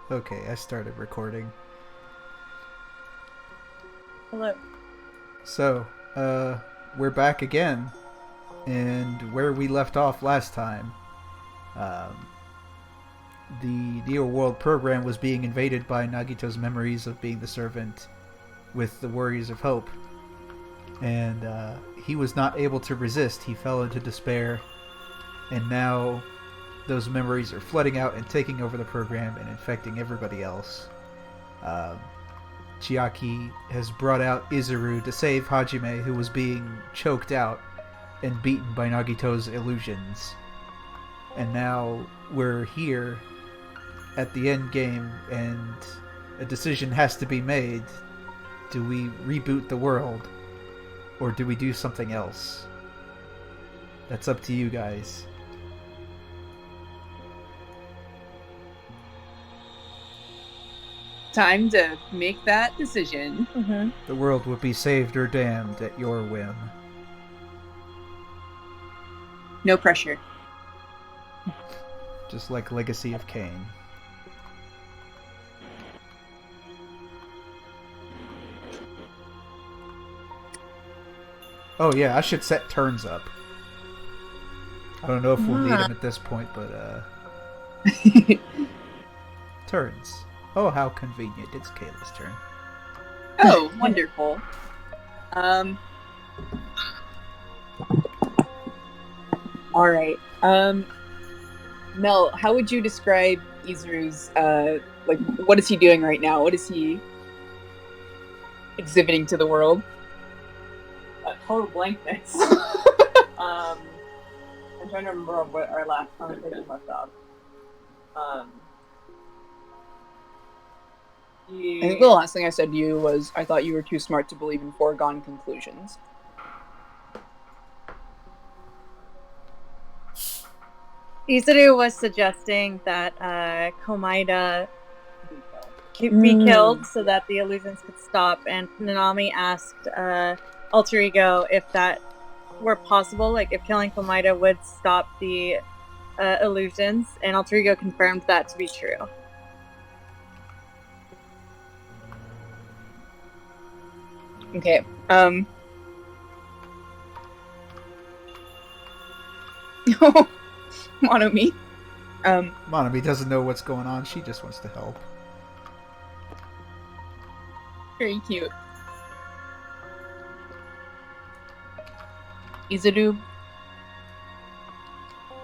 Okay, I started recording. Hello. So, we're back again, and where we left off last time, um, the Neo World program was being invaded by Nagito's memories of being the servant with the worries of hope, and he was not able to resist. He fell into despair, and now those memories are flooding out and taking over the program and infecting everybody else. Um, Chiaki has brought out Izuru to save Hajime, who was being choked out and beaten by Nagito's illusions. And now we're here at the end game, and a decision has to be made. Do we reboot the world, or do we do something else? That's up to you guys. Time to make that decision. Mm-hmm. The world will be saved or damned at your whim. No pressure. Just like Legacy of Kain. Oh yeah, I should set turns up. I don't know if we'll need them at this point, but turns. Oh, how convenient. It's Kayla's turn. Oh, wonderful. All right. Mel, how would you describe Izuru's what is he doing right now? What is he exhibiting to the world? Total blankness. I'm trying to remember what our last conversation left off. I think the last thing I said to you was I thought you were too smart to believe in foregone conclusions. Izuru was suggesting that Komaeda be killed so that the illusions could stop, and Nanami asked Alter Ego if that were possible, like if killing Komaeda would stop the illusions, and Alter Ego confirmed that to be true. Okay. Monomi. Monami doesn't know what's going on. She just wants to help. Very cute. Izuru.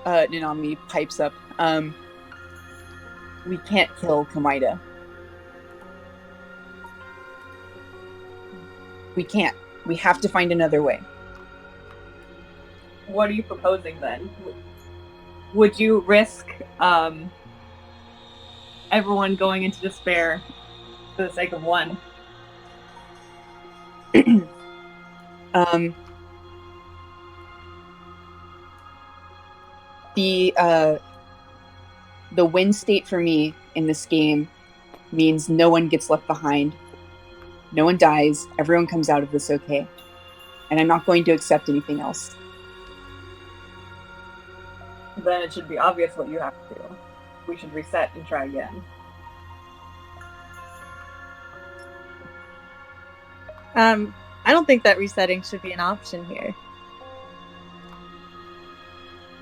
Nanami pipes up. We can't kill Komaeda. We can't. We have to find another way. What are you proposing then? Would you risk everyone going into despair for the sake of one? The win state for me in this game means no one gets left behind. No one dies. Everyone comes out of this okay. And I'm not going to accept anything else. Then it should be obvious what you have to do. We should reset and try again. I don't think that resetting should be an option here.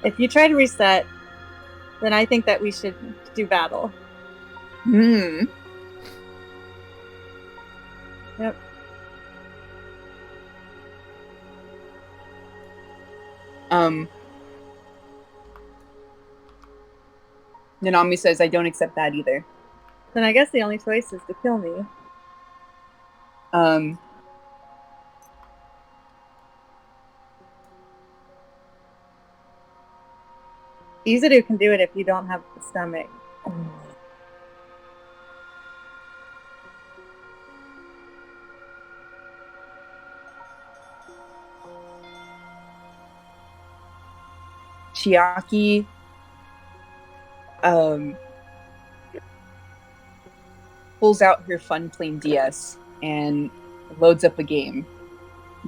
If you try to reset, then I think that we should do battle. Yep. Nanami says, I don't accept that either. Then I guess the only choice is to kill me. Izuru can do it if you don't have the stomach. Chiaki pulls out her fun plain DS and loads up a game.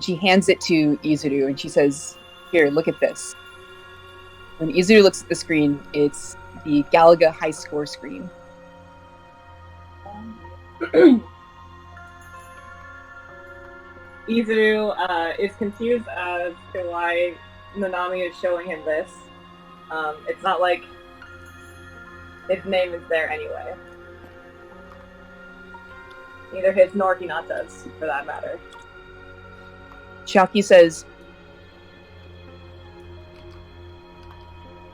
She hands it to Izuru and she says, here, look at this. When Izuru looks at the screen, it's the Galaga high score screen. Izuru is confused as to why Nanami is showing him this. It's not like his name is there anyway. Neither his nor Hinata's, for that matter. Chiaki says,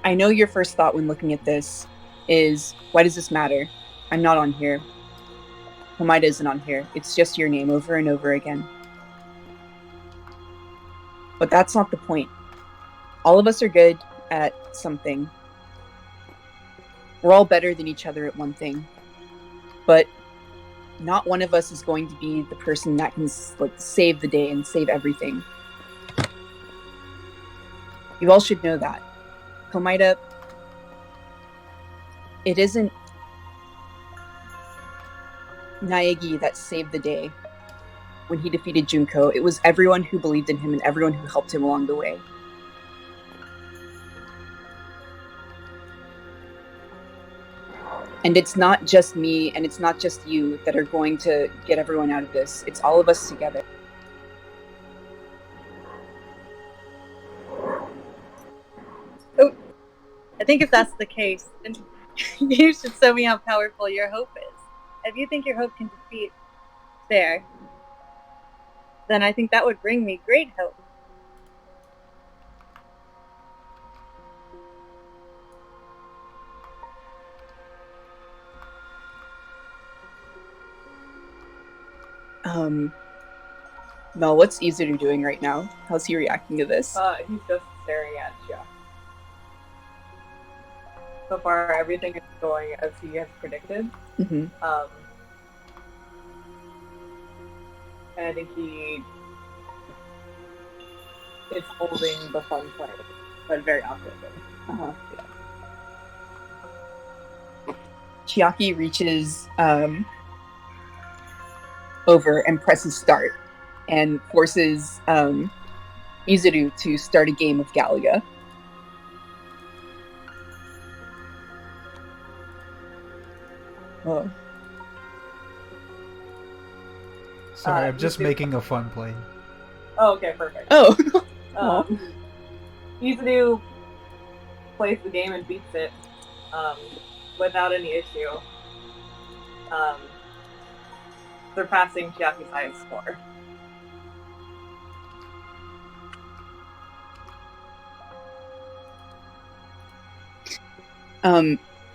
I know your first thought when looking at this is, why does this matter? I'm not on here. Komaida isn't on here. It's just your name over and over again. But that's not the point. All of us are good at something. We're all better than each other at one thing. But not one of us is going to be the person that can save the day and save everything. You all should know that. Komaida, it isn't Naegi that saved the day when he defeated Junko. It was everyone who believed in him and everyone who helped him along the way. And it's not just me and it's not just you that are going to get everyone out of this. It's all of us together. Oh, I think if that's the case, then you should show me how powerful your hope is. If you think your hope can defeat Fair, then I think that would bring me great hope. Mel, what's Izuru doing right now? How's he reacting to this? He's just staring at Chiaki. So far, everything is going as he has predicted. Mm-hmm. And I think he is holding the fun play, but very awkwardly. Uh-huh. Yeah. Chiaki reaches over and presses start and forces Izuru to start a game of Galaga. Oh. Sorry, I'm just making a fun plane. Oh, okay, perfect. Oh. Izuru plays the game and beats it without any issue, surpassing Chiaki's highest score.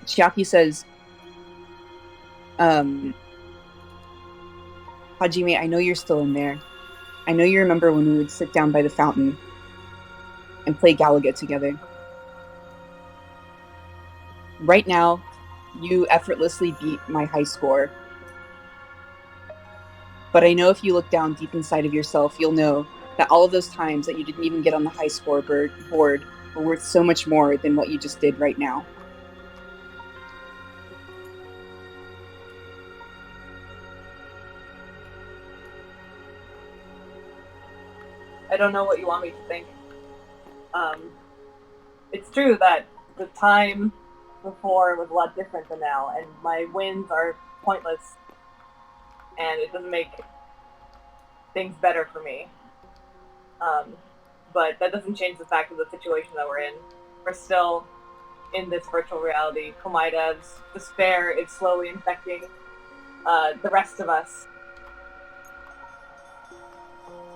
Chiaki says, Hajime, I know you're still in there. I know you remember when we would sit down by the fountain and play Galaga together. Right now, you effortlessly beat my high score. But I know if you look down deep inside of yourself, you'll know that all of those times that you didn't even get on the high score board were worth so much more than what you just did right now. I don't know what you want me to think. It's true that the time before was a lot different than now, and my wins are pointless, and it doesn't make things better for me. But that doesn't change the fact of the situation that we're in. We're still in this virtual reality. Komaida's despair is slowly infecting the rest of us.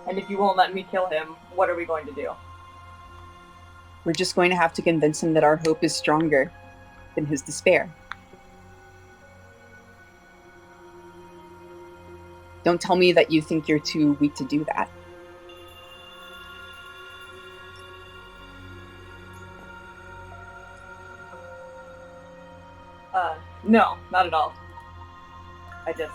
And if you won't let me kill him, what are we going to do? We're just going to have to convince him that our hope is stronger than his despair. Don't tell me that you think you're too weak to do that. No, not at all. I just...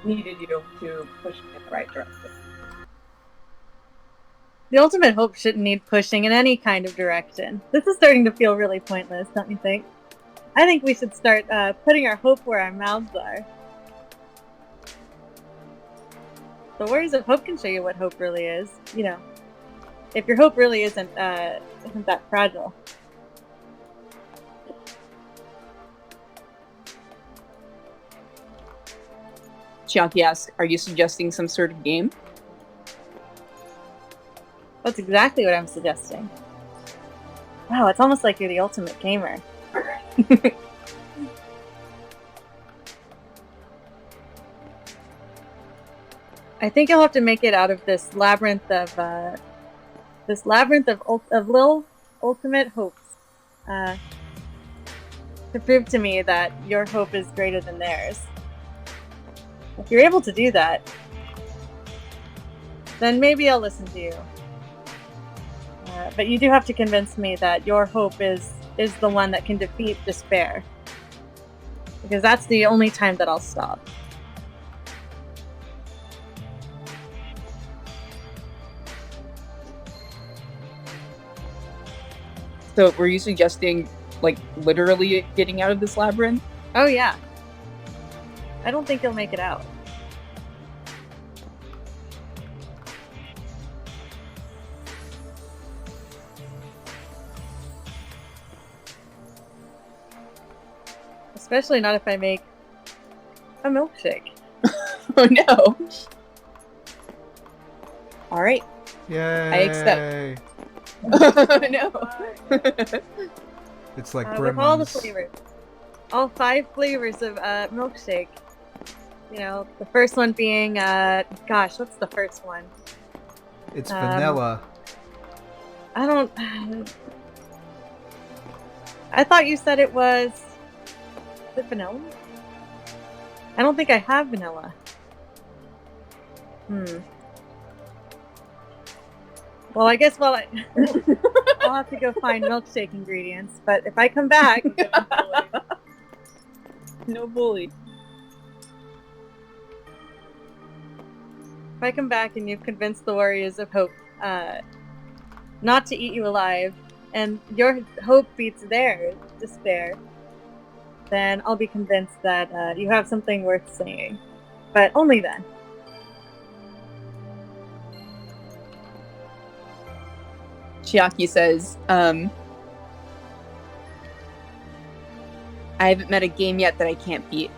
needed you to push me in the right direction. The ultimate hope shouldn't need pushing in any kind of direction. This is starting to feel really pointless, don't you think? I think we should start putting our hope where our mouths are. The words of hope can show you what hope really is. You know, if your hope really isn't that fragile. Chiaki asks, are you suggesting some sort of game? That's exactly what I'm suggesting. Wow, it's almost like you're the ultimate gamer. I think you'll have to make it out of this labyrinth of little ultimate hopes, to prove to me that your hope is greater than theirs. If you're able to do that, then maybe I'll listen to you. But you do have to convince me that your hope is the one that can defeat despair, because that's the only time that I'll stop. So were you suggesting, like, literally getting out of this labyrinth? Oh yeah. I don't think you'll make it out. Especially not if I make a milkshake. Oh no. Alright. Yay! I accept. No. It's like With all the Gremlins. flavors. All 5 flavors of milkshake. You know, the first one being, gosh, what's the first one? It's vanilla. I don't... I thought you said it was... Is it vanilla? I don't think I have vanilla. Well, I guess I'll have to go find milkshake ingredients, but if I come back... No bully. If I come back and you've convinced the Warriors of Hope not to eat you alive, and your hope beats their despair, then I'll be convinced that you have something worth saying. But only then. Chiaki says, I haven't met a game yet that I can't beat.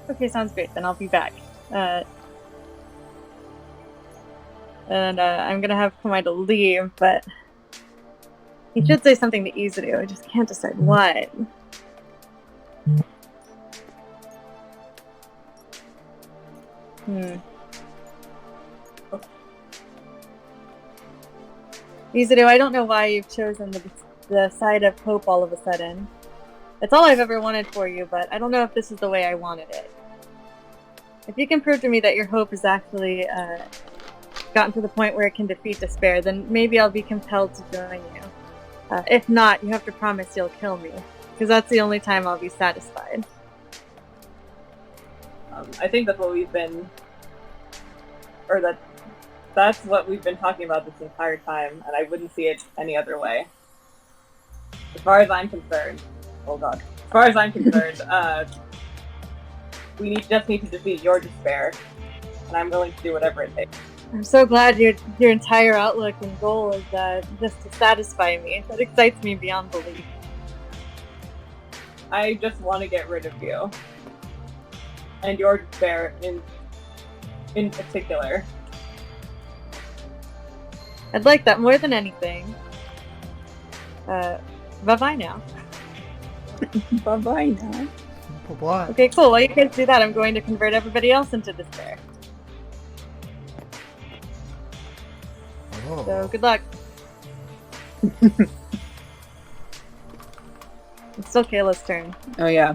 Okay, sounds great. Then I'll be back. And I'm gonna have Komaida leave, but he should say something to Izuru. I just can't decide what. Izuru, I don't know why you've chosen the side of hope all of a sudden. It's all I've ever wanted for you, but I don't know if this is the way I wanted it. If you can prove to me that your hope has actually gotten to the point where it can defeat despair, then maybe I'll be compelled to join you. If not, you have to promise you'll kill me, because that's the only time I'll be satisfied. I think that's what we've been, or that's what we've been talking about this entire time, and I wouldn't see it any other way. As far as I'm concerned, oh god. As far as I'm concerned, we just need to defeat your despair, and I'm willing to do whatever it takes. I'm so glad your entire outlook and goal is just to satisfy me. That excites me beyond belief. I just want to get rid of you. And your despair in particular. I'd like that more than anything. Bye-bye now. Bye-bye now. What? Okay, cool. While you guys do that, I'm going to convert everybody else into despair. Oh. So, good luck. It's still Kayla's turn. Oh yeah.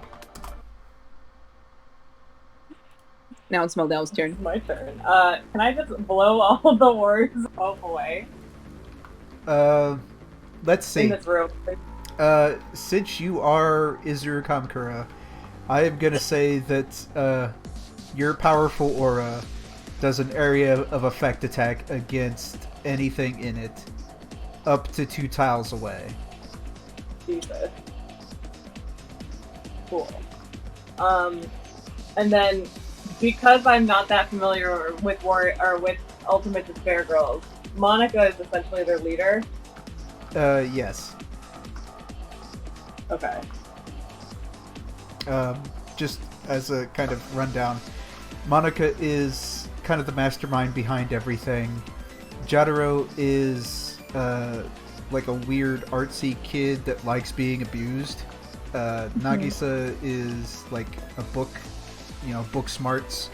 Now it's Meldell's turn. It's my turn. Can I just blow all the words away? Let's see. In this room. Since you are Izuru Kamakura, I am gonna say that your powerful aura does an area of effect attack against anything in it up to 2 tiles away. Jesus. Cool. And then because I'm not that familiar with Ultimate Despair Girls, Monica is essentially their leader. Yes. Okay. Just as a kind of rundown, Monica is kind of the mastermind behind everything. Jotaro is like a weird artsy kid that likes being abused. Nagisa is like a book smarts.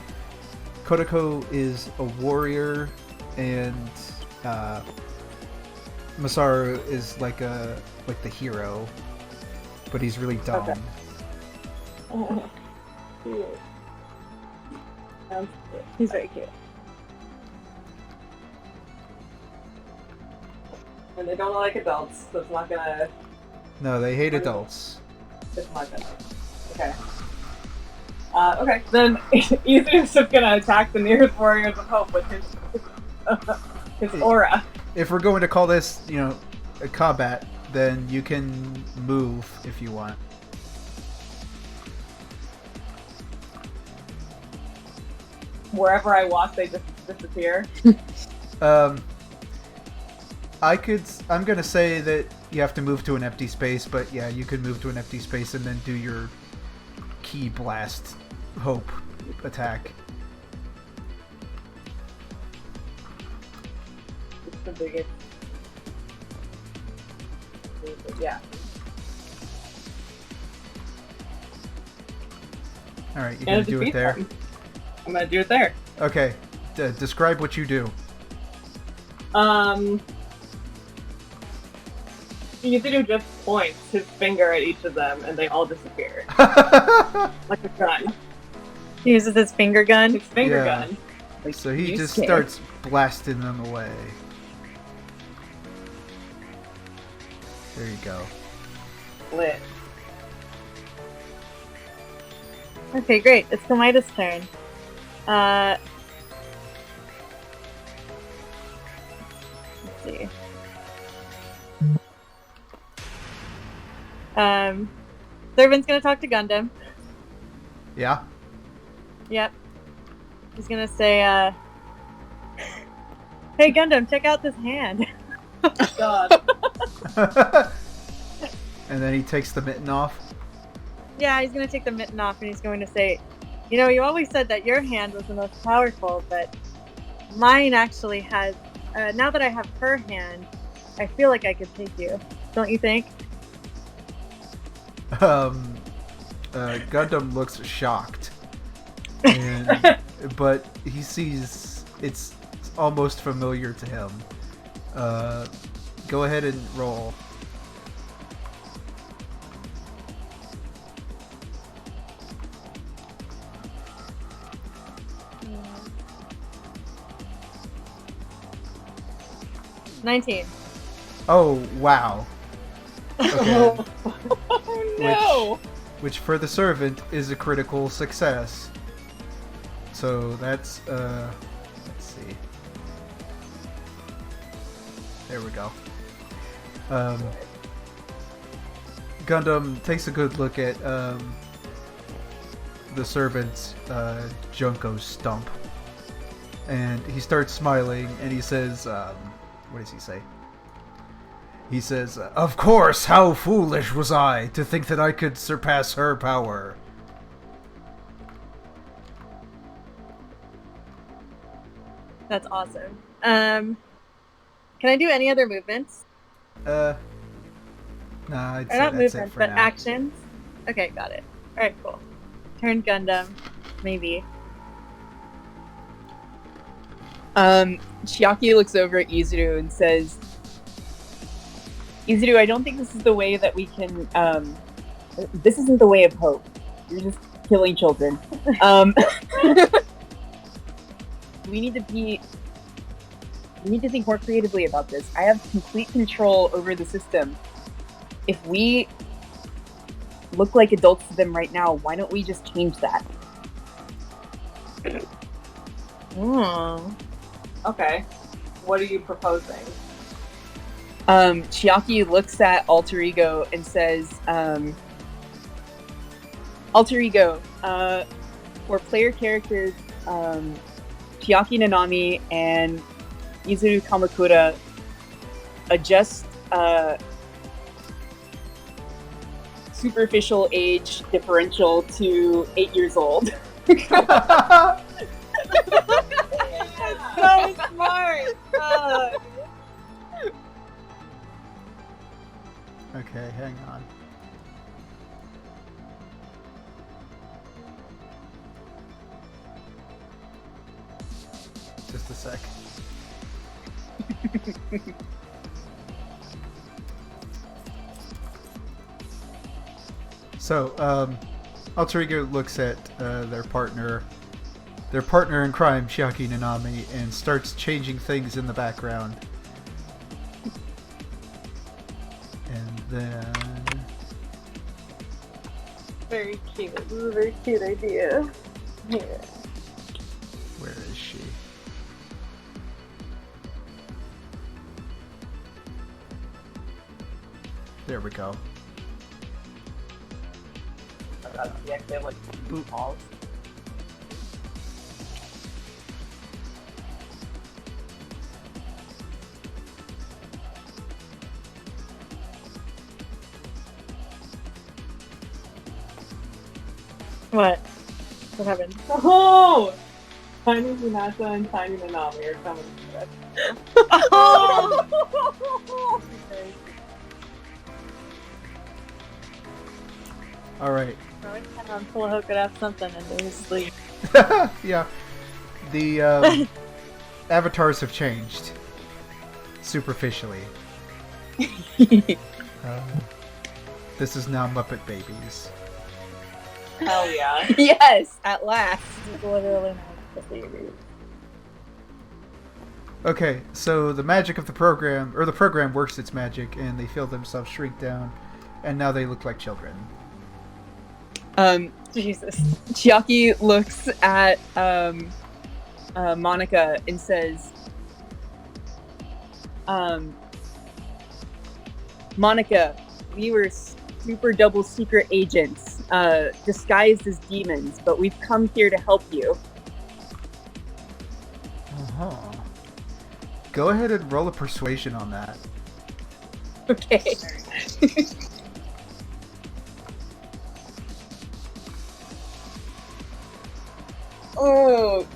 Kodako is a warrior, and Masaru is like the hero, but he's really dumb. Okay. Oh, cute. Sounds cute. He's very cute. And they don't like adults, so it's not gonna. No, they hate adults. It's not gonna. Okay. Okay, then Ethan's just gonna attack the nearest Warriors of Hope with his aura. If we're going to call this, a combat, then you can move if you want. Wherever I walk, they just disappear. I'm gonna say that you have to move to an empty space, but yeah, you can move to an empty space and then do your key blast hope attack. It's the biggest. Yeah. Alright, you're gonna do it there? I'm gonna do it there. Okay, describe what you do. Yuzuru just points his finger at each of them, and they all disappear. Like a gun. He uses his finger gun. His finger Yeah. gun. So he You just scared. starts blasting them away. There you go. Lit. Okay, great. It's Komaida's turn. Let's see. Servant's gonna talk to Gundam. Yeah? Yep. He's gonna say, hey Gundam, check out this hand. God. And then he takes the mitten off. Yeah, he's gonna take the mitten off and he's going to say, you always said that your hand was the most powerful, but mine actually has, now that I have her hand, I feel like I could take you. Don't you think? Gundam looks shocked. And, but he sees it's almost familiar to him. Go ahead and roll. Yeah. 19. Oh, wow. Okay. Oh no! Which for the servant is a critical success. So that's, let's see. There we go. Gundam takes a good look at, the servant's, Junko stump. And he starts smiling and he says, what does he say? He says, "Of course, how foolish was I to think that I could surpass her power." That's awesome. Can I do any other movements? Nah, I'd Or say not that's it movements, for but now. actions? Okay, got it. Alright, cool. Turn Gundam. Maybe. Chiaki looks over at Izuru and says, Izuru, I don't think this is the way that we can, this isn't the way of hope. You're just killing children. We need to think more creatively about this. I have complete control over the system. If we look like adults to them right now, why don't we just change that? Okay. What are you proposing? Chiaki looks at Alter Ego and says, Alter Ego, for player characters, Chiaki Nanami and Izuru Kamakura adjust superficial age differential to 8 years old. So smart. Okay, hang on. Just a sec. So, Alter Ego looks at their partner in crime, Chiaki Nanami, and starts changing things in the background. And then... Very cute. This is a very cute idea. Yeah. Where is she? There we go. You actually have like Boop. balls. What? What happened? Oh! Tiny Hinata and Tiny Nanami are coming to us. Oh! Alright. Pull could have something into his sleep. Yeah. The avatars have changed. Superficially. This is now Muppet Babies. Hell yeah. Yes, at last. He's literally not the baby. Okay, so the magic of the program, or the program works its magic, and they feel themselves shrink down, and now they look like children. Jesus. Chiaki looks at Monica and says, Monica, we were super double secret agents, disguised as demons, but we've come here to help you. Uh-huh. Go ahead and roll a persuasion on that. Okay. Oh,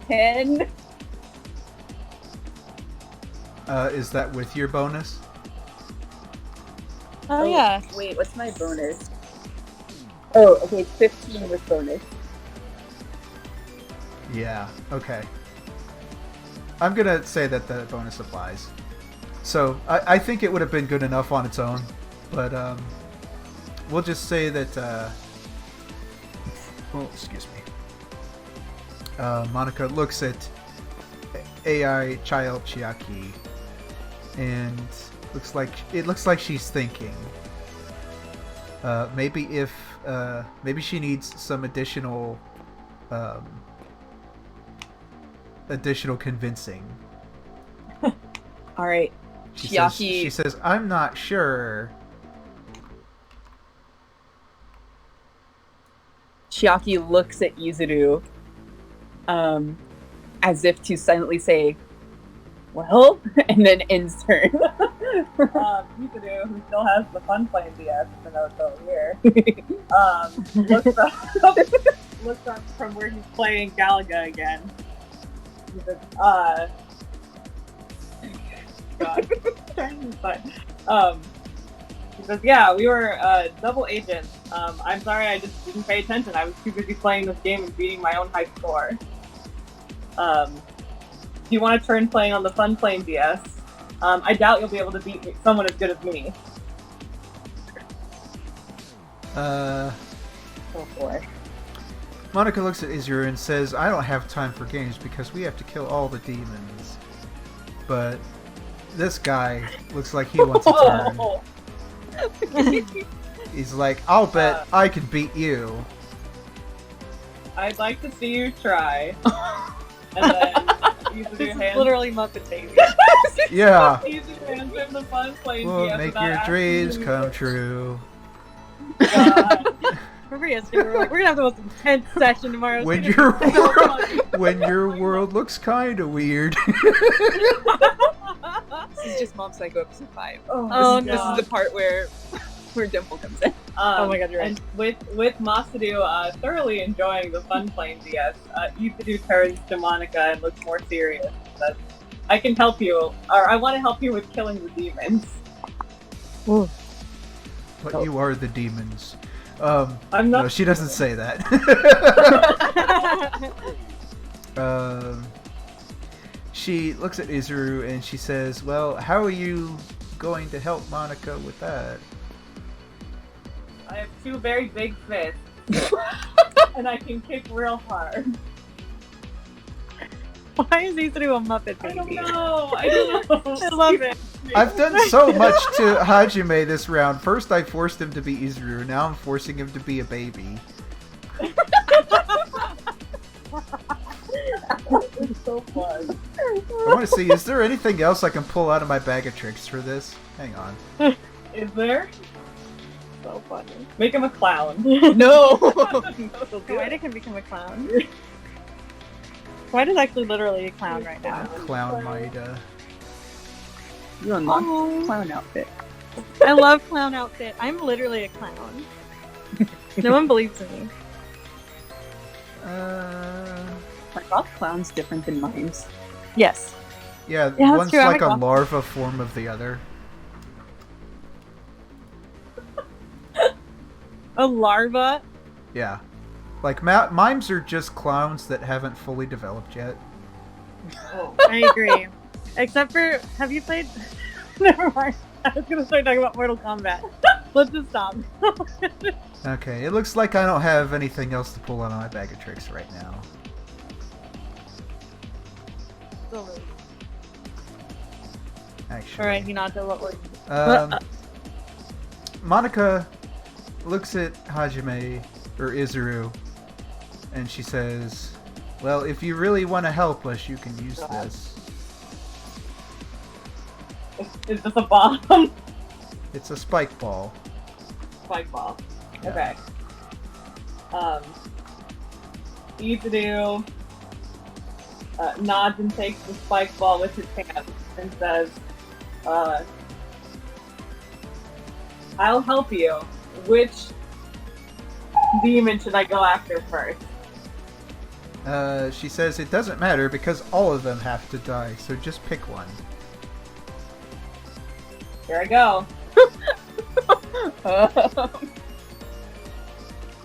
10. Is that with your bonus? Oh, yeah. Wait, what's my bonus? Oh, okay, 15 with bonus. Yeah, okay. I'm gonna say that the bonus applies. So, I think it would have been good enough on its own, but we'll just say that, oh, excuse me. Monica looks at AI child Chiaki, and it looks like she's thinking. Maybe she needs some additional convincing. All right, She says, I'm not sure. Chiaki looks at Yuzuru, as if to silently say, well, and then ends turn. Yuzuru, who still has the fun playing DS, even though it's over here, looks up from where he's playing Galaga again. He says, God. He says, yeah, we were double agents. I'm sorry I just didn't pay attention. I was too busy playing this game and beating my own high score. Do you want to turn playing on the fun playing DS? I doubt you'll be able to beat someone as good as me. Oh boy. Monica looks at Izuru and says, I don't have time for games because we have to kill all the demons. But this guy looks like he wants a turn. He's like, I'll bet I can beat you. I'd like to see you try. And then Yuzuru This is hands literally Muppet Baby. Yeah. Yuzuru hands him the fun playing We'll DS make without your asking dreams him come to- true. God. Remember yesterday, we were like, we're gonna have the most intense session tomorrow. It's When gonna your be so world, fun. when your world looks kind of weird. This is just Mob Psycho episode 5. Oh, This no. is the part where Dimple comes in. Oh my god, you're right. And with Masadu thoroughly enjoying the fun playing DS, Yutadu turns to Monica and looks more serious. Says, I can help you, or I want to help you with killing the demons. Ooh. But you are the demons. I'm not. No, she doesn't say that. She looks at Izuru and she says, well, how are you going to help Monica with that? I have 2 very big fists, and I can kick real hard. Why is Izuru a Muppet I don't baby? know. I don't know. I love it. I've done so much to Hajime this round. First I forced him to be Izuru, now I'm forcing him to be a baby. It's so fun. I want to see, is there anything else I can pull out of my bag of tricks for this? Hang on. Is there? So funny. Make him a clown. No! Kawaii can become a clown. Kawaii's actually literally a clown right now. Clown Maida. You unlocked Oh. clown outfit. I love clown outfit. I'm literally a clown. No one believes in me. Are all clowns different than mimes? Yes. Yeah, Yeah, that's one's true, I'm like a a clown. larva form of the other. A larva. Yeah. Like, mimes are just clowns that haven't fully developed yet. Oh. I agree. Except for, have you played? Never mind. I was gonna start talking about Mortal Kombat. Let's just stop. Okay, it looks like I don't have anything else to pull out of my bag of tricks right now. Actually. Alright, Hinata, what were you? Monica looks at Hajime, or Izuru, and she says, well, if you really want to help us, you can use this. Is this a bomb? It's a spike ball. Spike ball. Yeah. Okay. Yutadu nods and takes the spike ball with his hand and says, I'll help you. Which demon should I go after first? She says it doesn't matter because all of them have to die, so just pick one. Here I go.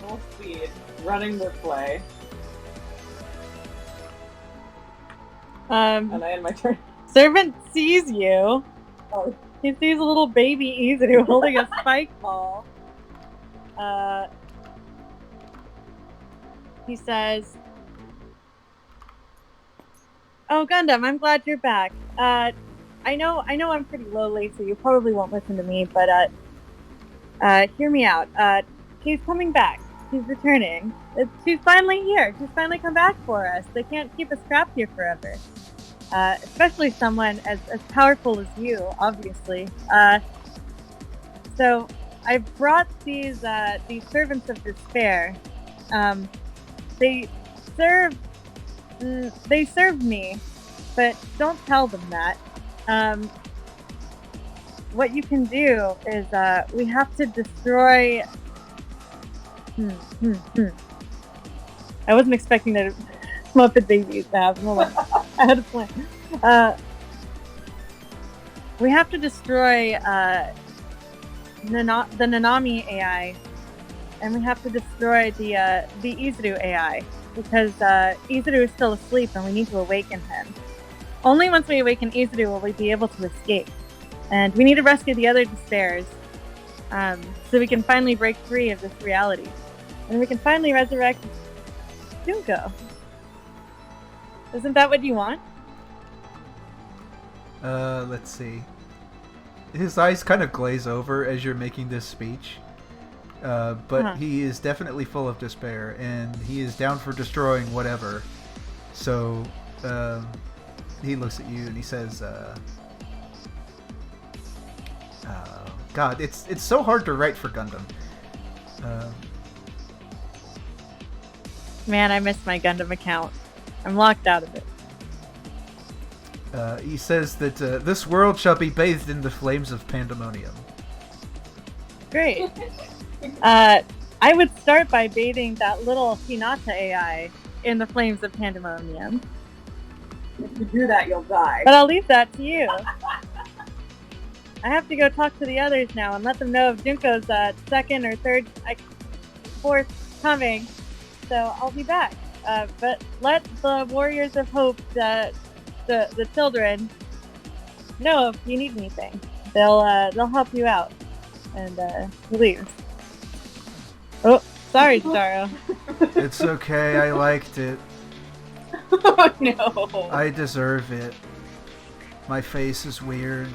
Full speed. Running this way. And I end my turn. Servant sees you. Oh, He sees a little baby Izuru holding a spike ball. He says, "Oh, Gundam, I'm glad you're back. I know I'm pretty lowly, so you probably won't listen to me, but hear me out. She's coming back. She's returning. She's finally here. She's finally come back for us. They can't keep us trapped here forever. Especially someone as powerful as you, obviously. So I brought these servants of despair. They served me, but don't tell them that. What you can do is we have to destroy. I wasn't expecting the Muppet babies to have. Hold on. I had a plan. We have to destroy the Nanami AI, and we have to destroy the Izuru AI because Izuru is still asleep, and we need to awaken him. Only once we awaken Izuru will we be able to escape, and we need to rescue the other despairs, so we can finally break free of this reality, and we can finally resurrect Junko. Isn't that what you want? Let's see. His eyes kind of glaze over as you're making this speech. But he is definitely full of despair, and he is down for destroying whatever. So, he looks at you and he says, God, it's so hard to write for Gundam. Man, I missed my Gundam account. I'm locked out of it. He says that this world shall be bathed in the flames of pandemonium. Great. I would start by bathing that little Hinata AI in the flames of pandemonium. If you do that, you'll die. But I'll leave that to you. I have to go talk to the others now and let them know of Junko's second or third, fourth coming. So I'll be back. But let the Warriors of Hope, the children, know if you need anything. They'll help you out. And he leaves. Oh, sorry, Starro. It's okay, I liked it. Oh no. I deserve it. My face is weird.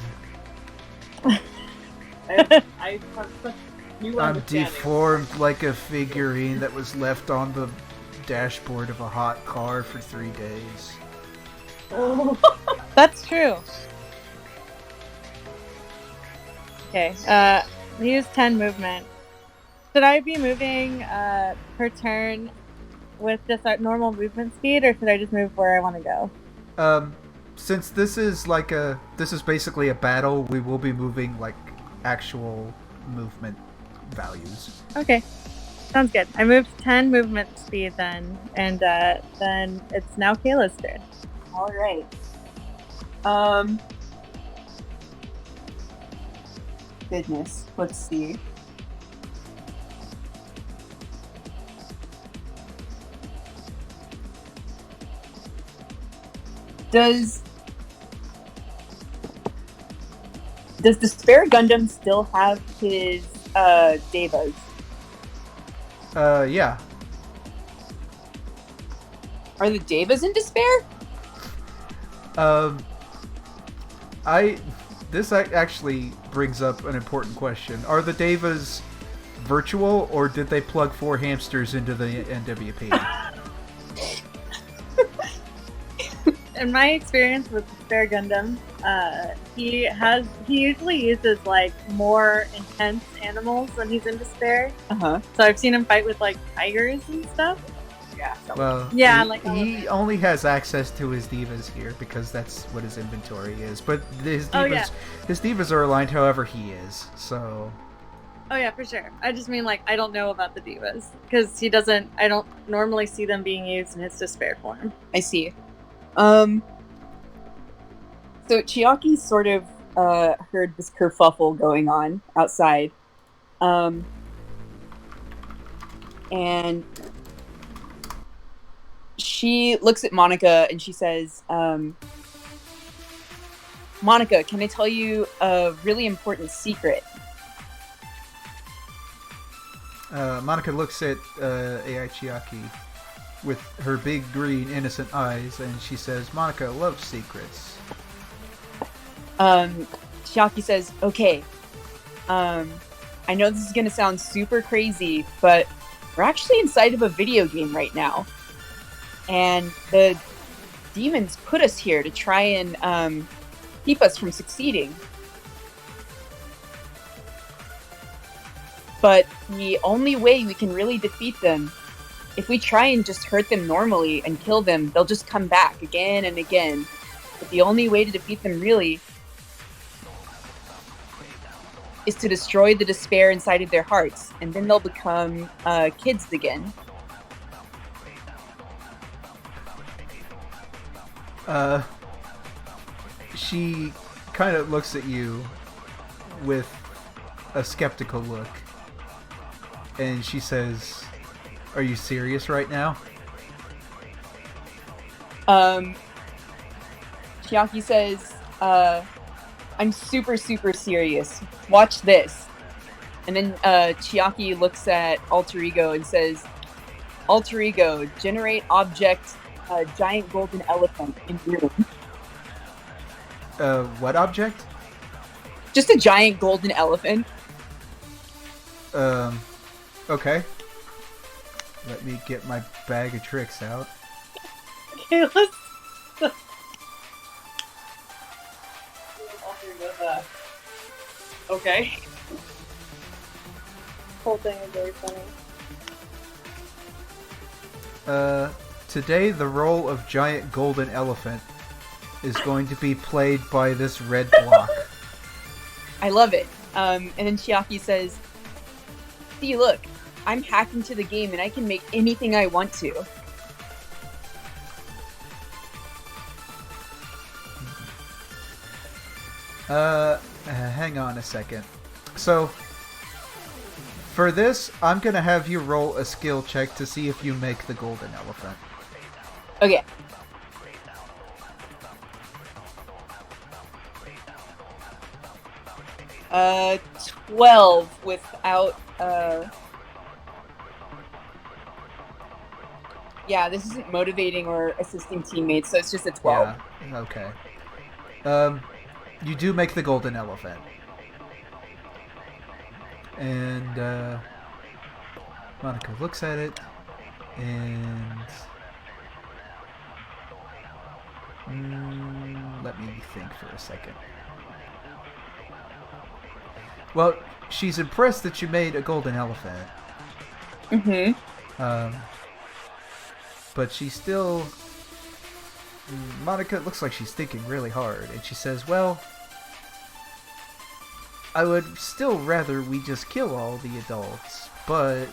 I have such new I'm understanding. deformed like a figurine that was left on the dashboard of a hot car for 3 days. That's true. Okay, use 10 movement. Should I be moving per turn with just our normal movement speed, or should I just move where I want to go? Since this is basically a battle, we will be moving like actual movement values. Okay, sounds good. I moved 10 movement speed then, and then it's now Kayla's turn. All right. Goodness. Let's see. Does the Spare Gundam still have his Devas? Yeah. Are the Devas in despair? This actually brings up an important question. Are the Devas virtual, or did they plug 4 hamsters into the NWP? In my experience with the Spare Gundam, he usually uses like more intense animals when he's in despair. Uh-huh. So I've seen him fight with like tigers and stuff. Yeah. Well, Yeah, he only has access to his divas here because that's what his inventory is. But his divas are aligned however he is. So. Oh yeah, for sure. I just mean like I don't know about the divas because I don't normally see them being used in his despair form. I see. So Chiaki sort of heard this kerfuffle going on outside. And she looks at Monica and she says, Monica, can I tell you a really important secret? Monica looks at AI Chiaki with her big green innocent eyes, and she says, Monica loves secrets. Chiaki says, okay, I know this is going to sound super crazy, but we're actually inside of a video game right now. And the demons put us here to try and keep us from succeeding. But the only way we can really defeat them, if we try and just hurt them normally and kill them, they'll just come back again and again. But the only way to defeat them really is to destroy the despair inside of their hearts, and then they'll become kids again. She kind of looks at you with a skeptical look, and she says, are you serious right now? Chiaki says, I'm super, super serious. Watch this. And then Chiaki looks at Alter Ego and says, Alter Ego, generate object, giant golden elephant in room. What object? Just a giant golden elephant. Okay. Let me get my bag of tricks out. Okay, let's. Okay. Whole thing is very funny. Today the role of giant golden elephant is going to be played by this red block. I love it. And then Chiaki says, "See, look, I'm hacked into the game and I can make anything I want to." Hang on a second. So, for this, I'm gonna have you roll a skill check to see if you make the golden elephant. Okay. Uh, 12 without, yeah, this isn't motivating or assisting teammates, so it's just a 12. Yeah, okay. You do make the golden elephant. And, Monica looks at it, and... let me think for a second. Well, she's impressed that you made a golden elephant. Mm-hmm. But she's still... Monica looks like she's thinking really hard, and she says, well, I would still rather we just kill all the adults, but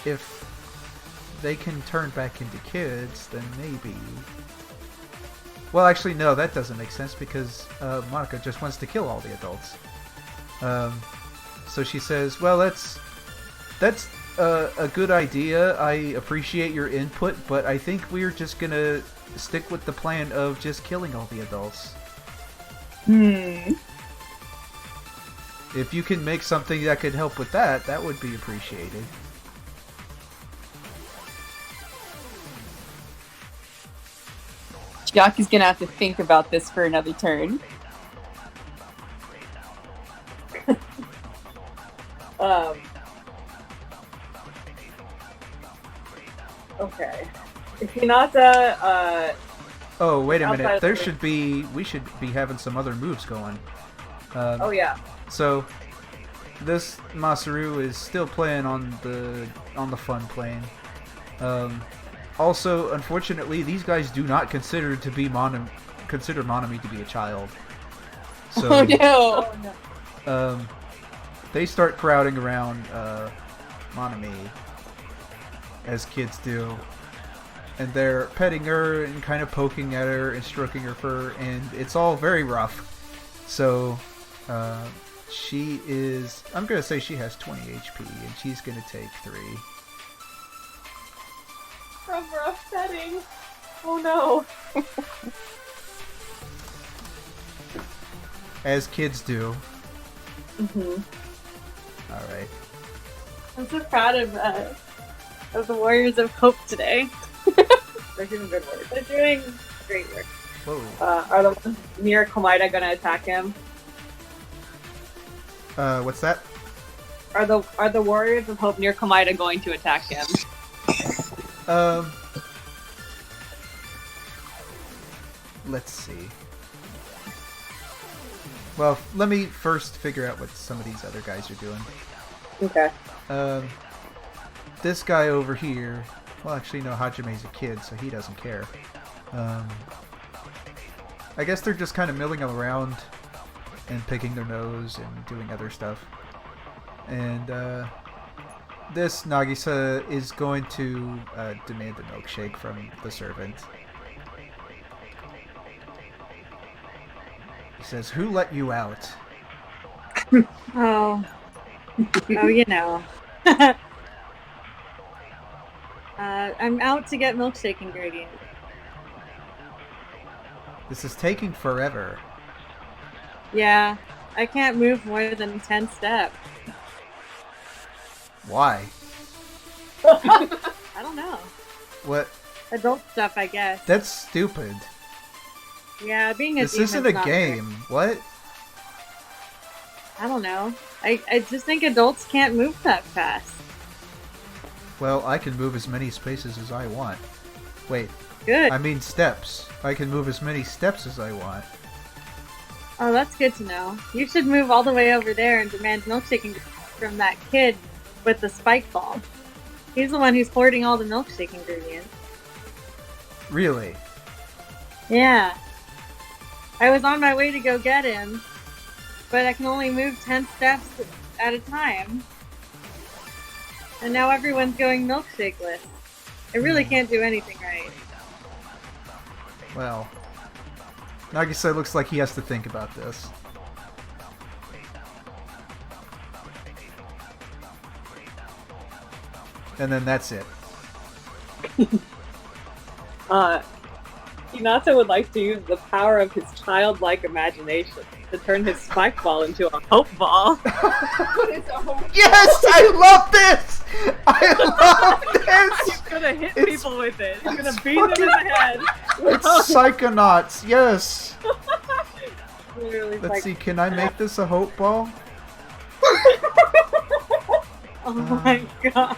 if they can turn back into kids, then maybe... Well, actually, no, that doesn't make sense, because Monica just wants to kill all the adults. So she says, well, that's a good idea. I appreciate your input, but I think we're just gonna stick with the plan of just killing all the adults. If you can make something that could help with that, that would be appreciated. Chiaki's gonna have to think about this for another turn. Okay. If Hinata, Oh, wait a outside minute. of There the- should be... We should be having some other moves going. oh yeah. So, this Masaru is still playing on the fun plane. Also, unfortunately, these guys do not consider Monami to be a child. So, Oh no! Oh no. They start crowding around Monami, as kids do. And they're petting her and kind of poking at her and stroking her fur, and it's all very rough. So, she is... I'm going to say she has 20 HP, and she's going to take 3. From rough setting. Oh no. As kids do. Mm-hmm. Alright. I'm so proud of the Warriors of Hope today. They're doing good work. They're doing great work. Whoa. Are the ones near Komaida gonna attack him? What's that? Are the Warriors of Hope near Komaida going to attack him? Let's see. Well, let me first figure out what some of these other guys are doing. Okay. This guy over here... Well, actually, no, Hajime's a kid, so he doesn't care. I guess they're just kind of milling around and picking their nose and doing other stuff. And, this Nagisa is going to demand a milkshake from the servant. He says, "Who let you out?" Oh, you know. I'm out to get milkshake ingredients. This is taking forever. Yeah, I can't move more than 10 steps. Why? I don't know. What? Adult stuff, I guess. That's stupid. Yeah, being a This demon's isn't a not game. What? I don't know. I just think adults can't move that fast. Well, I can move as many spaces as I want. Wait, Good. I mean steps. I can move as many steps as I want. Oh, that's good to know. You should move all the way over there and demand milkshake from that kid with the spike ball. He's the one who's hoarding all the milkshake ingredients. Really? Yeah. I was on my way to go get him, but I can only move 10 steps at a time. And now everyone's going milkshake-less. I really can't do anything right. Well, Nagisa looks like he has to think about this. And then that's it. Hinata would like to use the power of his childlike imagination to turn his spike ball into a hope ball. Yes! I love this! I love this! He's gonna hit people with it. He's gonna beat them in the head. It's Psychonauts, yes! Literally, Let's see, can I make this a hope ball? Oh my god.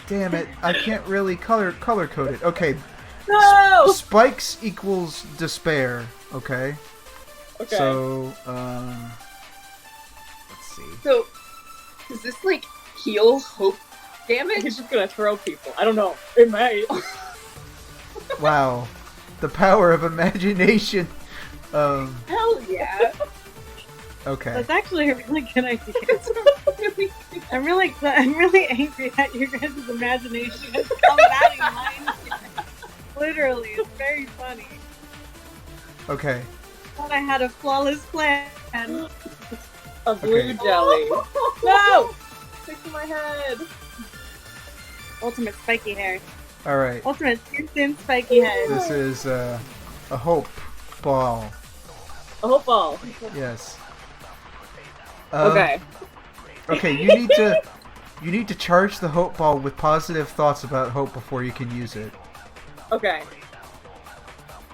Damn it, I can't really color code it. Okay, No! spikes equals despair, okay? Okay. So, let's see. So, does this like heal hope damage? He's just gonna throw people. I don't know. It might. Wow, the power of imagination. Hell yeah! Okay. That's actually a really good idea. I'm really angry that your guys' imagination is combating mine. Literally, it's very funny. Okay. Thought I had a flawless plan. A blue Okay. jelly. No! Stick to my head. Ultimate spiky hair. All right. Ultimate too thin spiky head. This is a hope ball. A hope ball. Yes. Okay. Okay. You need to charge the hope ball with positive thoughts about hope before you can use it. Okay.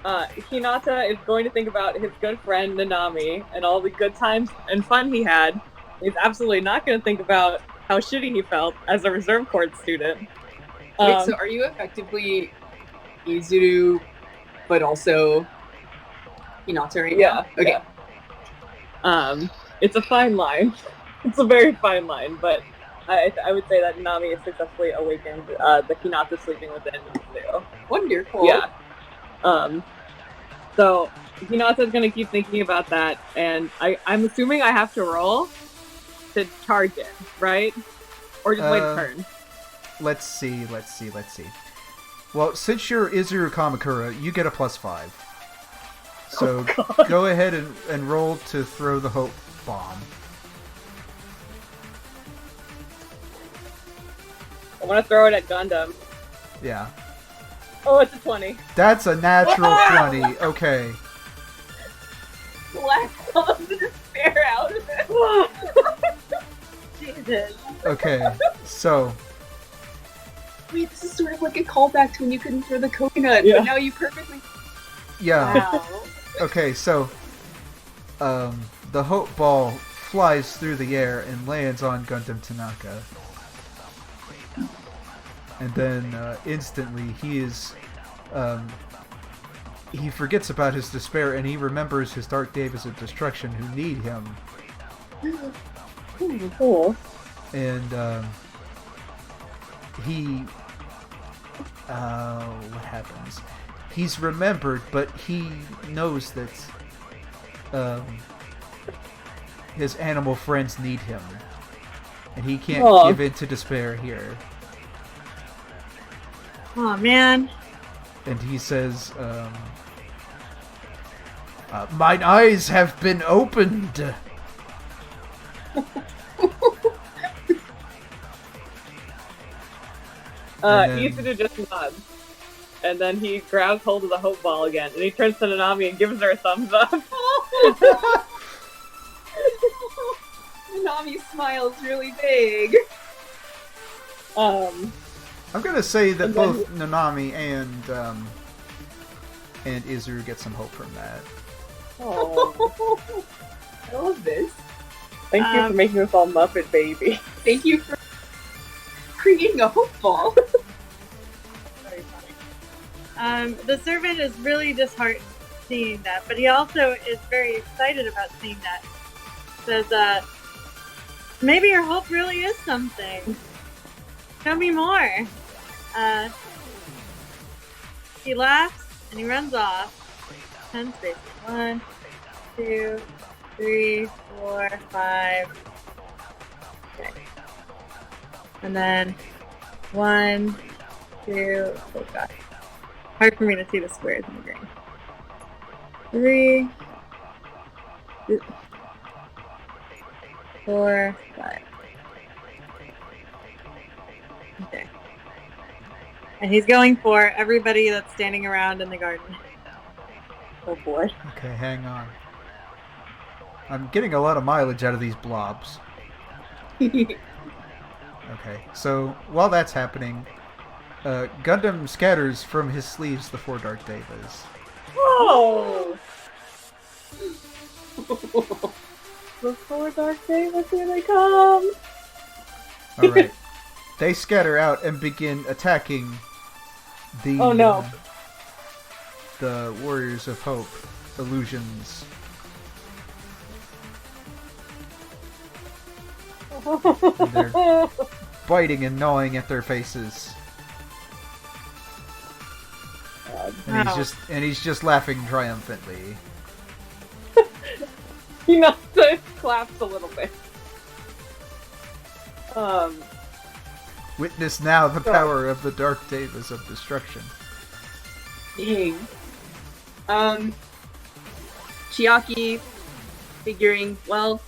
Hinata is going to think about his good friend Nanami and all the good times and fun he had. He's absolutely not going to think about how shitty he felt as a reserve court student. Wait, so are you effectively Izuru, but also Hinata right Yeah. now? Okay. Yeah. It's a fine line. It's a very fine line, but I would say that Nanami has successfully awakened the Hinata sleeping within too. Wonderful. Yeah. So Hinata's gonna keep thinking about that, and I'm assuming I have to roll to charge it, right? Or just wait a turn. Let's see. Well, since you're Izuru Kamakura, you get a +5. So go ahead and roll to throw the hope bomb. I'm gonna throw it at Gundam. Yeah. Oh, it's a 20. That's a natural 20. Okay. Blast all of the despair out of it. Jesus. Okay. So, Wait, this is sort of like a callback to when you couldn't throw the coconut, Yeah. but now you perfectly. yeah. Wow. Okay, so the hope ball flies through the air and lands on Gundam Tanaka. And then instantly he forgets about his despair and he remembers his dark days of destruction who need him. Cool. And what happens? He's remembered, but he knows that his animal friends need him. And he can't Aw. give in to despair here. Oh man. And he says, mine eyes have been opened. And then- Izuru just nods. And then he grabs hold of the hope ball again, and he turns to Nanami and gives her a thumbs up. Nami smiles really big. I'm gonna say that And then- both Nanami and Izuru get some hope from that. Oh, I love this. thank you for making us all Muppet baby. Thank you for creating a hope ball. Very funny. The servant is really disheartened seeing that, but he also is very excited about seeing that. Says, maybe your hope really is something. Show me more. He laughs and he runs off. 10 spaces. 1, 2, 3, 4, 5, 6. And then 1, 2, oh god. Hard for me to see the squares in the green. 3, 4, 5. Okay. And he's going for everybody that's standing around in the garden. Oh boy. Okay, hang on. I'm getting a lot of mileage out of these blobs. Okay, so while that's happening, Gundam scatters from his sleeves the 4 Dark Devas. Oh! The 4 Dark Devas, here they come! Alright. They scatter out and begin attacking the... Oh no. The Warriors of Hope illusions. And they're biting and gnawing at their faces. And he's just laughing triumphantly. He knocks the claps a little bit. Witness now the power of the Dark Devas of Destruction. Dang. Chiaki figuring, well,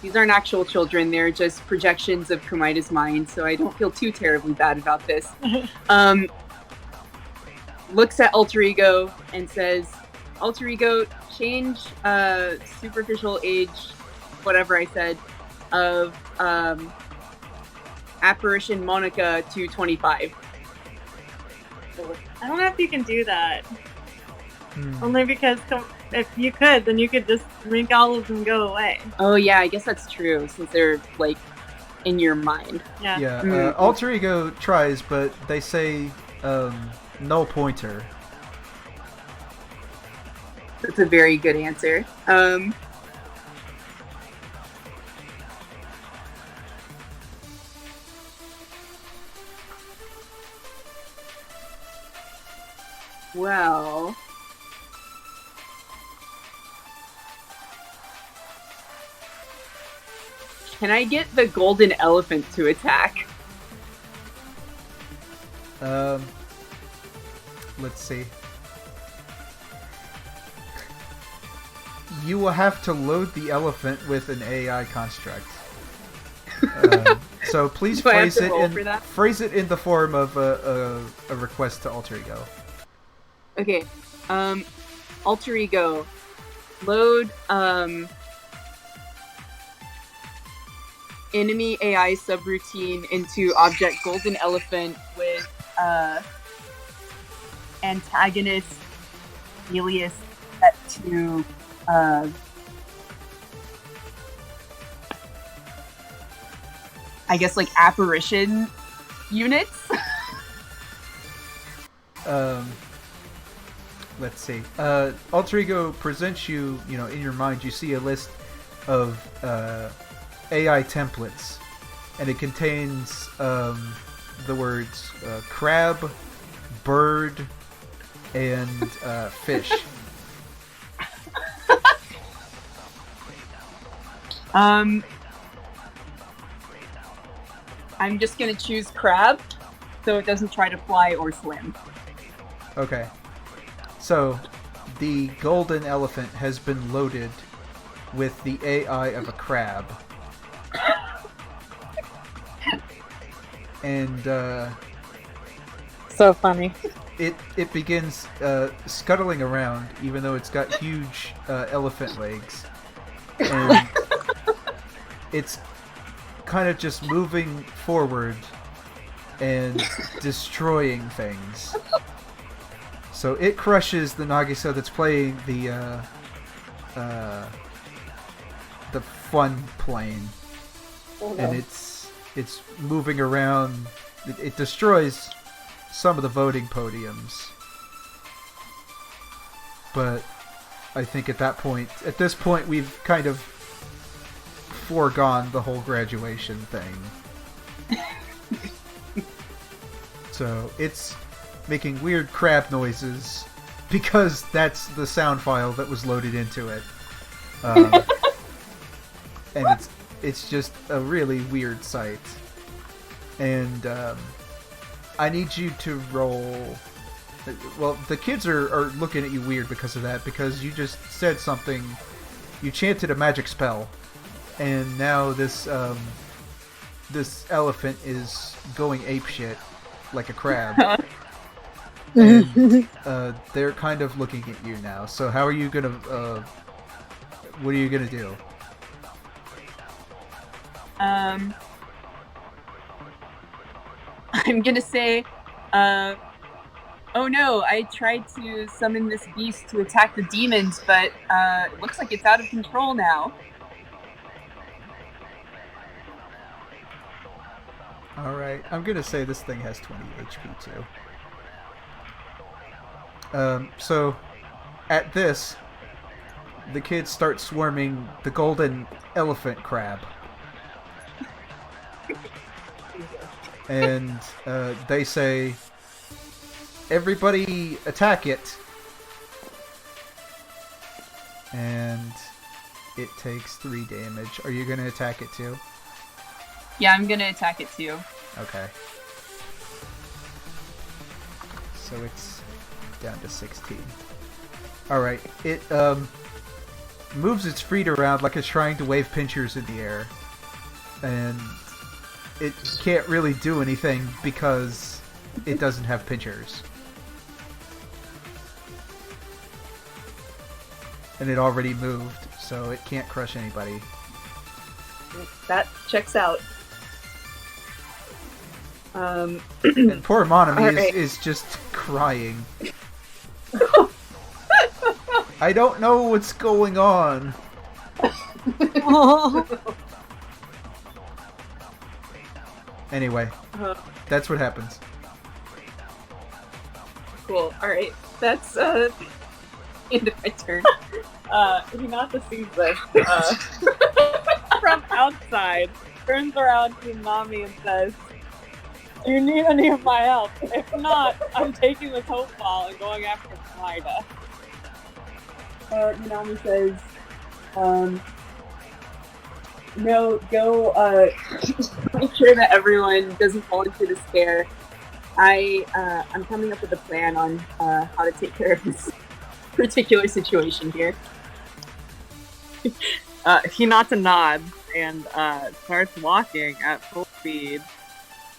these aren't actual children, they're just projections of Komaida's mind, so I don't feel too terribly bad about this. Looks at Alter Ego and says, Alter Ego, change superficial age, whatever I said, of Apparition Monica to 25. I don't know if you can do that. Only because if you could, then you could just make all of them go away. Oh yeah, I guess that's true, since they're, like, in your mind. Yeah. Yeah, Alter Ego tries, but they say, no pointer. That's a very good answer. Well... Can I get the golden elephant to attack? Let's see. You will have to load the elephant with an AI construct. So please Do I have phrase to it roll in for that? phrase it in the form of a request to Alter Ego. Okay. Alter Ego. Load, enemy AI subroutine into object golden elephant with, antagonist alias set to, I guess, like, apparition units? Let's see. Alter Ego presents you, in your mind, you see a list of AI templates, and it contains the words crab, bird, and fish. I'm just gonna choose crab, so it doesn't try to fly or swim. Okay. So, the golden elephant has been loaded with the AI of a crab. And, So funny. It begins scuttling around, even though it's got huge elephant legs. And it's kind of just moving forward and destroying things. So it crushes the Nagisa that's playing the fun plane, and it's moving around. It destroys some of the voting podiums, but I think at this point, we've kind of foregone the whole graduation thing. So it's making weird crab noises because that's the sound file that was loaded into it. And it's just a really weird sight. And I need you to roll... Well, the kids are looking at you weird because of that, because you just said something... You chanted a magic spell, and now this elephant is going apeshit like a crab. And they're kind of looking at you now. So how are you gonna... what are you gonna do? I'm gonna say, oh no, I tried to summon this beast to attack the demons, but it looks like it's out of control now. Alright, I'm gonna say this thing has 20 HP too. So, at this, the kids start swarming the golden elephant crab. And they say, everybody attack it. And it takes 3 damage. Are you going to attack it too? Yeah, I'm gonna attack it too. Okay. So it's down to 16. Alright, it moves its feet around like it's trying to wave pinchers in the air. And it can't really do anything because it doesn't have pinchers. And it already moved, so it can't crush anybody. That checks out. And poor Monami right. is just crying. I don't know what's going on. Anyway, that's what happens. Cool. Alright. That's end of my turn. Hinata sees this from outside, turns around to Nami and says, "Do you need any of my help? If not, I'm taking this hope ball and going after Maida." Nami says, "No, go, make sure that everyone doesn't fall into despair. I'm coming up with a plan on how to take care of this particular situation here." Hinata nods and starts walking at full speed.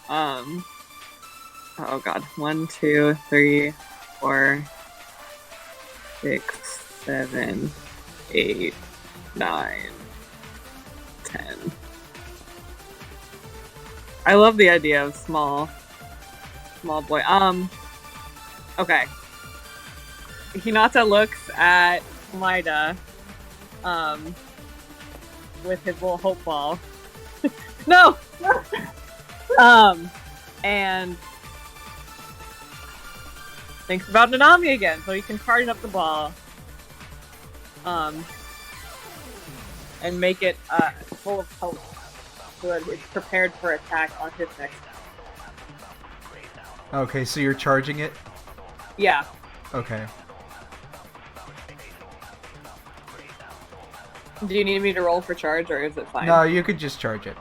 Oh god. 1, 2, 3, 4, 6, 7, 8, 9, 10. I love the idea of small boy. Okay. Hinata looks at Maida, with his little hope ball. No! And thinks about Nanami again, so he can charge up the ball. And make it, full of hope, so that it's prepared for attack on his next. Okay, so you're charging it? Yeah. Okay. Do you need me to roll for charge, or is it fine? No, you could just charge it.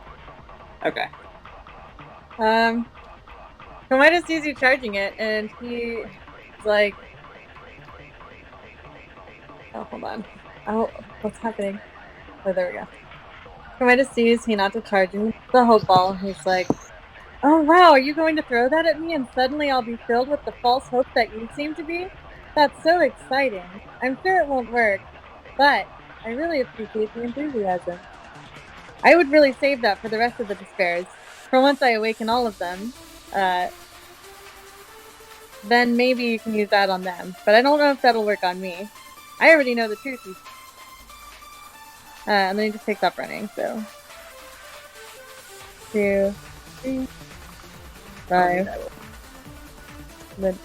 Okay. Komida sees you charging it, and he's like, oh, hold on. Oh, what's happening? Oh, there we go. Komida sees Hinata charging the hope ball, and he's like, oh wow, are you going to throw that at me, and suddenly I'll be filled with the false hope that you seem to be? That's so exciting. I'm sure it won't work, but I really appreciate the enthusiasm. I would really save that for the rest of the despairs. For once I awaken all of them, then maybe you can use that on them. But I don't know if that'll work on me. I already know the truth. And then he just takes off running, so. 2, 3, 5. Then.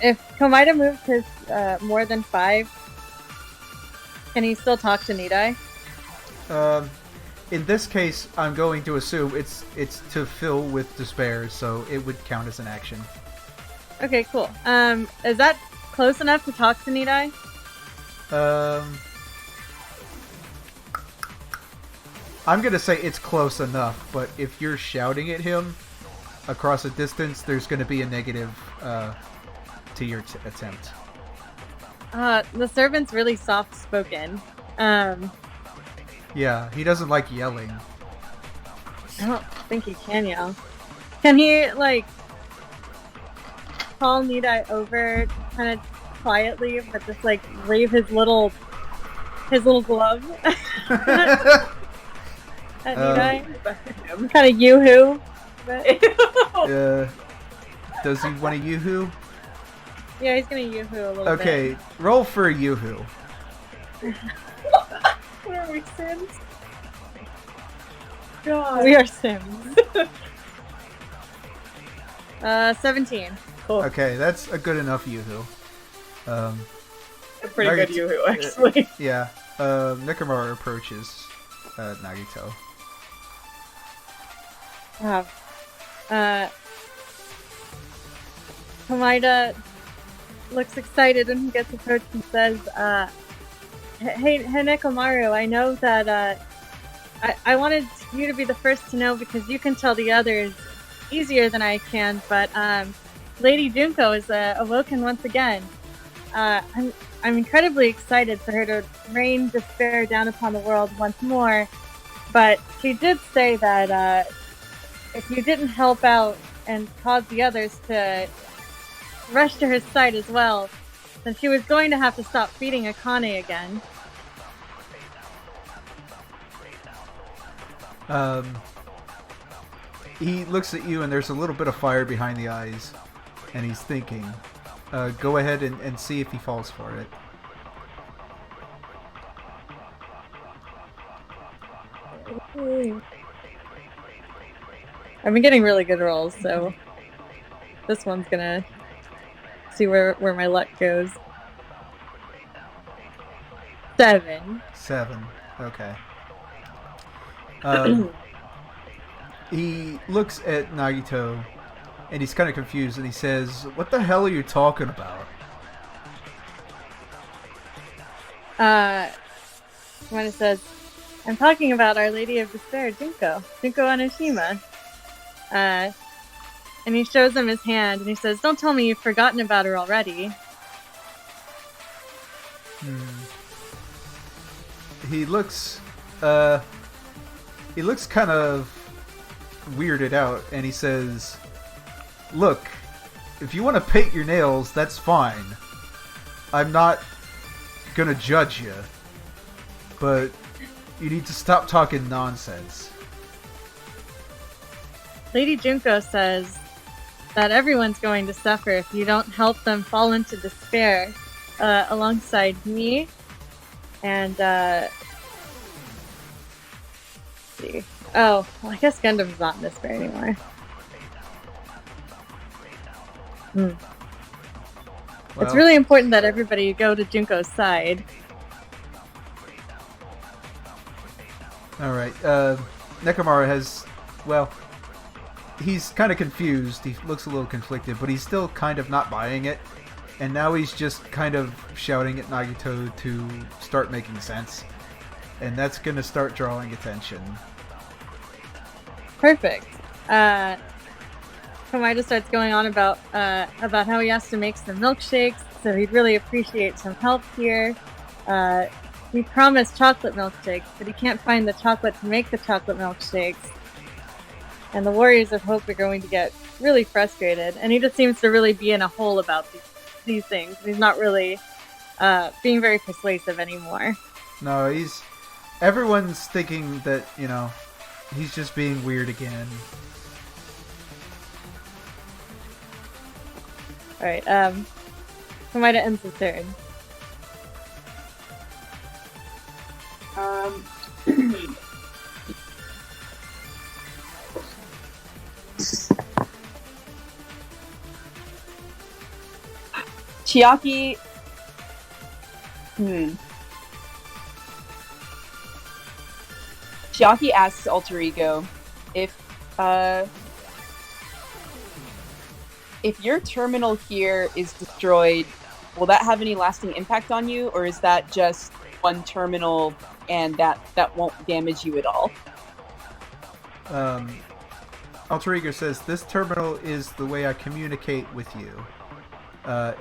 If Komida moves his more than 5, can he still talk to Nidai? in this case, I'm going to assume it's to fill with despair, so it would count as an action. Okay, cool. Is that close enough to talk to Nidai? I'm gonna say it's close enough, but if you're shouting at him across a distance, there's gonna be a negative to your attempt. The servant's really soft-spoken. Yeah, he doesn't like yelling. I don't think he can yell. Can he, like, call Nidai over kind of quietly, but just, like, wave his little glove at Nidai? Kind of yoo-hoo. Does he want a yoo-hoo? Yeah, he's gonna yoo-hoo a little bit. Okay, roll for a yoo-hoo. What are we, Sims? God. We are Sims. 17. Cool. Okay, that's a good enough yoo-hoo. A pretty good yoo-hoo, actually. Yeah. Nekomura approaches Nagito. Wow. Komaida looks excited when he gets approached and says, Hey Nekomaru, I know that I wanted you to be the first to know because you can tell the others easier than I can, but Lady Junko is awoken once again. I'm incredibly excited for her to rain despair down upon the world once more, but she did say that if you didn't help out and cause the others to rush to her side as well, then she was going to have to stop feeding Akane again. He looks at you and there's a little bit of fire behind the eyes, and he's thinking. Go ahead and see if he falls for it. I've been getting really good rolls, so this one's gonna see where my luck goes. 7. 7. Okay. He looks at Nagito and he's kind of confused and he says, "What the hell are you talking about?" Komaida says, I'm talking about Our Lady of Despair, Junko Anoshima. And he shows him his hand and he says, don't tell me you've forgotten about her already. He looks kind of weirded out and he says, "Look, if you want to paint your nails, that's fine. I'm not gonna judge you, but you need to stop talking nonsense." Lady Junko says that everyone's going to suffer if you don't help them fall into despair, alongside me and let's see. Oh, well, I guess Gundam's not in despair anymore. Well, It's really important that everybody go to Junko's side. Alright, Nekomura has, well, he's kind of confused. He looks a little conflicted, but he's still kind of not buying it. And now he's just kind of shouting at Nagito to start making sense. And that's going to start drawing attention. Perfect. Komaida starts going on about how he has to make some milkshakes, so he'd really appreciate some help here. He promised chocolate milkshakes, but he can't find the chocolate to make the chocolate milkshakes. And the Warriors of Hope are going to get really frustrated, and he just seems to really be in a hole about these things. He's not really being very persuasive anymore. No, everyone's thinking that, he's just being weird again. Alright, Komaida ends his turn. Chiaki. Chiaki asks Alter Ego if your terminal here is destroyed, will that have any lasting impact on you, or is that just one terminal and that won't damage you at all? Alter Ego says, this terminal is the way I communicate with you.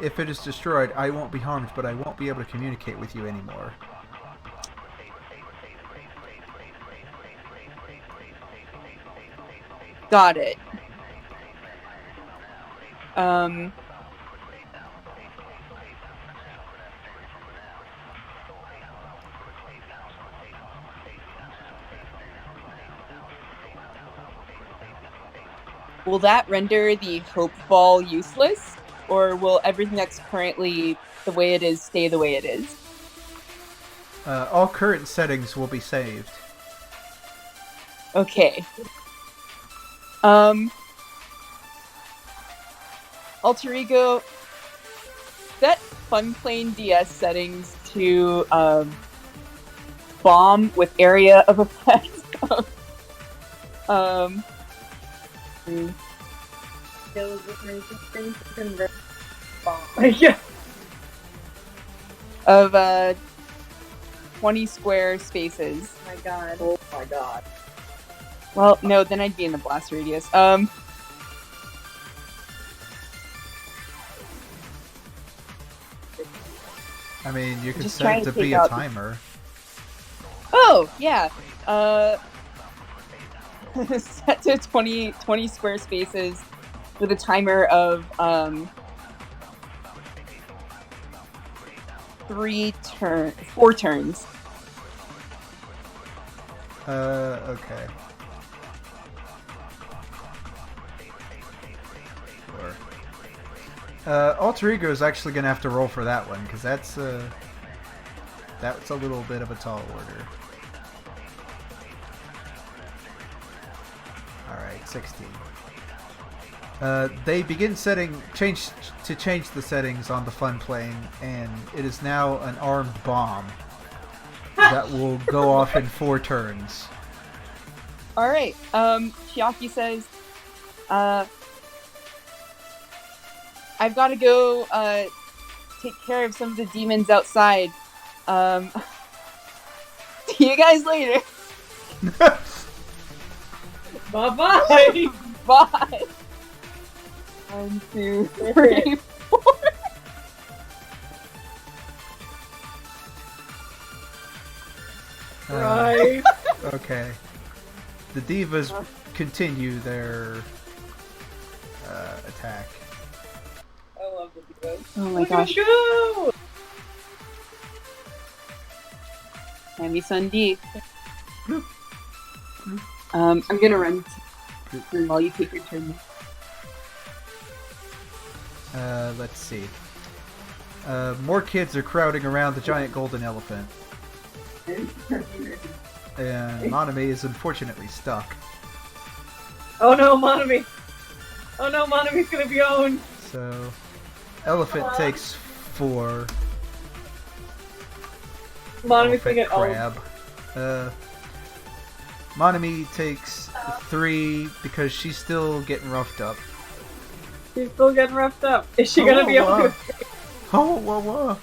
If it is destroyed, I won't be harmed, but I won't be able to communicate with you anymore. Got it. Will that render the hope ball useless? Or will everything that's currently the way it is stay the way it is? All current settings will be saved. Okay. Alter Ego, set Fun Plane DS settings to bomb with area of effect of 20 square spaces. Oh my god. Oh my god. Well, no, then I'd be in the blast radius. I mean, you could Just set trying it to to be take a out- timer. Oh, yeah. Set to 20 square spaces with a timer of 4 turns. Okay. Sure. Alter Ego is actually going to have to roll for that one, because that's a little bit of a tall order. Alright, 16. They begin change the settings on the fun plane, and it is now an armed bomb that will go off in 4 turns. Alright, Chiaki says, I've got to go take care of some of the demons outside. See you guys later. Bye-bye! Bye. 1, 2, 3, 4. Right. Okay. The divas continue their attack. I love the divas. Oh my Look gosh. at them go! Hammy Sunday. I'm gonna run while you take your turn. Let's see. More kids are crowding around the giant golden elephant. And Monami is unfortunately stuck. Oh no, Monami! Oh no, Monami's gonna be owned! So, elephant takes 4. Monami's gonna Elephant get owned. crab. Monami takes 3 because she's still getting roughed up. She's still getting roughed up. Is she gonna be able to escape? Oh, whoa, whoa.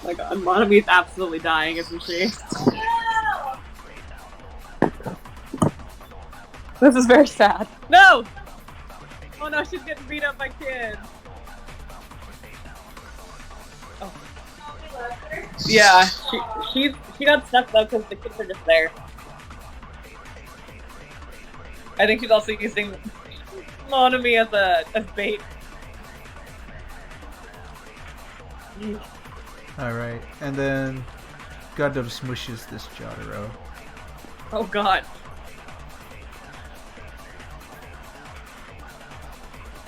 Oh my god, Monami's absolutely dying, isn't she? This is very sad. No! Oh no, she's getting beat up by kids. Oh. Yeah, she got stuck though because the kids are just there. I think she's also using Monami as bait. Alright, and then Gundam smushes this Jotaro. Oh god.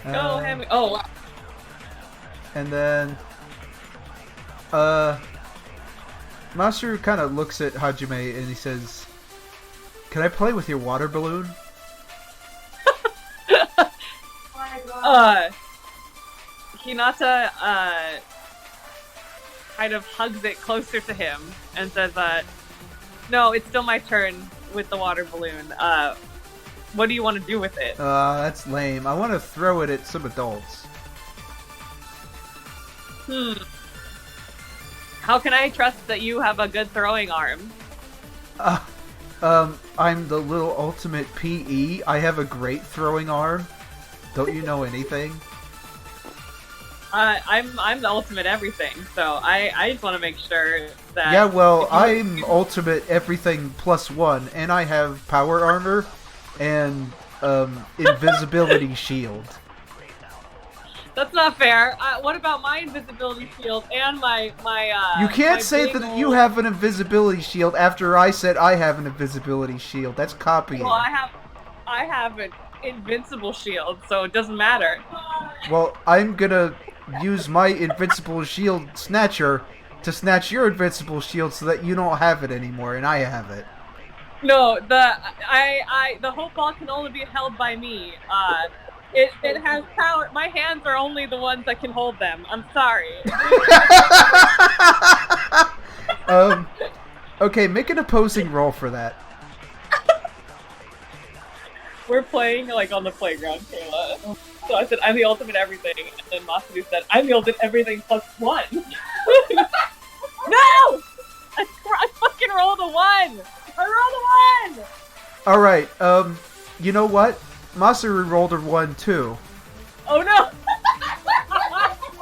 Go, Hammy. Oh, wow. And then, Masaru kind of looks at Hajime and he says, "Can I play with your water balloon?" Hinata, kind of hugs it closer to him and says that, No, it's still my turn with the water balloon. What do you want to do with it? That's lame. I want to throw it at some adults. How can I trust that you have a good throwing arm? I'm the little ultimate PE. I have a great throwing arm. Don't you know anything? I'm the ultimate everything, so I just want to make sure that... Yeah, well, I'm ultimate everything +1, and I have power armor and invisibility shield. That's not fair. What about my invisibility shield and my You can't my say big that you old- have an invisibility shield after I said I have an invisibility shield. That's copying. Well, I have an invincible shield, so it doesn't matter. Well, I'm gonna use my invincible shield snatcher to snatch your invincible shield so that you don't have it anymore, and I have it. No, the whole ball can only be held by me. It has power. My hands are only the ones that can hold them. I'm sorry. Okay, make an opposing roll for that. We're playing like on the playground, Kayla. So I said I'm the ultimate everything, and then Masaru said I'm the ultimate everything +1. No! I fucking rolled a 1. I rolled a 1. All right. You know what? Masaru rolled a 1 too. Oh no!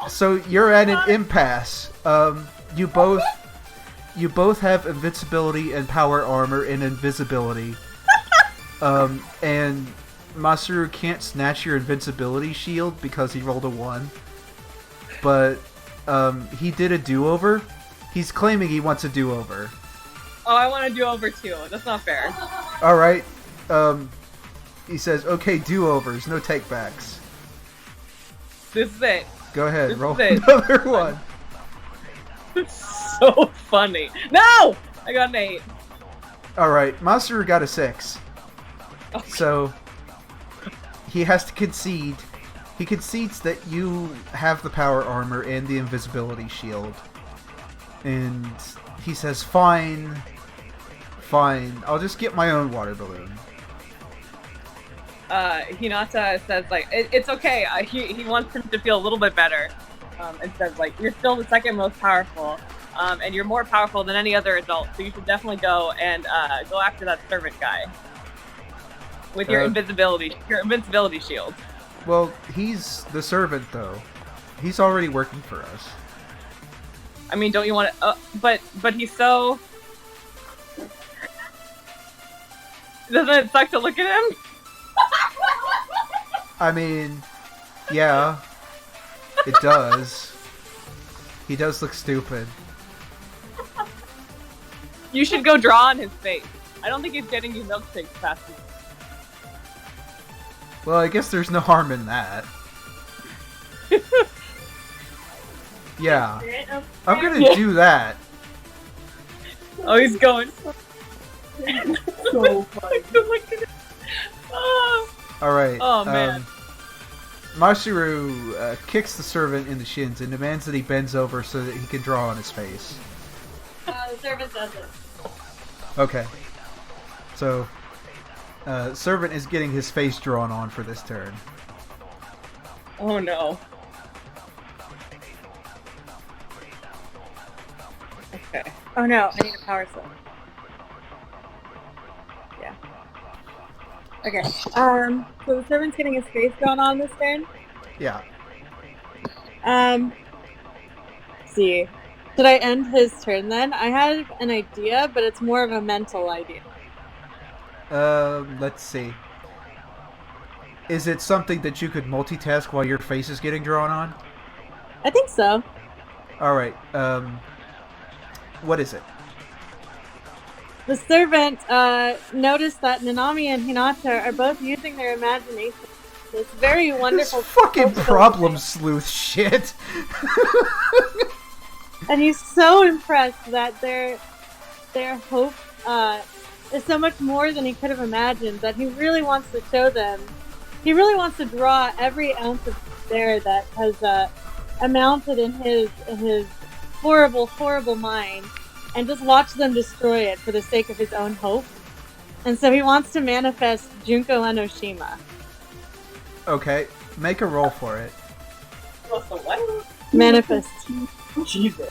So you're at an impasse. You both have invincibility and power armor and invisibility. And Masaru can't snatch your invincibility shield because he rolled a 1. But he did a do-over. He's claiming he wants a do-over. Oh, I want to do over too. That's not fair. All right. He says, "Okay, do-overs, no take-backs." This is it. Go ahead, This roll is it. another one. It's so funny. No! I got an 8. All right, Masaru got a 6. Okay. So he has to concede. He concedes that you have the power armor and the invisibility shield. And he says, fine, I'll just get my own water balloon. Hinata says, like, it's okay. He wants him to feel a little bit better. And says, like, you're still the second most powerful. And you're more powerful than any other adult. So you should definitely go and go after that servant guy. With your invincibility shield. Well, he's the servant, though. He's already working for us. I mean, don't you want to... but he's so... Doesn't it suck to look at him? I mean, yeah, it does. He does look stupid. You should go draw on his face. I don't think he's getting you milkshakes fast enough. Well, I guess there's no harm in that. Yeah. I'm gonna do that. Oh, he's going. So funny. Look at it. Oh. Alright. Oh, man. Masaru kicks the servant in the shins and demands that he bends over so that he can draw on his face. The servant does it. Okay. So, servant is getting his face drawn on for this turn. Oh no. Okay. Oh no, I need a power cell. Yeah. Okay. So the servant's getting his face drawn on this turn. Yeah. Let's see. Should I end his turn then? I had an idea, but it's more of a mental idea. Let's see. Is it something that you could multitask while your face is getting drawn on? I think so. Alright, what is it? The servant noticed that Nanami and Hinata are both using their imagination. It's very wonderful. This fucking cultural problem thing. sleuth shit. And he's so impressed that their hope is so much more than he could have imagined, that he really wants to show them. He really wants to draw every ounce of despair that has amounted in his horrible, horrible mind and just watch them destroy it for the sake of his own hope. And so he wants to manifest Junko Enoshima. Okay, make a roll for it. What's the what? Manifest. Jesus.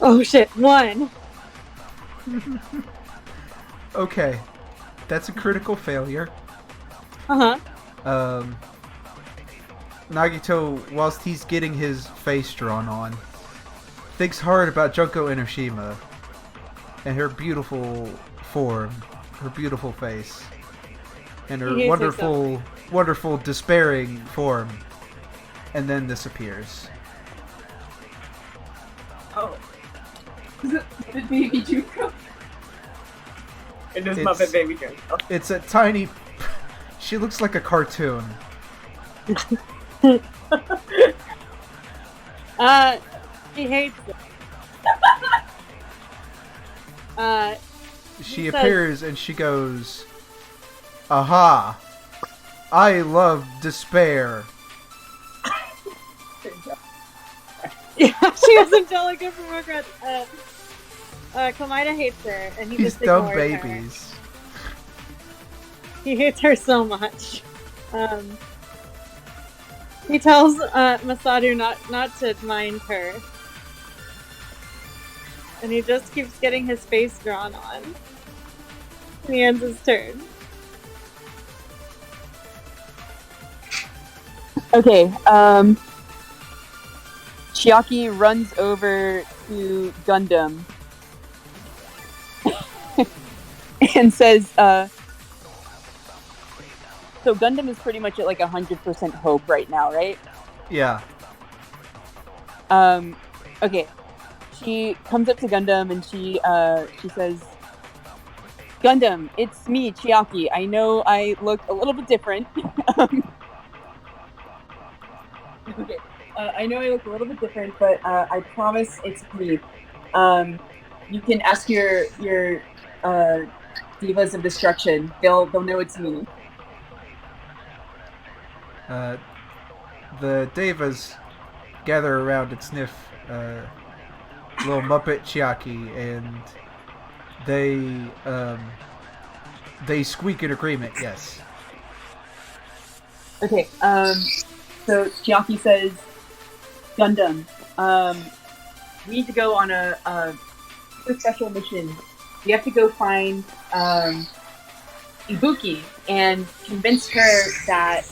Oh shit, 1. Okay, that's a critical failure. Uh-huh. Nagito, whilst he's getting his face drawn on, thinks hard about Junko Enoshima and her beautiful form, her beautiful face, and her wonderful, despairing form, and then disappears. Oh. Is it Baby Junko? It is Muppet Baby Junko. It's a tiny... She looks like a cartoon. She hates it. She appears and she goes, "Aha! I love despair." Yeah, she was intelligent from regret. Komaeda hates her, and he These just dumb ignores her. babies. He hates her so much. He tells Masadu not to mind her. And he just keeps getting his face drawn on. And he ends his turn. Okay, Chiaki runs over to Gundam and says, so Gundam is pretty much at like 100% hope right now, right? Yeah. Okay. She comes up to Gundam and she says, "Gundam, it's me, Chiaki. I know I look a little bit different." Okay. I know I look a little bit different, but I promise it's me. You can ask your Divas of Destruction. They'll know it's me. The Devas gather around and sniff little Muppet Chiaki, and they squeak in agreement. Yes. Okay. So Chiaki says, "Gundam, we need to go on a special mission. We have to go find Ibuki and convince her that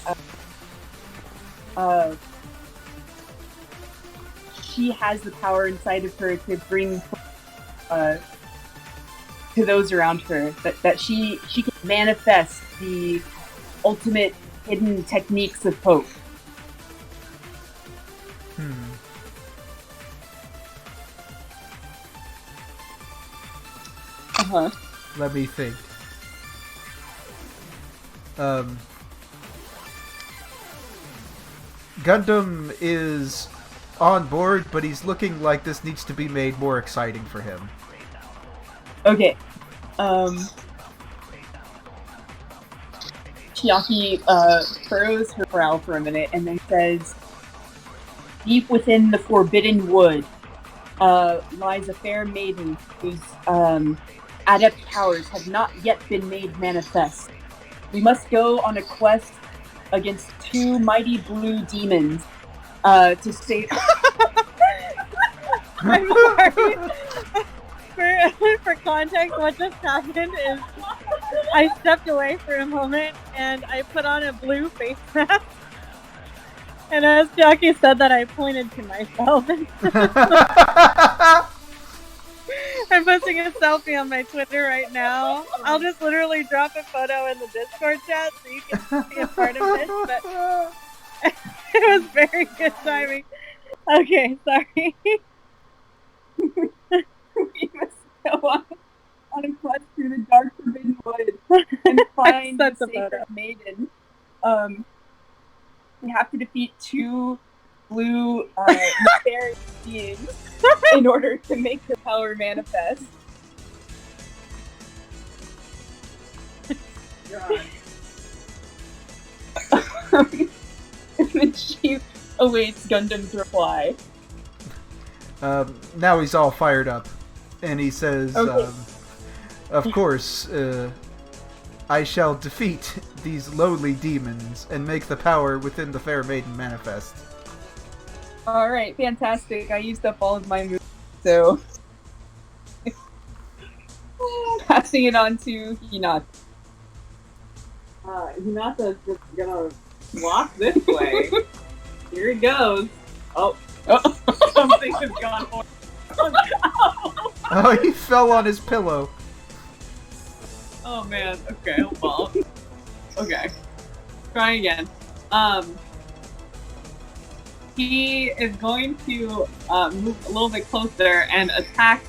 she has the power inside of her to bring to those around her. That she can manifest the ultimate hidden techniques of hope." Uh-huh. Let me think. Gundam is on board, but he's looking like this needs to be made more exciting for him. Okay. Chiaki furrows her brow for a minute and then says, "Deep within the Forbidden Wood lies a fair maiden whose adept powers have not yet been made manifest. We must go on a quest against 2 mighty blue demons to save..." I'm sorry. For context, what just happened is I stepped away for a moment and I put on a blue face mask. And as Chiaki said that, I pointed to myself. I'm posting a selfie on my Twitter right now. I'll just literally drop a photo in the Discord chat so you can be a part of this. But it was very good timing. Okay, sorry. We must go on a quest through the dark forbidden wood and find the sacred maiden. We have to defeat 2 blue nefarious beings in order to make the power manifest. God. And then she awaits Gundam's reply. Now he's all fired up, and he says, Okay. "Of course, I shall defeat these lowly demons and make the power within the Fair Maiden manifest." Alright, fantastic. I used up all of my moves, so... Passing it on to Hinata. Hinata's just gonna walk this way. Here he goes. Oh, something has gone on. Oh, he fell on his pillow. Oh man. Okay, hold on. Okay. Trying again. He is going to move a little bit closer and attack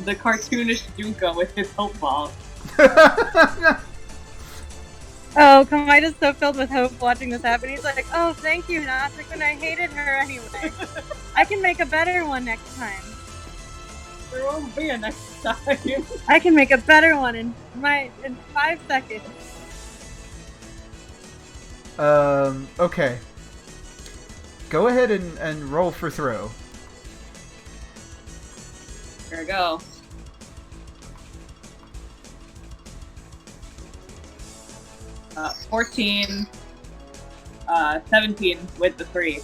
the cartoonish Junko with his hope ball. Oh, Kamaida's so filled with hope watching this happen. He's like, oh, thank you, Natsuk, and I hated her anyway. I can make a better one next time. There won't be a next time. I can make a better one in 5 seconds. Okay. Go ahead and roll for throw. Here we go. Uh, 14, 17 with the 3.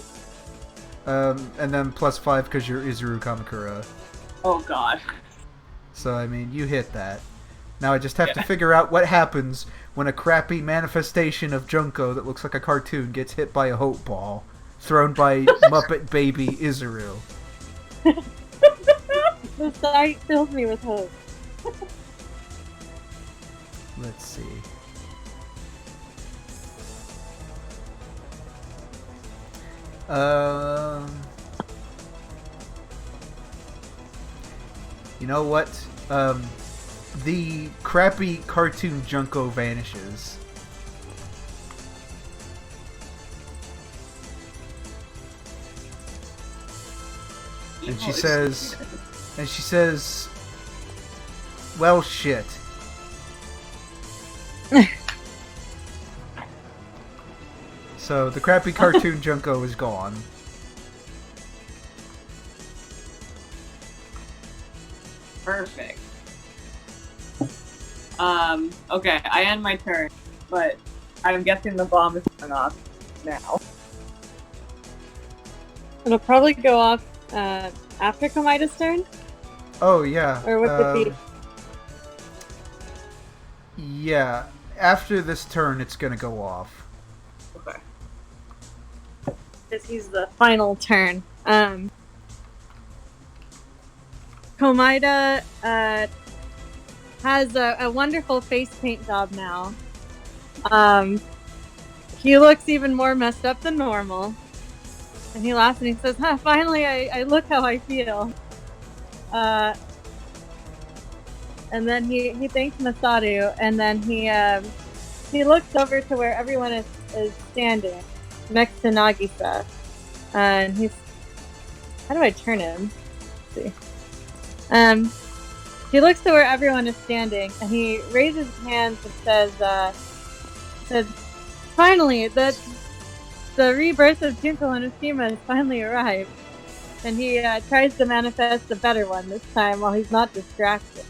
And then +5 because you're Izuru Kamakura. Oh god. So, I mean, you hit that. Now I just have to figure out what happens when a crappy manifestation of Junko that looks like a cartoon gets hit by a hope ball thrown by Muppet Baby Izuru. The sight fills me with hope. Let's see. You know what? The crappy cartoon Junko vanishes. And she says, well, shit. So the crappy cartoon Junko is gone. Perfect. Okay, I end my turn, but I'm guessing the bomb is going off now. It'll probably go off after Kamaida's turn? Oh, yeah. Or would it be? Yeah, after this turn, it's gonna go off. Okay. Because he's the final turn. Komaida has a wonderful face paint job now. He looks even more messed up than normal. And he laughs and he says, finally I look how I feel. And then he thanks Masaru, and then he looks over to where everyone is standing, next to Nagisa. And he's... How do I turn him? Let's see. He looks to where everyone is standing, and he raises his hands and says, finally, the rebirth of Junko and Oshima has finally arrived. And he tries to manifest a better one this time while he's not distracted.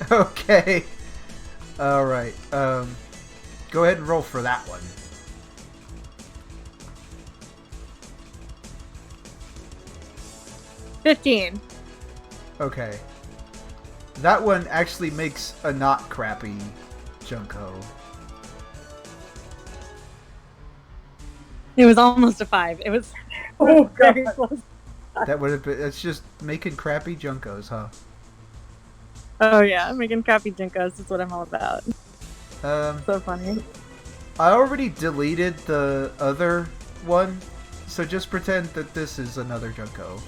Okay. Alright. Go ahead and roll for that one. $15. Okay. That one actually makes a not crappy Junko. It was almost a 5. It was very close. That would have been... It's just making crappy Junkos, huh? Oh yeah, making crappy Junkos is what I'm all about. So funny. I already deleted the other one, so just pretend that this is another Junko.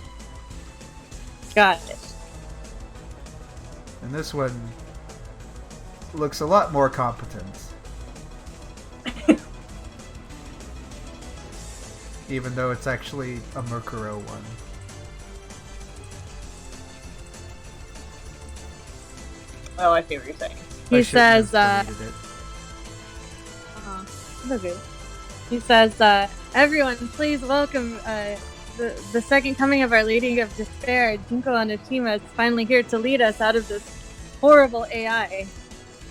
Got it. And this one looks a lot more competent. Even though it's actually a Murkuro one. Oh, I see what you're saying. He says, deleted it. okay. He says, everyone, please welcome the second coming of Our Lady of Despair. Junko Onishima is finally here to lead us out of this horrible AI.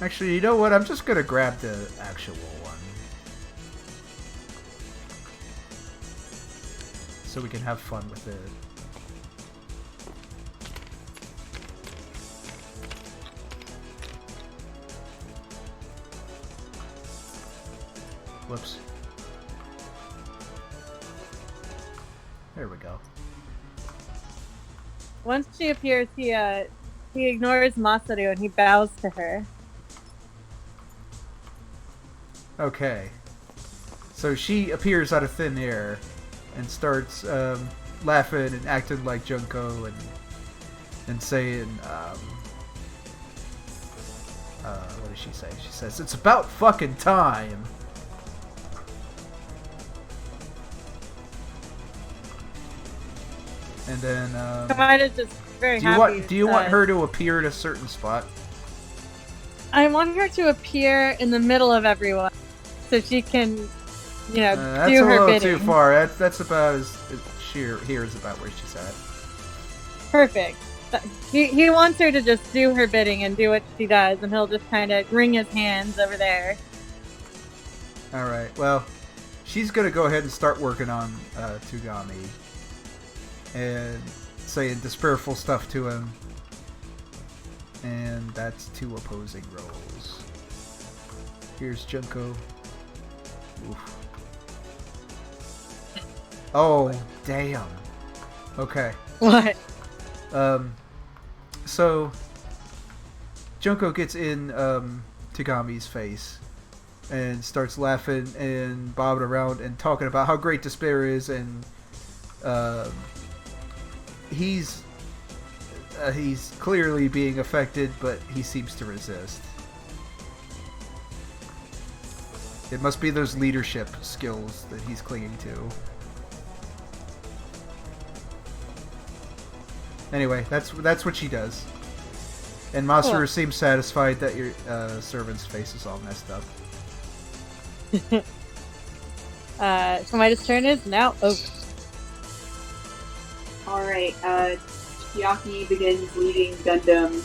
Actually, you know what? I'm just gonna grab the actual one. So we can have fun with it. Whoops. There we go. Once she appears, he ignores Masaru and he bows to her. Okay. So she appears out of thin air and starts laughing and acting like Junko and saying, what does she say? She says, "It's about fucking time." And then, Kamaida's just very happy. do you want her to appear at a certain spot? I want her to appear in the middle of everyone, so she can, do her bidding. That's a little too far. That's about as here is about where she's at. Perfect. He wants her to just do her bidding and do what she does, and he'll just kind of wring his hands over there. All right. Well, she's gonna go ahead and start working on Tugami and saying despairful stuff to him, and that's 2 opposing rolls. Here's Junko. Oof. Oh, damn. Okay. What? So Junko gets in Tugami's face and starts laughing and bobbing around and talking about how great despair is, and he's clearly being affected, but he seems to resist. It must be those leadership skills that he's clinging to. Anyway, that's what she does. And Masaru Cool. seems satisfied that your servant's face is all messed up. Kamaida's turn is now over. Alright, Chiaki begins leading Gundam.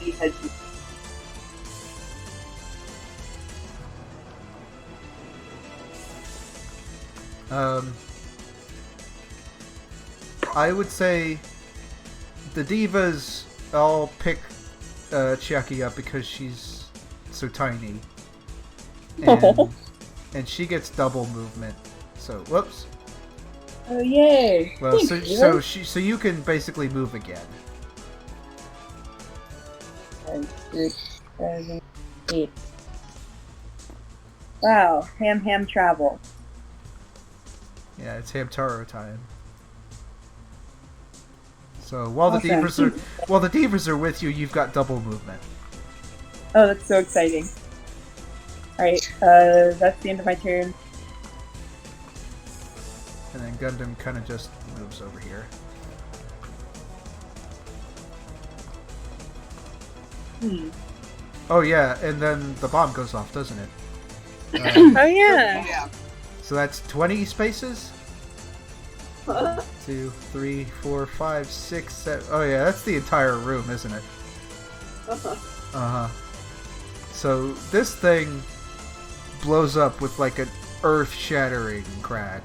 He heads. I would say the divas all pick Chiaki up because she's so tiny. And she gets double movement. So, whoops. Oh yay! Well, Thanks, so you can basically move again. 5, 6, 7, 8. Wow, ham travel. Yeah, it's Hamtaro time. So while the Awesome. divas are with you, you've got double movement. Oh, that's so exciting. Alright, that's the end of my turn. And then Gundam kind of just moves over here. Oh yeah, and then the bomb goes off, doesn't it? Oh yeah. So that's 20 spaces? 2, 3, 4, 5, 6, 7. Oh yeah, that's the entire room, isn't it? Uh-huh. So this thing blows up with like an earth-shattering crack.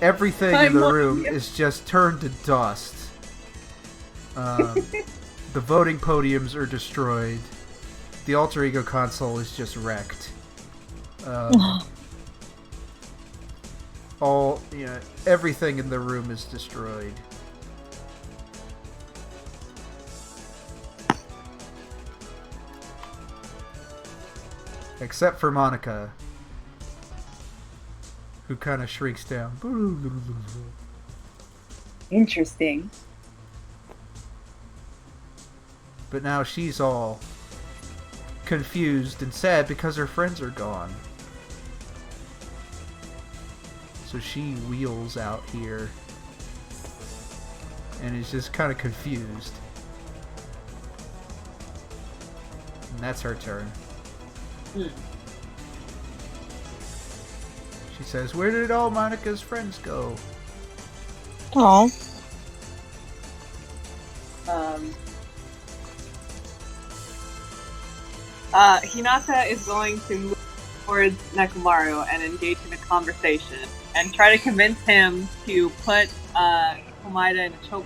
Everything in the room is just turned to dust. The voting podiums are destroyed. The alter ego console is just wrecked. Everything in the room is destroyed. Except for Monica, who kind of shrinks down. Interesting. But now she's all confused and sad because her friends are gone. So she wheels out here and is just kind of confused. And that's her turn. She says, "Where did all Monika's friends go?" Oh. Hinata is going to move towards Nekomaru and engage in a conversation and try to convince him to put Komaida in a choke,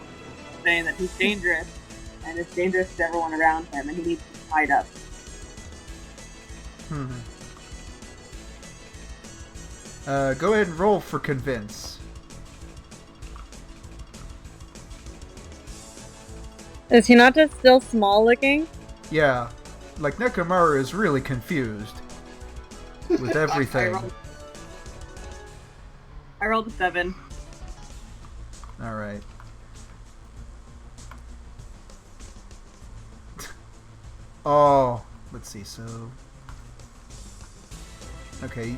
saying that he's dangerous and is dangerous to everyone around him and he needs to be tied up. Go ahead and roll for convince. Is Hinata still small looking? Yeah, like Nekomaru is really confused with everything. I rolled a 7. Alright. Oh, let's see, so... Okay,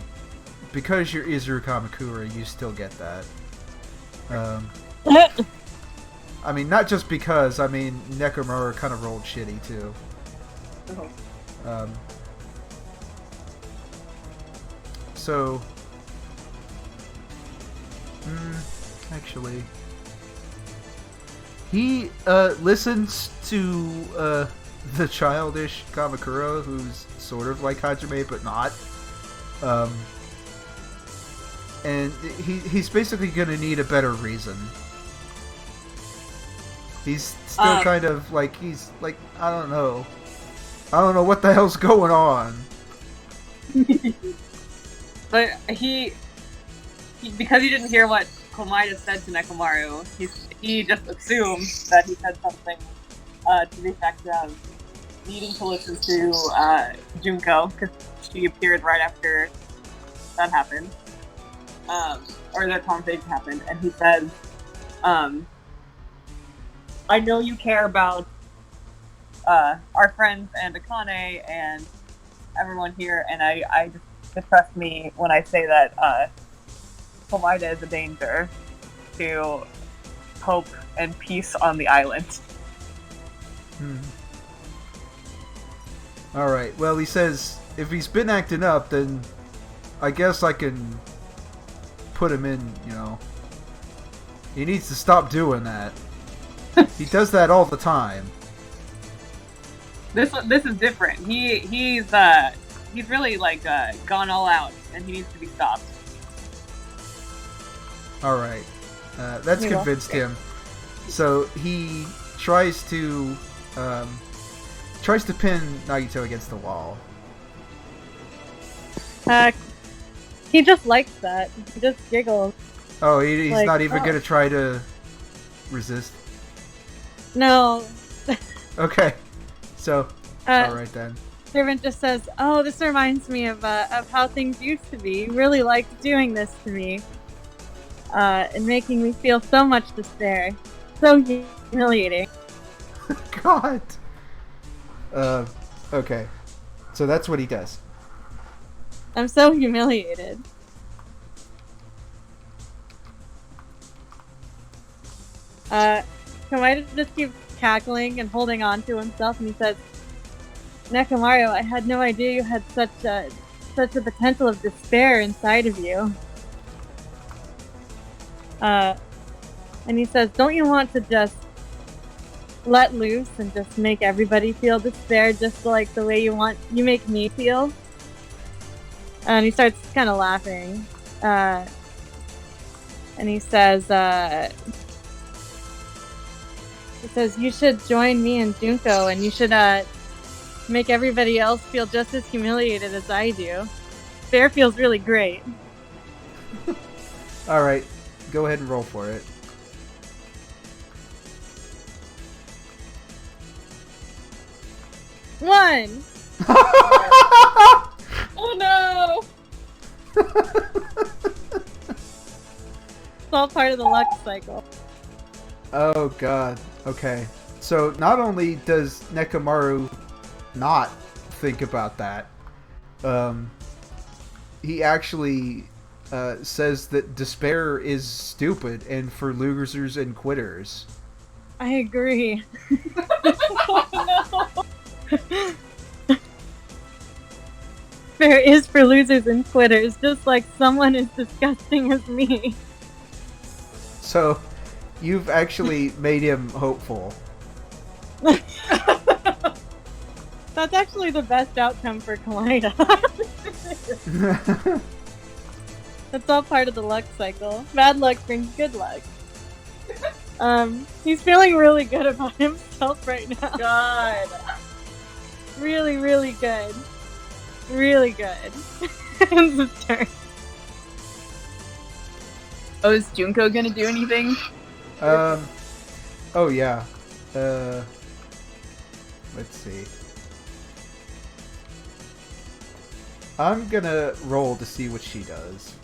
because you're Izuru Kamakura, you still get that. I mean, not just because, I mean, Nekomaru kind of rolled shitty, too. So... actually... He, listens to, the childish Kamakura, who's sort of like Hajime, but not. And he's basically gonna need a better reason. He's still kind of like, he's like, I don't know what the hell's going on. But he because he didn't hear what Komaida said to Nekomaru, he just assumed that he said something to the effect of needing to listen to Junko, because she appeared right after that happened, or their conversation happened, and he said, I know you care about our friends and Akane and everyone here, and I just trust me when I say that Komaida is a danger to hope and peace on the island. Alright, well, he says, if he's been acting up, then I guess I can put him in, you know. He needs to stop doing that. He does that all the time. This is different. He's really like gone all out, and he needs to be stopped. Alright. That's convinced him. So he tries to pin Nagito against the wall. He just likes that. He just giggles. Oh, he's like, not even gonna try to resist? No. Okay. So, alright then. Servant just says, "Oh, this reminds me of how things used to be. You really liked doing this to me. And making me feel so much despair. So humiliating." God! Okay. So that's what he does. I'm so humiliated. Komaida just keeps cackling and holding on to himself, and he says, "Nekomaru, I had no idea you had such a potential of despair inside of you." And he says, "Don't you want to just let loose and just make everybody feel despair just like the way you make me feel?" And he starts kind of laughing. And he says, "You should join me and Junko, and you should make everybody else feel just as humiliated as I do. Despair feels really great." Alright, go ahead and roll for it. One! Oh no! It's all part of the luck cycle. Oh god. Okay. So not only does Nekomaru not think about that, he actually says that despair is stupid and for losers and quitters. I agree. Oh no! warfare is for losers and quitters, just like someone as disgusting as me. So, you've actually made him hopeful. That's actually the best outcome for Kawaida. That's all part of the luck cycle. Bad luck brings good luck. He's feeling really good about himself right now. God. Really, really good. Really good. It's his turn. Oh, is Junko gonna do anything? Oh yeah. Let's see. I'm gonna roll to see what she does.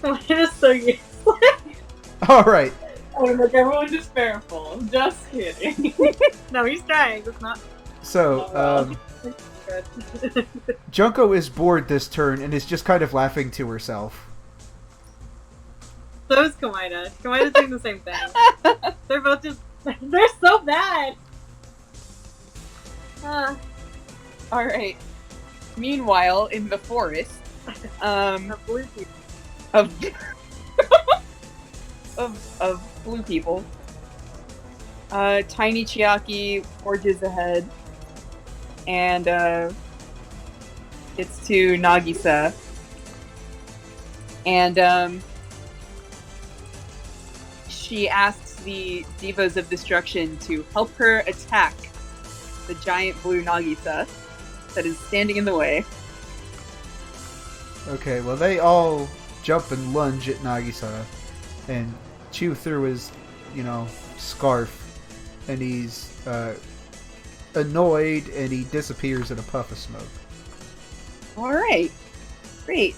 It is so useless. Alright. I'm like, everyone despairful. Just kidding. No, he's trying. It's not. So, Junko is bored this turn and is just kind of laughing to herself. So is Kawaida. Kawaida's doing the same thing. They're both just. They're so bad! Alright. Meanwhile, in the forest, The blue people. of of blue people, tiny Chiaki forges ahead, and gets to Nagisa, and she asks the Divas of Destruction to help her attack the giant blue Nagisa that is standing in the way. Okay, well they all jump and lunge at Nagisa and chew through his, scarf, and he's annoyed and he disappears in a puff of smoke. Alright. Great.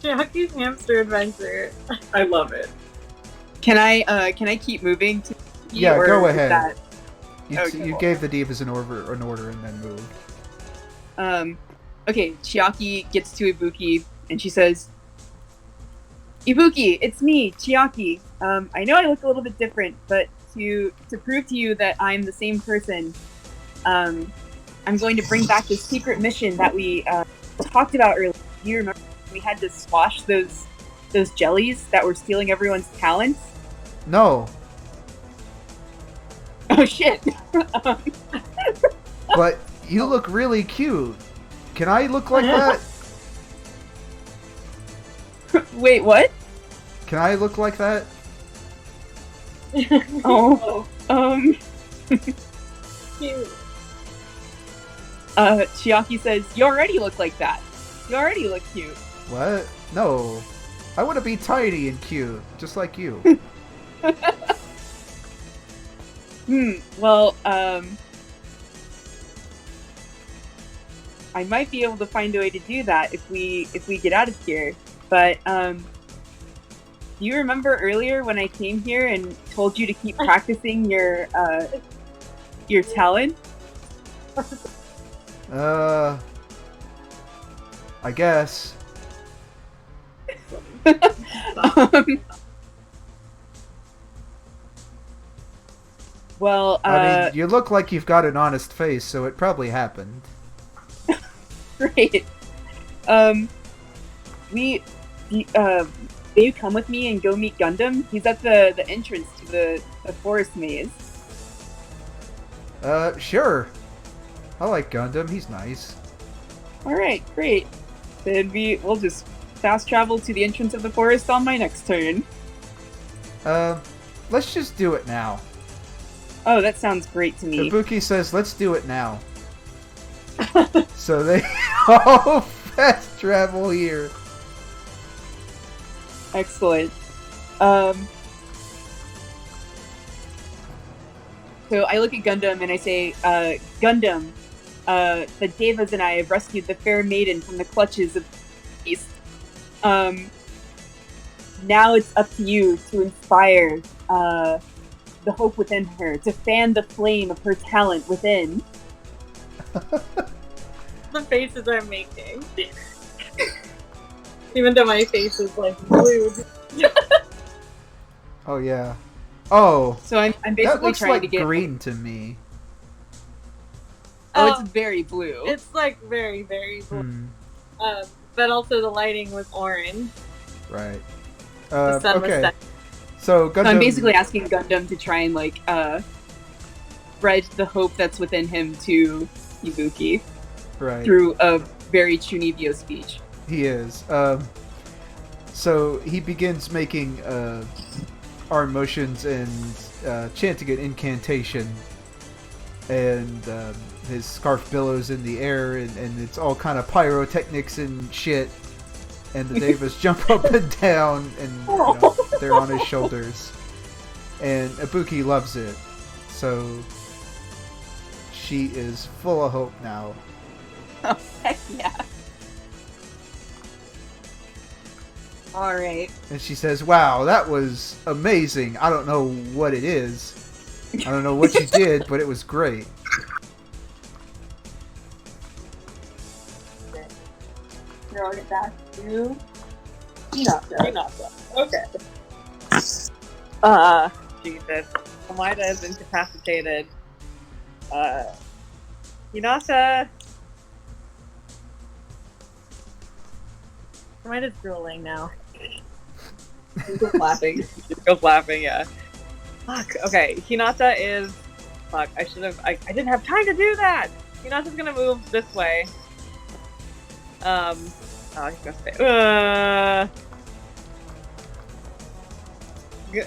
Chiaki's hamster adventure. I love it. Can I keep moving to Yeah, or go is ahead. that- You Okay. gave the divas an order and then moved. Okay, Chiaki gets to Ibuki and she says, Ibuki, it's me, Chiaki. I know I look a little bit different, but to prove to you that I'm the same person, I'm going to bring back this secret mission that we talked about earlier. Do you remember we had to squash those jellies that were stealing everyone's talents? No, Oh shit! but you look really cute. Can I look like that? Wait, what? Can I look like that? Oh, Cute. Chiaki says, you already look like that. You already look cute. What? No. I want to be tiny and cute, just like you. Well, I might be able to find a way to do that if we get out of here. But, do you remember earlier when I came here and told you to keep practicing your talent? I guess. Well, I mean, you look like you've got an honest face, so it probably happened. great. Will you come with me and go meet Gundam? He's at the entrance to the forest maze. Sure. I like Gundam, he's nice. Alright, great. Then we'll just fast travel to the entrance of the forest on my next turn. Let's just do it now. Oh, that sounds great to me. Ibuki says, let's do it now. So they all fast travel here. Excellent. So I look at Gundam and I say, Gundam, the Devas and I have rescued the fair maiden from the clutches of the beast. Now it's up to you to inspire the hope within her, to fan the flame of her talent within. The faces I'm making. Even though my face is like blue. Oh yeah. Oh, So I'm that basically looks trying like to get. green to me. Oh, it's very blue. It's like very, very blue. Hmm. But also the lighting was orange. Right. The sun was Okay. set. So Gundam. So I'm basically asking Gundam to try and like spread the hope that's within him to Ibuki Right. through a very Chunibyo speech. He is. So he begins making arm motions and chanting an incantation, and his scarf billows in the air, and it's all kind of pyrotechnics and shit. And the Devas jump up and down, and you know, they're on his shoulders. And Ibuki loves it, so she is full of hope now. Oh, heck yeah. Alright. And she says, "Wow, that was amazing. I don't know what it is. I don't know what you did, but it was great." Throwing it back to Hinata. Okay. Jesus. Komaida is incapacitated. Hinata. Komaita's drooling now. Just laughing. Just laughing, yeah. Fuck. Okay, Hinata is. Fuck, I should have. I didn't have time to do that! Hinata's gonna move this way. Oh, he's gonna stay.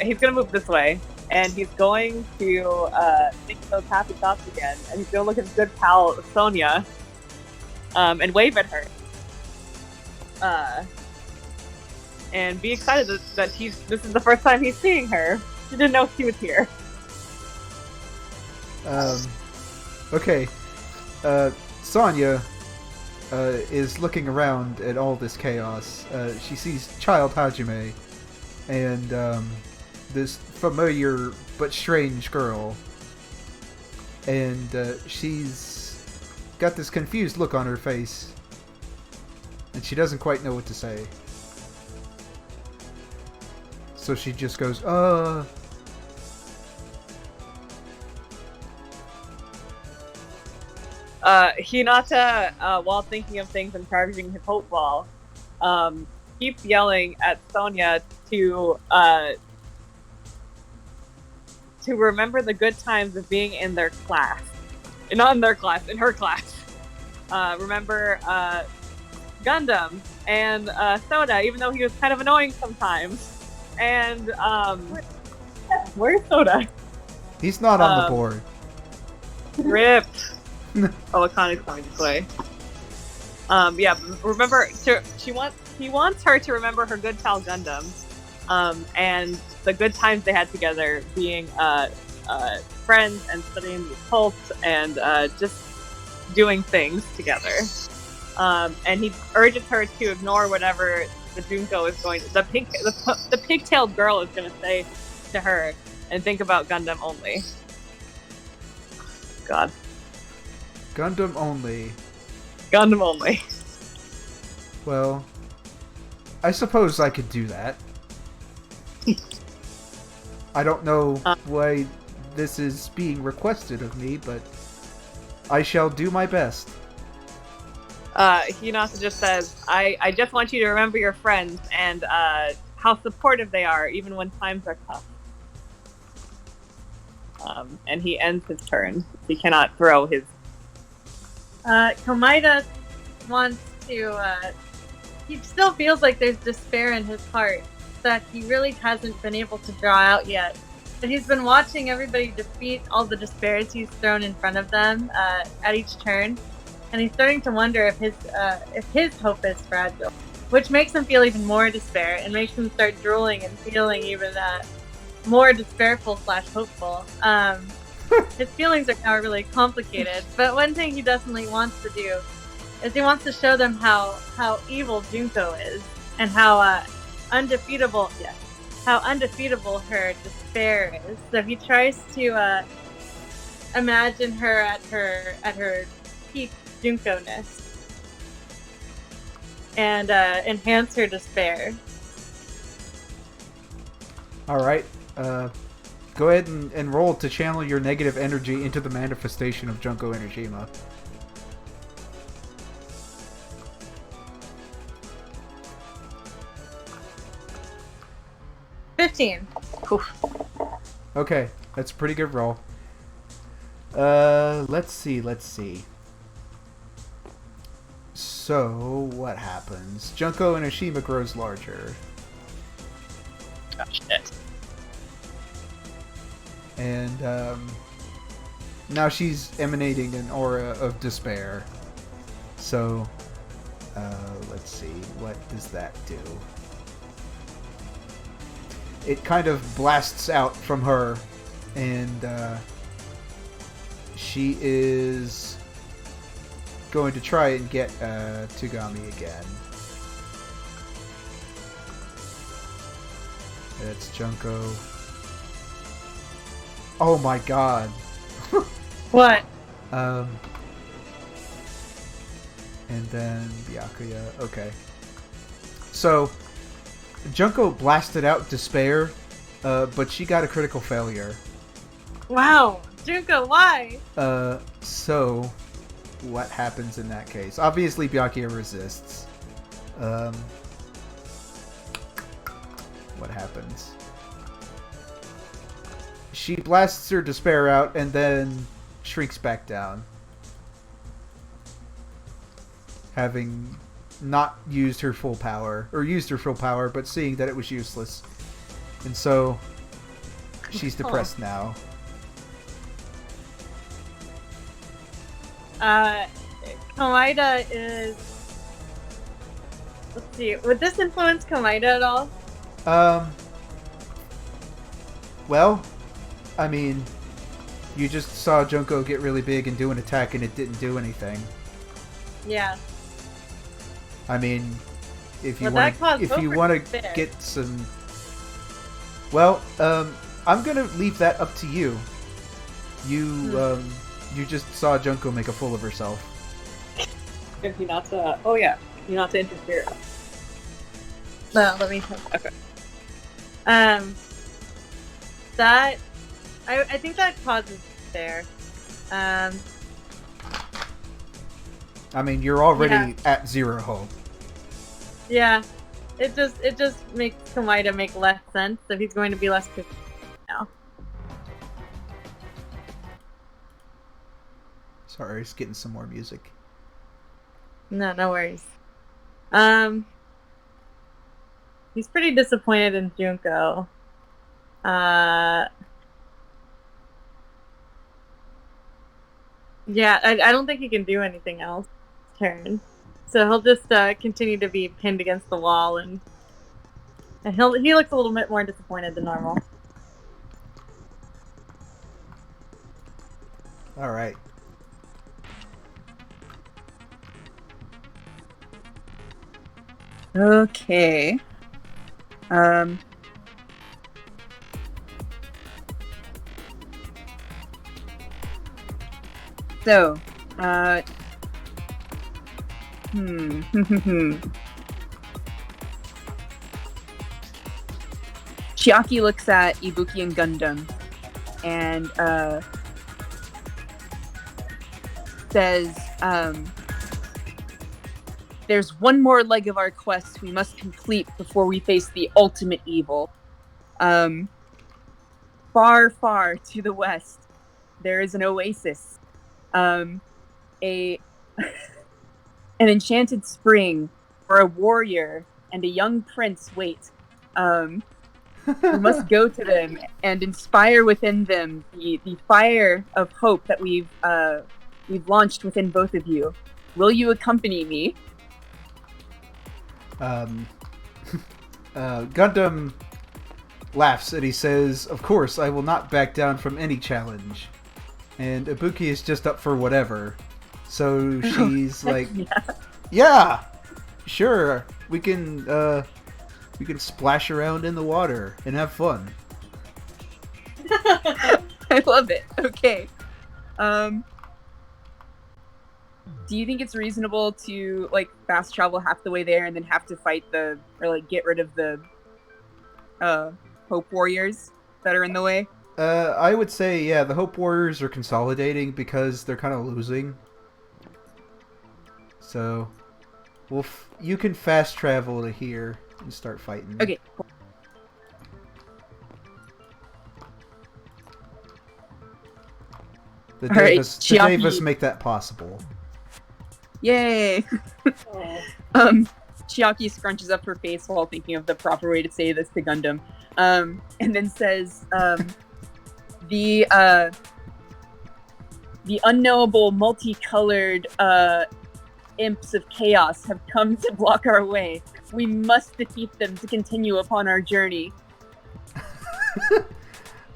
He's gonna move this way, and he's going to think those happy thoughts again, and he's gonna look at his good pal Sonia, and wave at her, and be excited that this is the first time he's seeing her. He didn't know she was here. Okay. Sonya is looking around at all this chaos. She sees Child Hajime and this familiar but strange girl. And she's got this confused look on her face. And she doesn't quite know what to say. So she just goes, Hinata, while thinking of things and charging his hope ball, keeps yelling at Sonia to remember the good times of being in their class. Not in their class, in her class. Remember Gundam and Soda, even though he was kind of annoying sometimes. And where's Soda? he's not on the board. Ripped. Oh, Akani's coming this way. Yeah, remember, he wants her to remember her good pal Gundam, and the good times they had together, being friends and studying the occult and just doing things together. And he urges her to ignore whatever the Junko is going to, the pigtailed girl is going to say to her, and think about Gundam only. God. Gundam only. Gundam only. Well, I suppose I could do that. I don't know why this is being requested of me, but I shall do my best. Hinata just says, I just want you to remember your friends and how supportive they are, even when times are tough. And he ends his turn. He cannot throw his... Komaida wants to, he still feels like there's despair in his heart that he really hasn't been able to draw out yet. But he's been watching everybody defeat all the disparities thrown in front of them at each turn, and he's starting to wonder if his hope is fragile, which makes him feel even more despair and makes him start drooling and feeling even more despairful/hopeful. His feelings are now really complicated, but one thing he definitely wants to do is he wants to show them how evil Junko is and how undefeatable her despair is. So he tries to imagine her at her peak Junko-ness and enhance her despair. Alright, Go ahead and roll to channel your negative energy into the manifestation of Junko Energema. Okay, that's a pretty good roll. Let's see. So, what happens? Junko Enoshima grows larger. Oh, shit. And, now she's emanating an aura of despair. So, let's see. What does that do? It kind of blasts out from her, and, she is going to try and get Tugami again. That's Junko. Oh my god. What? And then Byakuya. Okay. So, Junko blasted out despair, but she got a critical failure. Wow. Junko, why? So, what happens in that case? Obviously, Byakuya resists. What happens? She blasts her despair out and then shrinks back down. Having not used her full power, or used her full power, but seeing that it was useless. And so, she's depressed now. Komaeda is... Let's see, would this influence Komaeda at all? Well, I mean, you just saw Junko get really big and do an attack and it didn't do anything. Yeah. I mean, if you Well, want to get some... Well, I'm gonna leave that up to you. You just saw Junko make a fool of herself. If Hinata... Oh yeah, Hinata interfere. No, let me think. Okay. That... I think that causes there. I mean, you're already at 0 hope. Yeah. It just makes Komaeda make less sense, so he's going to be less pissed now. Sorry, just getting some more music. No worries. He's pretty disappointed in Junko. Yeah, I don't think he can do anything else. Turn. So he'll just continue to be pinned against the wall, and he looks a little bit more disappointed than normal. All right. Okay. So, Chiaki looks at Ibuki and Gundam and says, there's one more leg of our quest we must complete before we face the ultimate evil. Far, far to the west, there is an oasis. An enchanted spring where a warrior and a young prince wait. We must go to them and inspire within them the fire of hope that we've launched within both of you. Will you accompany me? Gundam laughs and he says, "Of course, I will not back down from any challenge." And Ibuki is just up for whatever. So she's like, yeah, sure, we can splash around in the water and have fun. I love it. Okay. Do you think it's reasonable to fast travel half the way there and then have to fight get rid of the hope warriors that are in the way? I would say, yeah, the Hope Warriors are consolidating because they're kind of losing. So, you can fast travel to here and start fighting. Okay. The All right, Davis Chiaki. make that possible. Yay! Oh. Chiaki scrunches up her face while thinking of the proper way to say this to Gundam, and then says, the unknowable, multicolored imps of chaos have come to block our way. We must defeat them to continue upon our journey.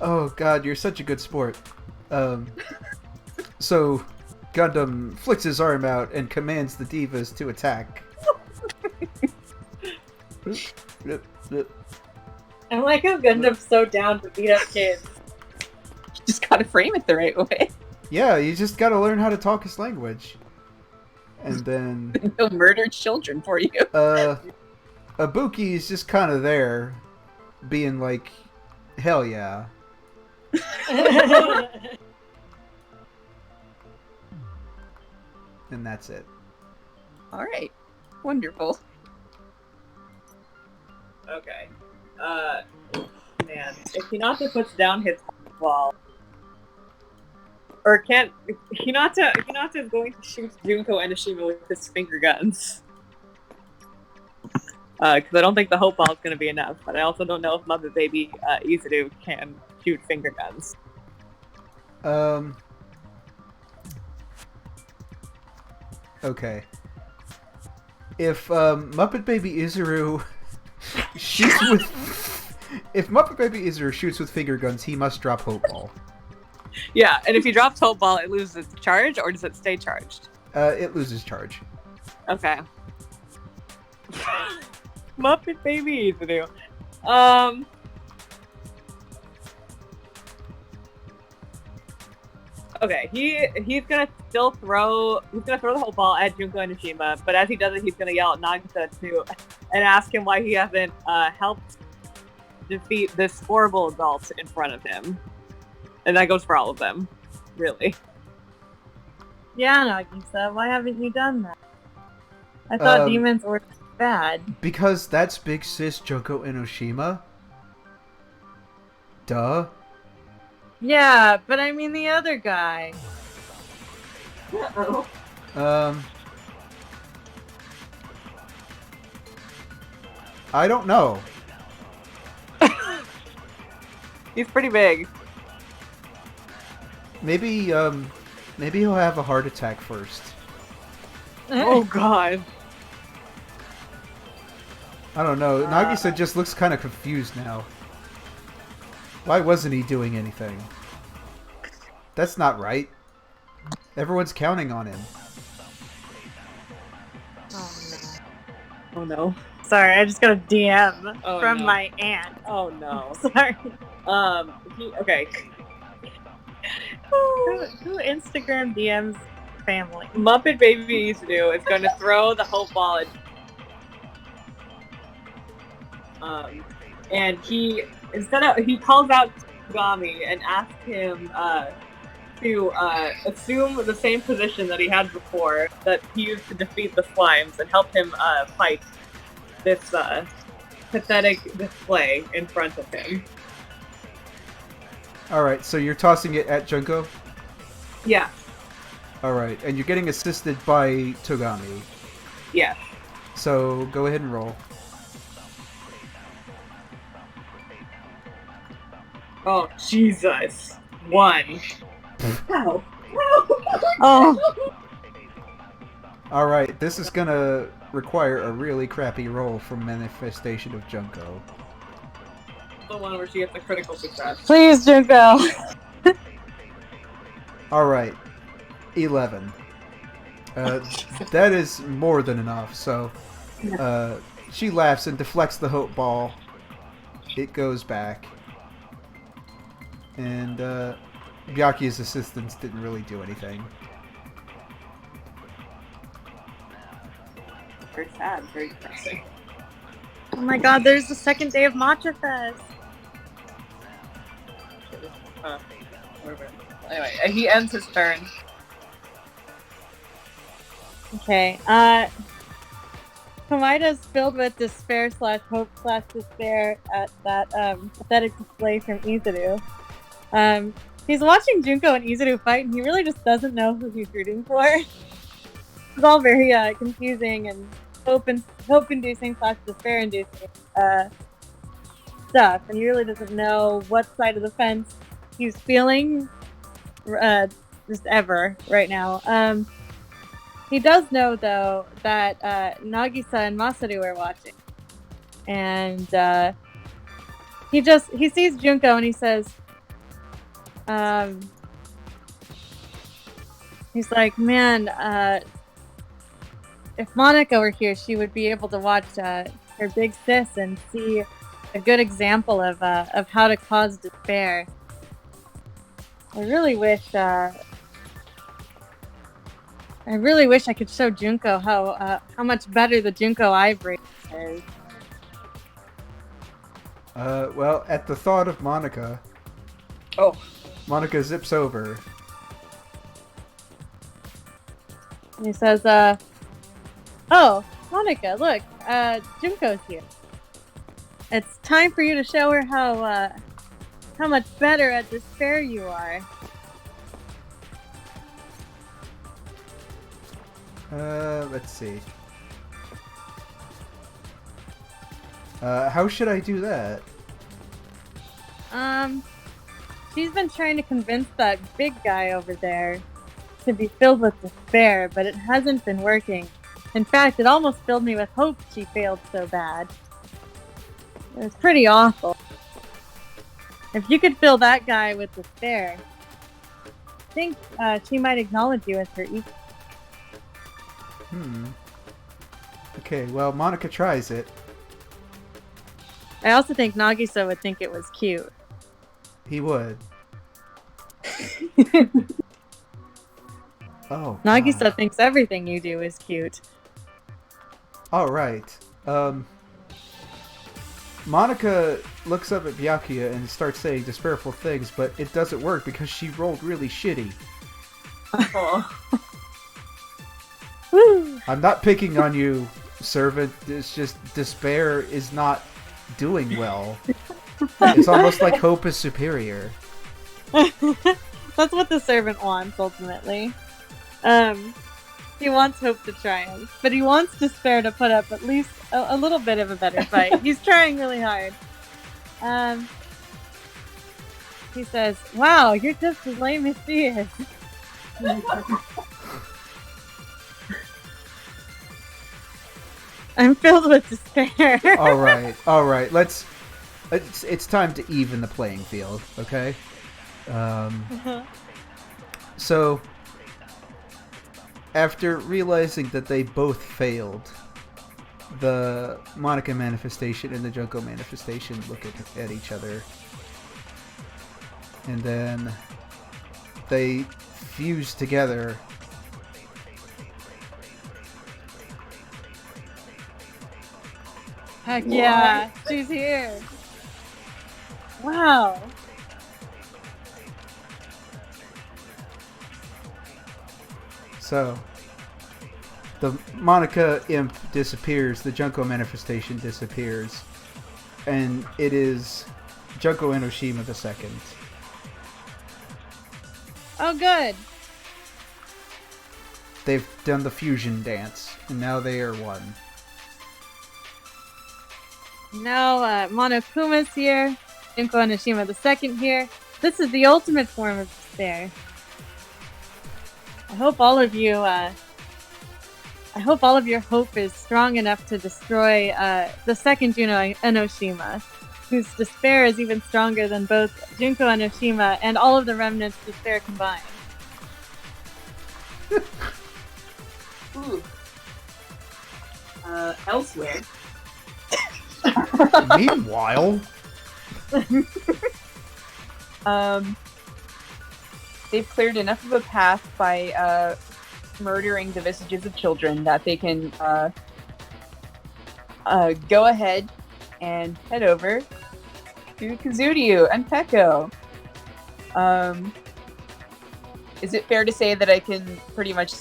Oh god, you're such a good sport. So, Gundam flicks his arm out and commands the divas to attack. I like how Gundam's so down to beat up kids. You just gotta frame it the right way. Yeah, you just gotta learn how to talk his language. And then... He'll murder children for you. Ibuki is just kind of there, being like, hell yeah. And that's it. Alright. Wonderful. Okay. Man, if Hinata puts down his ball, or can't, Hinata is going to shoot Junko and Ashima with his finger guns. Because I don't think the Hope Ball is going to be enough, but I also don't know if Mother Baby Izuru can shoot finger guns. Okay. If Muppet Baby Izuru shoots with... If Muppet Baby Izuru shoots with finger guns, he must drop Hope Ball. Yeah, and if he drops Hope Ball, it loses its charge, or does it stay charged? It loses charge. Okay. Muppet Baby Izuru. Okay, he's gonna still throw the whole ball at Junko and Nishima, but as he does it, he's gonna yell at Nagisa too, and ask him why he hasn't helped defeat this horrible adult in front of him. And that goes for all of them, really. Yeah, Nagisa, why haven't you done that? I thought demons were bad. Because that's Big Sis Junko Enoshima. Duh. Yeah, but I mean the other guy. I don't know. He's pretty big. Maybe he'll have a heart attack first. Oh god. I don't know. Nagisa just looks kind of confused now. Why wasn't he doing anything? That's not right. Everyone's counting on him. Oh no. Sorry, I just got a DM from no. my aunt. Oh no. Sorry. Okay. Who Instagram DMs family? Muppet Baby Izuru is going to throw the Hope Ball at... and he calls out Tsugami and asks him to assume the same position that he had before that he used to defeat the slimes and help him fight this pathetic display in front of him. Alright, so you're tossing it at Junko? Yeah. Alright, and you're getting assisted by Togami. Yeah. So go ahead and roll. Oh, Jesus. 1. Ow. Oh. Alright, this is gonna require a really crappy roll from Manifestation of Junko. The one where she gets a critical success. Please, Junko. Alright, 11. That is more than enough, so she laughs and deflects the Hope Ball. It goes back. And Byakuya's assistants didn't really do anything. Very sad, very depressing. Oh my god, there's the second day of Matcha Fest. Anyway, he ends his turn. Okay. Komaida's filled with despair / hope / despair at that pathetic display from Izuru. He's watching Junko and Izuru fight, and he really just doesn't know who he's rooting for. It's all very confusing and hope-inducing / despair-inducing stuff, and he really doesn't know what side of the fence he's feeling just ever right now. He does know, though, that Nagisa and Masaru are watching. And he sees Junko and he says, he's like, man, if Monica were here, she would be able to watch her big sis and see a good example of how to cause despair. I really wish I could show Junko how much better the Junko Ivory is. Well, at the thought of Monica... Oh. Monica zips over. And he says, oh, Monica, look, Junko's here. It's time for you to show her how much better at despair you are. Let's see. How should I do that? She's been trying to convince that big guy over there to be filled with despair, but it hasn't been working. In fact, it almost filled me with hope she failed so bad. It was pretty awful. If you could fill that guy with despair, I think she might acknowledge you as her equal. Okay, well, Monica tries it. I also think Nagisa would think it was cute. He would. Oh. Nagisa God. thinks everything you do is cute. All right. Monica looks up at Byakuya and starts saying despairful things, but it doesn't work because she rolled really shitty. Woo! I'm not picking on you, servant. It's just despair is not doing well. It's almost like hope is superior. That's what the servant wants, ultimately. He wants hope to triumph, but he wants despair to put up at least a little bit of a better fight. He's trying really hard. He says, wow, you're just as lame as she is. I'm filled with despair. All right. It's time to even the playing field, okay? So, after realizing that they both failed, the Monica manifestation and the Junko manifestation look at each other, and then they fuse together. Heck yeah, she's here. Wow. So, the Monica imp disappears, the Junko manifestation disappears, and it is Junko Enoshima II. Oh, good. They've done the fusion dance, and now they are one. Now, Monokuma's here. Junko Enoshima II here. This is the ultimate form of despair. I hope all of your hope is strong enough to destroy the second Juno Enoshima, whose despair is even stronger than both Junko Enoshima and all of the remnants' despair combined. Ooh. Elsewhere. Meanwhile, They've cleared enough of a path by murdering the vestiges of children that they can go ahead and head over to Kazuryu and Peko. Is it fair to say that I can pretty much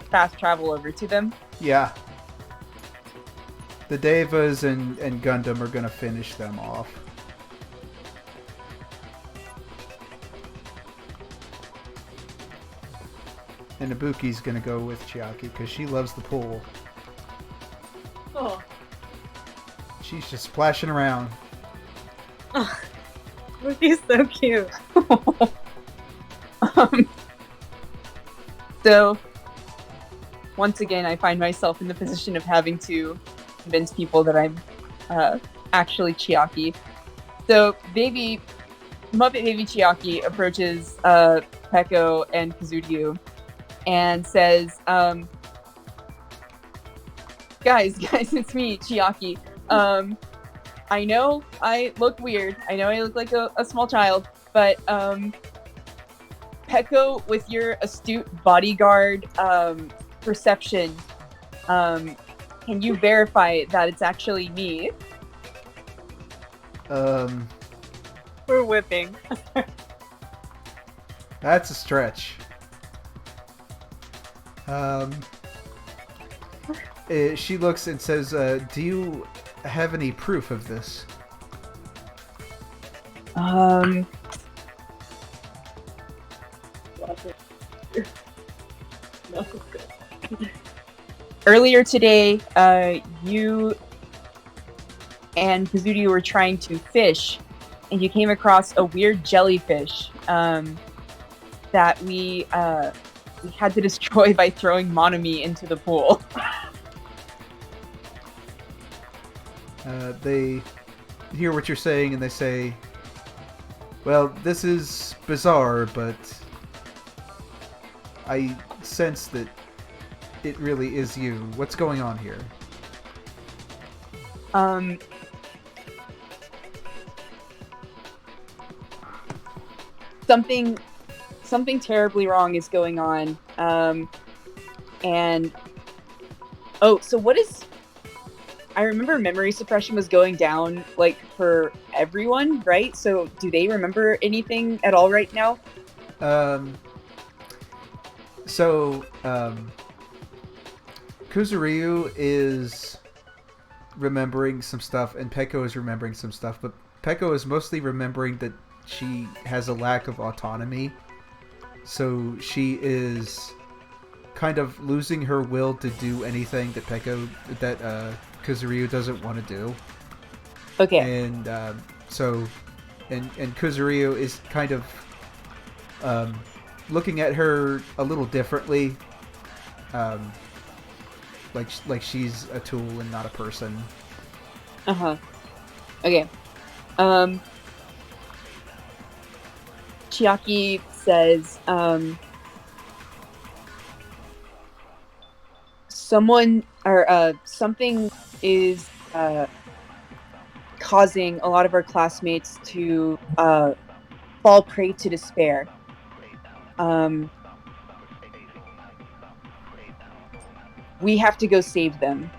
fast travel over to them? Yeah. The Devas and Gundam are gonna finish them off. And Ibuki's gonna go with Chiaki because she loves the pool. Oh. She's just splashing around. Oh. He's so cute. So, once again, I find myself in the position of having to convince people that I'm actually Chiaki. So, Muppet Baby Chiaki approaches Peko and Kazuryu and says, guys, it's me, Chiaki. I know I look weird. I know I look like a small child, but Peko, with your astute bodyguard perception, can you verify that it's actually me? We're whipping. That's a stretch. She looks and says, do you have any proof of this? Earlier today, you and Kazudi were trying to fish, and you came across a weird jellyfish that we had to destroy by throwing Monami into the pool. They hear what you're saying and they say, well, this is bizarre, but I sense that it really is you. What's going on here? Something terribly wrong is going on. So what is... I remember memory suppression was going down, like, for everyone, right? So do they remember anything at all right now? Kuzuryu is remembering some stuff, and Peko is remembering some stuff, but Peko is mostly remembering that she has a lack of autonomy, so she is kind of losing her will to do anything that Kuzuryu doesn't want to do. Okay. And and Kuzuryu is kind of looking at her a little differently, like she's a tool and not a person. Okay. Chiaki says, something is causing a lot of our classmates to fall prey to despair. We have to go save them.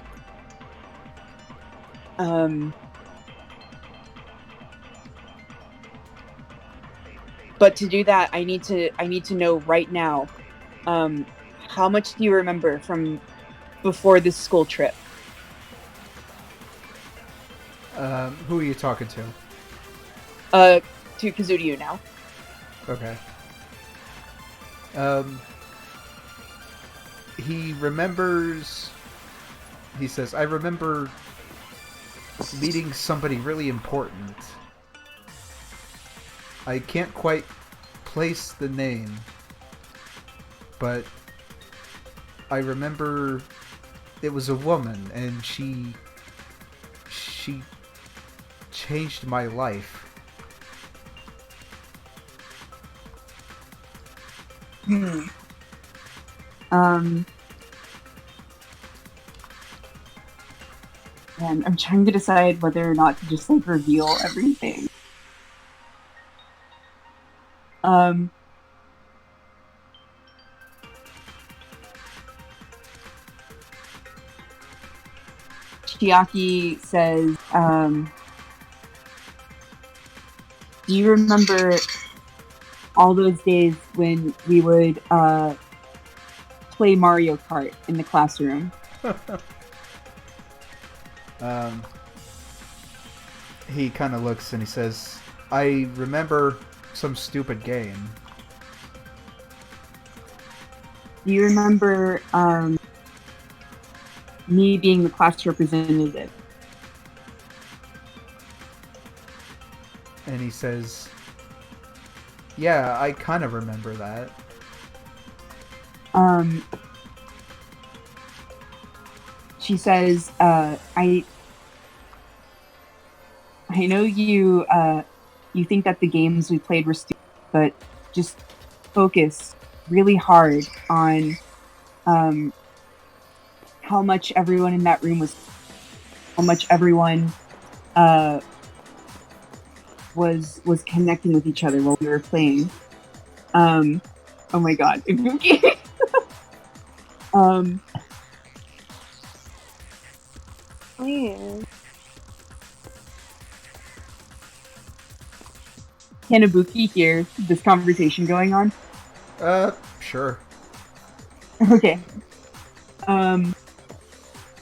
But to do that, I need to know right now. How much do you remember from before this school trip? Who are you talking to? To Kazuryu now. Okay. He remembers... He says, I remember meeting somebody really important. I can't quite place the name, but I remember it was a woman, and she changed my life. And I'm trying to decide whether or not to just like reveal everything. Chiaki says, do you remember all those days when we would play Mario Kart in the classroom. He kind of looks and he says, I remember some stupid game. Do you remember me being the class representative? And he says, yeah, I kind of remember that. She says, I know you you think that the games we played were stupid, but just focus really hard on how much everyone in that room was, how much everyone was connecting with each other while we were playing. Oh my god, Ibuki. Yeah. Can Ibuki hear this conversation going on? Sure. Okay.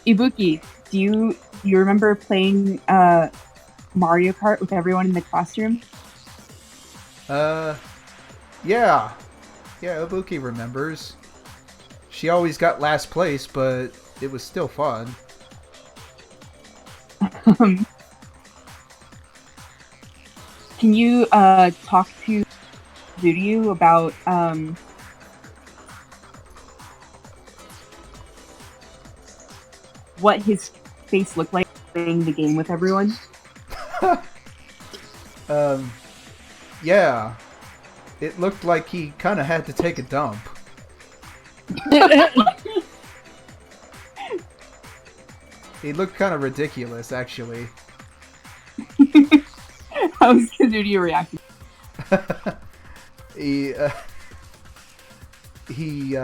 Ibuki, do you remember playing Mario Kart with everyone in the classroom? Yeah. Yeah, Ibuki remembers. She always got last place, but it was still fun. Can you talk to Zuryu about what his face looked like playing the game with everyone? Yeah. It looked like he kind of had to take a dump. He looked kind of ridiculous, actually. How was Kazuryu reacting? he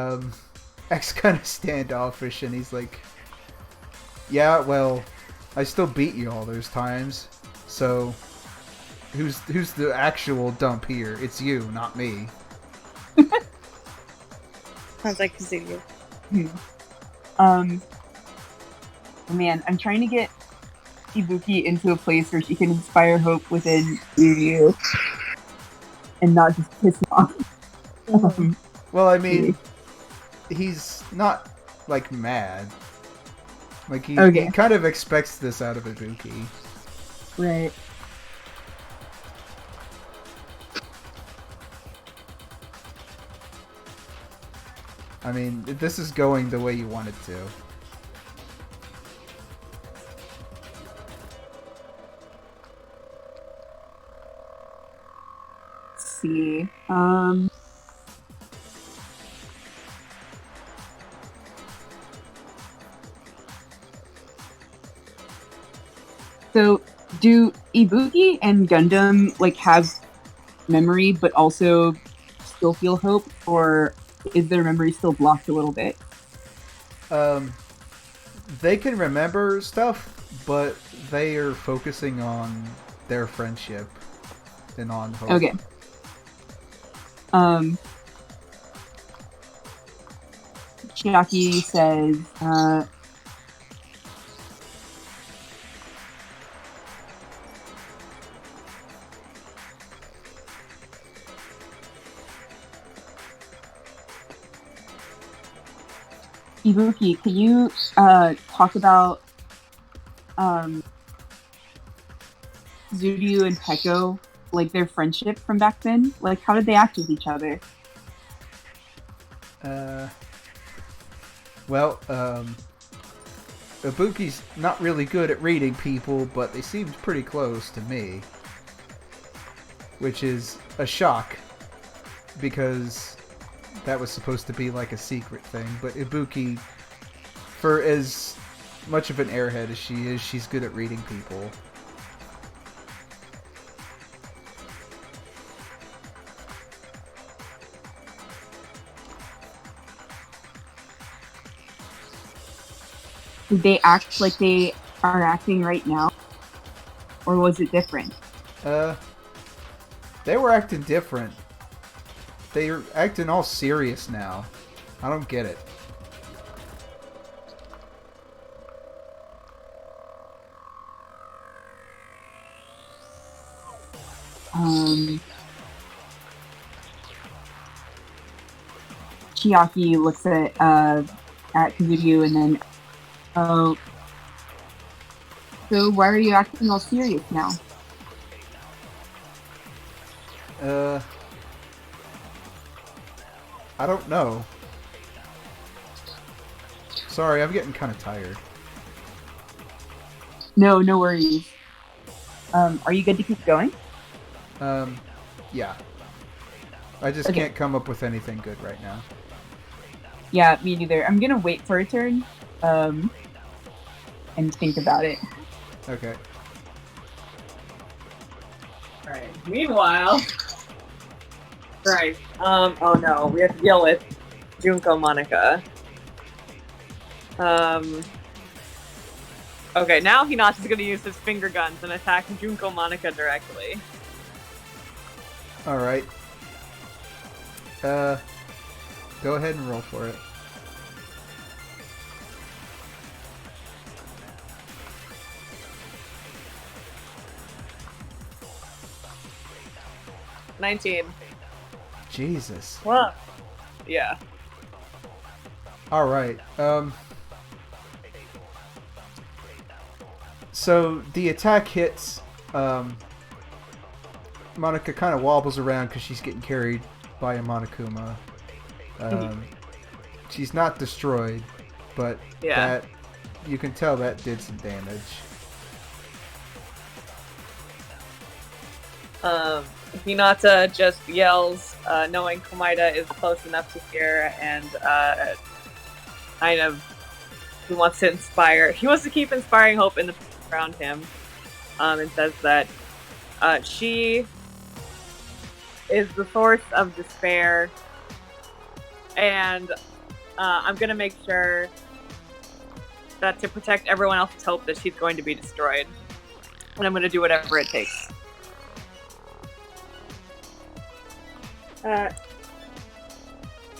acts kind of standoffish, and he's like, yeah, well, I still beat you all those times, so who's the actual dump here? It's you, not me. Sounds like Kazuya. Man, I'm trying to get Ibuki into a place where she can inspire hope within Zuryu and not just piss him off. Well, I mean, he's not, like, mad. Like, he kind of expects this out of Ibuki. Right. I mean, this is going the way you want it to. Let's see. So, do Ibuki and Gundam like have memory, but also still feel hope, or is their memory still blocked a little bit? They can remember stuff, but they are focusing on their friendship and on hope. Okay. Chiaki says, Ibuki, can you talk about Zuryu and Peko, like their friendship from back then? Like, how did they act with each other? Well, Ibuki's not really good at reading people, but they seemed pretty close to me. Which is a shock, because that was supposed to be like a secret thing, but Ibuki, for as much of an airhead as she is, she's good at reading people. Did they act like they are acting right now? Or was it different? They were acting different. they're acting all serious now. I don't get it. Chiaki looks at Kazuyu and then, oh, so why are you acting all serious now? I don't know. Sorry, I'm getting kind of tired. No worries. Are you good to keep going? Yeah. I just can't come up with anything good right now. Yeah, me neither. I'm gonna wait for a turn, and think about it. Okay. Alright, meanwhile... Right, oh no, we have to deal with Junko Monica. Okay, now Hinata is gonna use his finger guns and attack Junko Monica directly. Alright. Go ahead and roll for it. $19. Jesus. What? Yeah. Alright, so the attack hits, Monica kind of wobbles around because she's getting carried by a Monokuma. She's not destroyed, but that you can tell that did some damage. Hinata just yells, knowing Komaeda is close enough to hear, and kind of he wants to keep inspiring hope in the people around him, and says that she is the source of despair, and I'm gonna make sure that to protect everyone else's hope that she's going to be destroyed, and I'm gonna do whatever it takes.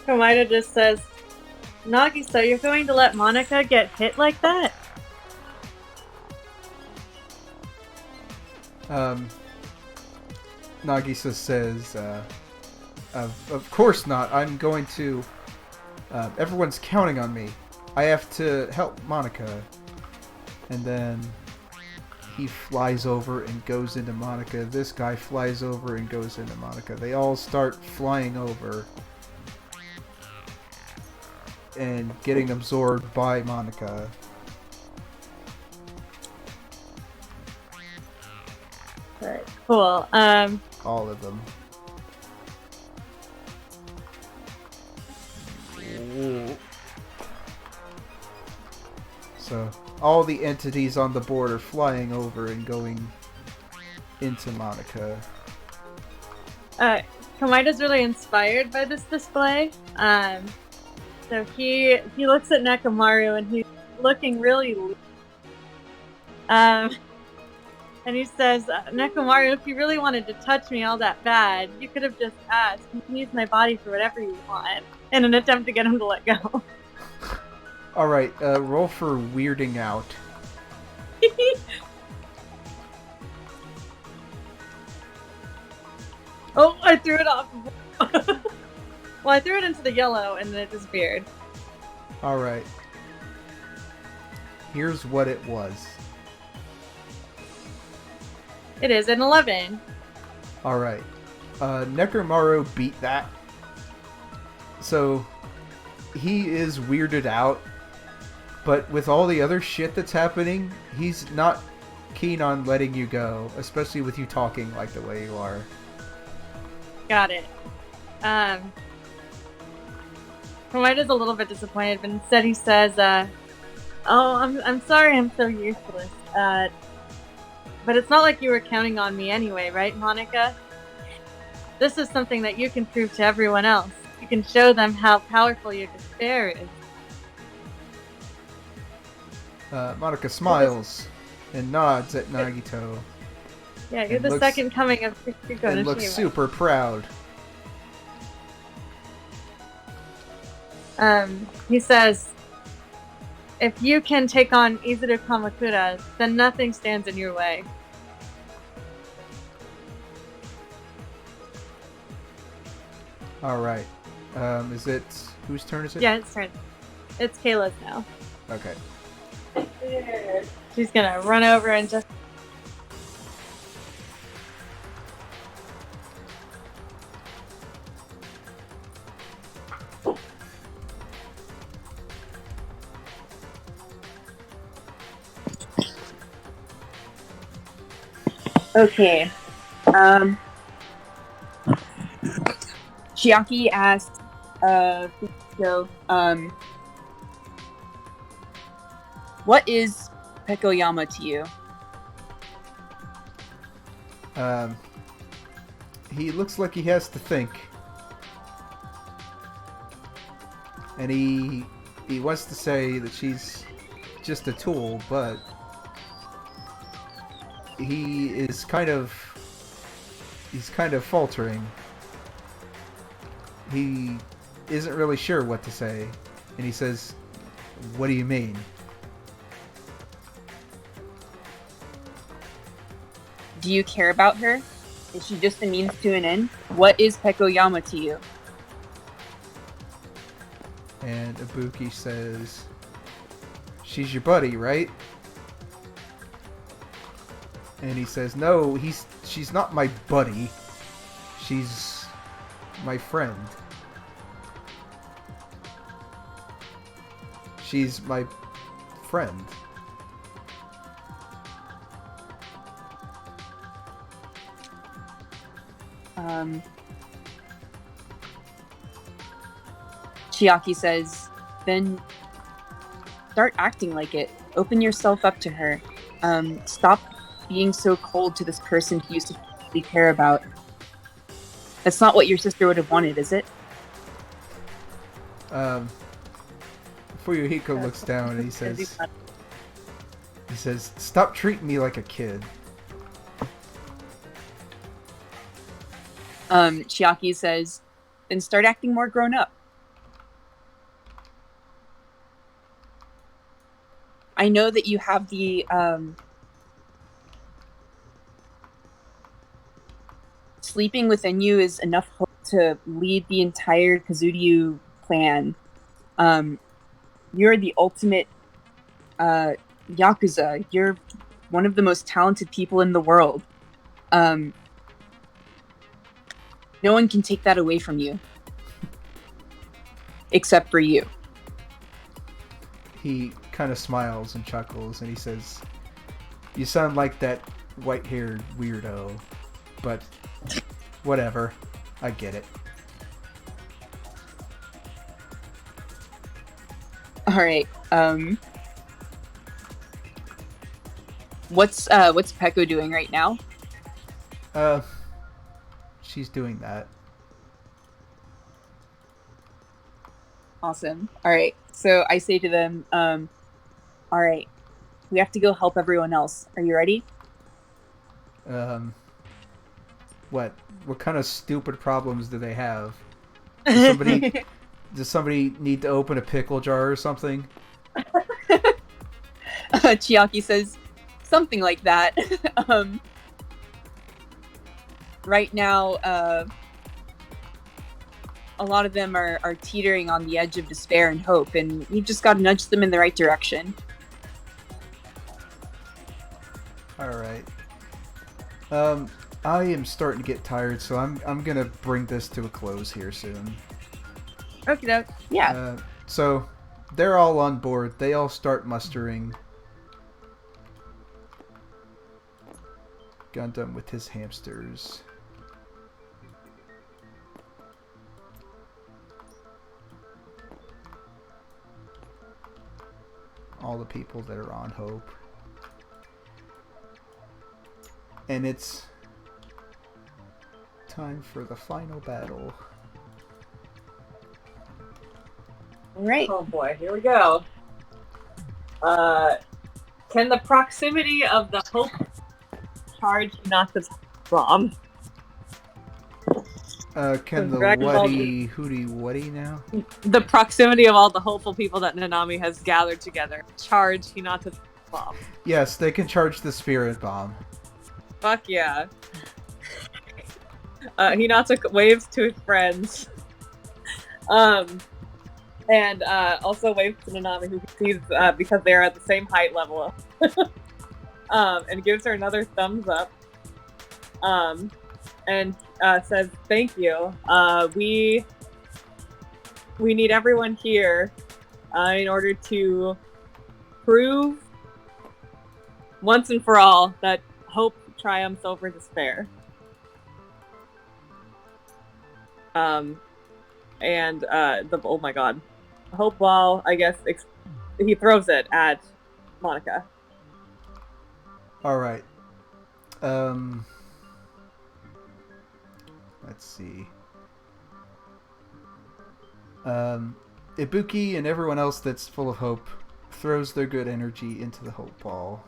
Komaeda just says, Nagisa, you're going to let Monica get hit like that? Nagisa says, of course not. I'm going to... everyone's counting on me. I have to help Monica. And then he flies over and goes into Monica. This guy flies over and goes into Monica. They all start flying over and getting absorbed by Monica. Alright, cool. All of them. So, all the entities on the board are flying over and going into Monica. Komaeda's really inspired by this display. So he looks at Nekomaru and he's looking really and he says, Nekomaru, if you really wanted to touch me all that bad, you could have just asked. You can use my body for whatever you want. In an attempt to get him to let go. Alright, roll for weirding out. Oh, I threw it off. Well, I threw it into the yellow and then it disappeared. Alright. Here's what it was. It is an 11. Alright. Nekomaru beat that. So, he is weirded out. But with all the other shit that's happening, he's not keen on letting you go. Especially with you talking like the way you are. Got it. Komaeda's a little bit disappointed, but instead he says, oh, I'm sorry I'm so useless. But it's not like you were counting on me anyway, right, Monica? This is something that you can prove to everyone else. You can show them how powerful your despair is. Monica smiles and nods at Nagito. Yeah, you're the second coming of Kikuko and looks super proud. He says, if you can take on Izuru Kamakura, then nothing stands in your way. All right. Is it whose turn is it? Yeah, it's turn. It's Kayla's now. Okay. She's gonna run over and just. Okay. Chiaki asked Fukiko, what is Pekoyama to you? He looks like he has to think. And he wants to say that she's just a tool, but he's kind of faltering. He isn't really sure what to say, and he says, "What do you mean?" Do you care about her? Is she just a means to an end? What is Pekoyama to you? And Ibuki says, "She's your buddy, right?" And he says, "No, she's not my buddy. She's my friend. She's my friend." Chiaki says, then start acting like it. Open yourself up to her. Stop being so cold to this person you used to really care about. That's not what your sister would have wanted, is it? Fuyuhiko looks down and he says, "Stop treating me like a kid." Chiaki says, then start acting more grown up. I know that you have the sleeping within you is enough hope to lead the entire Kazuryu clan. You're the ultimate Yakuza. You're one of the most talented people in the world. No one can take that away from you. Except for you. He kind of smiles and chuckles and he says, "You sound like that white-haired weirdo, but whatever. I get it." Alright, what's Peko doing right now? She's doing that. Awesome. Alright, so I say to them, alright, we have to go help everyone else. Are you ready? What kind of stupid problems do they have? Does somebody need to open a pickle jar or something? Chiaki says, something like that. Right now, a lot of them are teetering on the edge of despair and hope, and you've just got to nudge them in the right direction. Alright. I am starting to get tired, so I'm gonna bring this to a close here soon. Okie doke. Yeah. So, they're all on board. They all start mustering. Gundam with his hamsters. All the people that are on Hope. And it's time for the final battle. Right. Oh boy, here we go. Can the proximity of the Hope charge not the bomb? Can the Dragon Ball Z. Wuddy Hootie Wuddy now? The proximity of all the hopeful people that Nanami has gathered together. Charge Hinata's bomb. Yes, they can charge the spirit bomb. Fuck yeah. Hinata waves to his friends. And also waves to Nanami, who sees because they are at the same height level. And gives her another thumbs up. And says, "Thank you. We need everyone here in order to prove once and for all that hope triumphs over despair." Oh my god, hope ball. I guess he throws it at Monica. All right. Let's see. Ibuki and everyone else that's full of hope throws their good energy into the hope ball.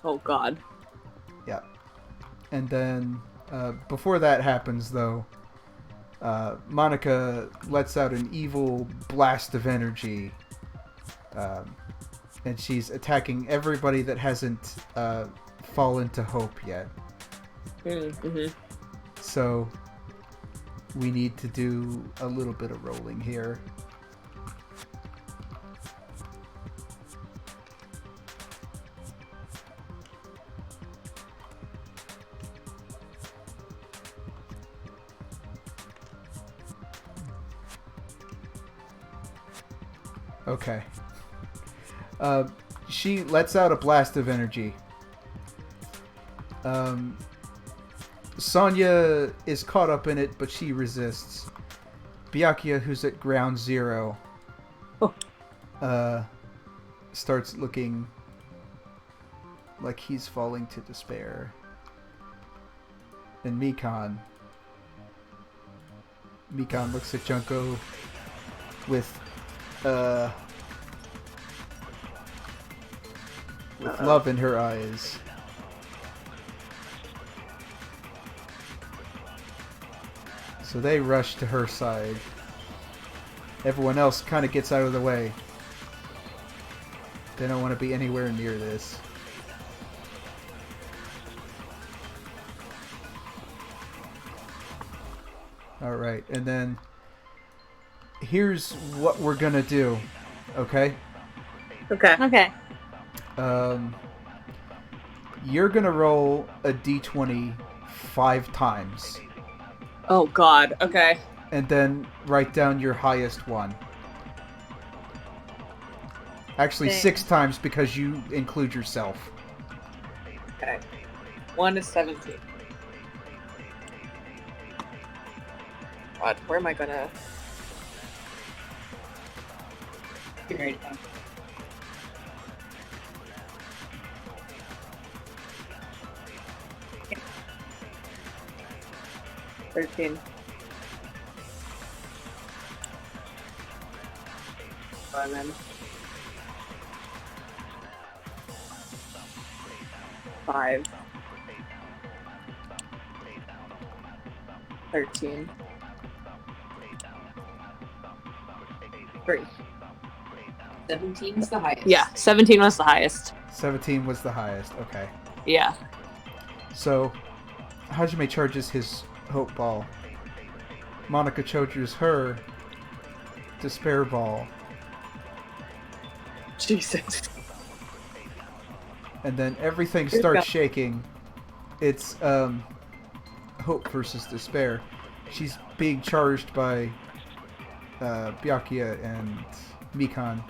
Oh god. Yeah. And then, before that happens, though, Monica lets out an evil blast of energy. And she's attacking everybody that hasn't fallen to hope yet. Mm-hmm. So, we need to do a little bit of rolling here. Okay. She lets out a blast of energy. Sonya is caught up in it, but she resists. Byakuya, who's at ground zero, starts looking like he's falling to despair. And Mikan looks at Junko with love in her eyes. So they rush to her side. Everyone else kind of gets out of the way. They don't want to be anywhere near this. Alright, and then here's what we're gonna do, okay? Okay. You're gonna roll a d20 5 times. Oh god, okay. And then write down your highest one. Actually, Dang. 6 times because you include yourself. Okay. 1 is 17. God, where am I gonna... Right now. $13. 11. 5. 13. 3. 17 is the highest. Yeah, 17 was the highest. 17 was the highest, okay. Yeah. So, Hajime charges his Hope Ball. Monica charges her Despair Ball. Jesus. And then everything starts shaking. It's Hope versus Despair. She's being charged by Byakuya and Mikan.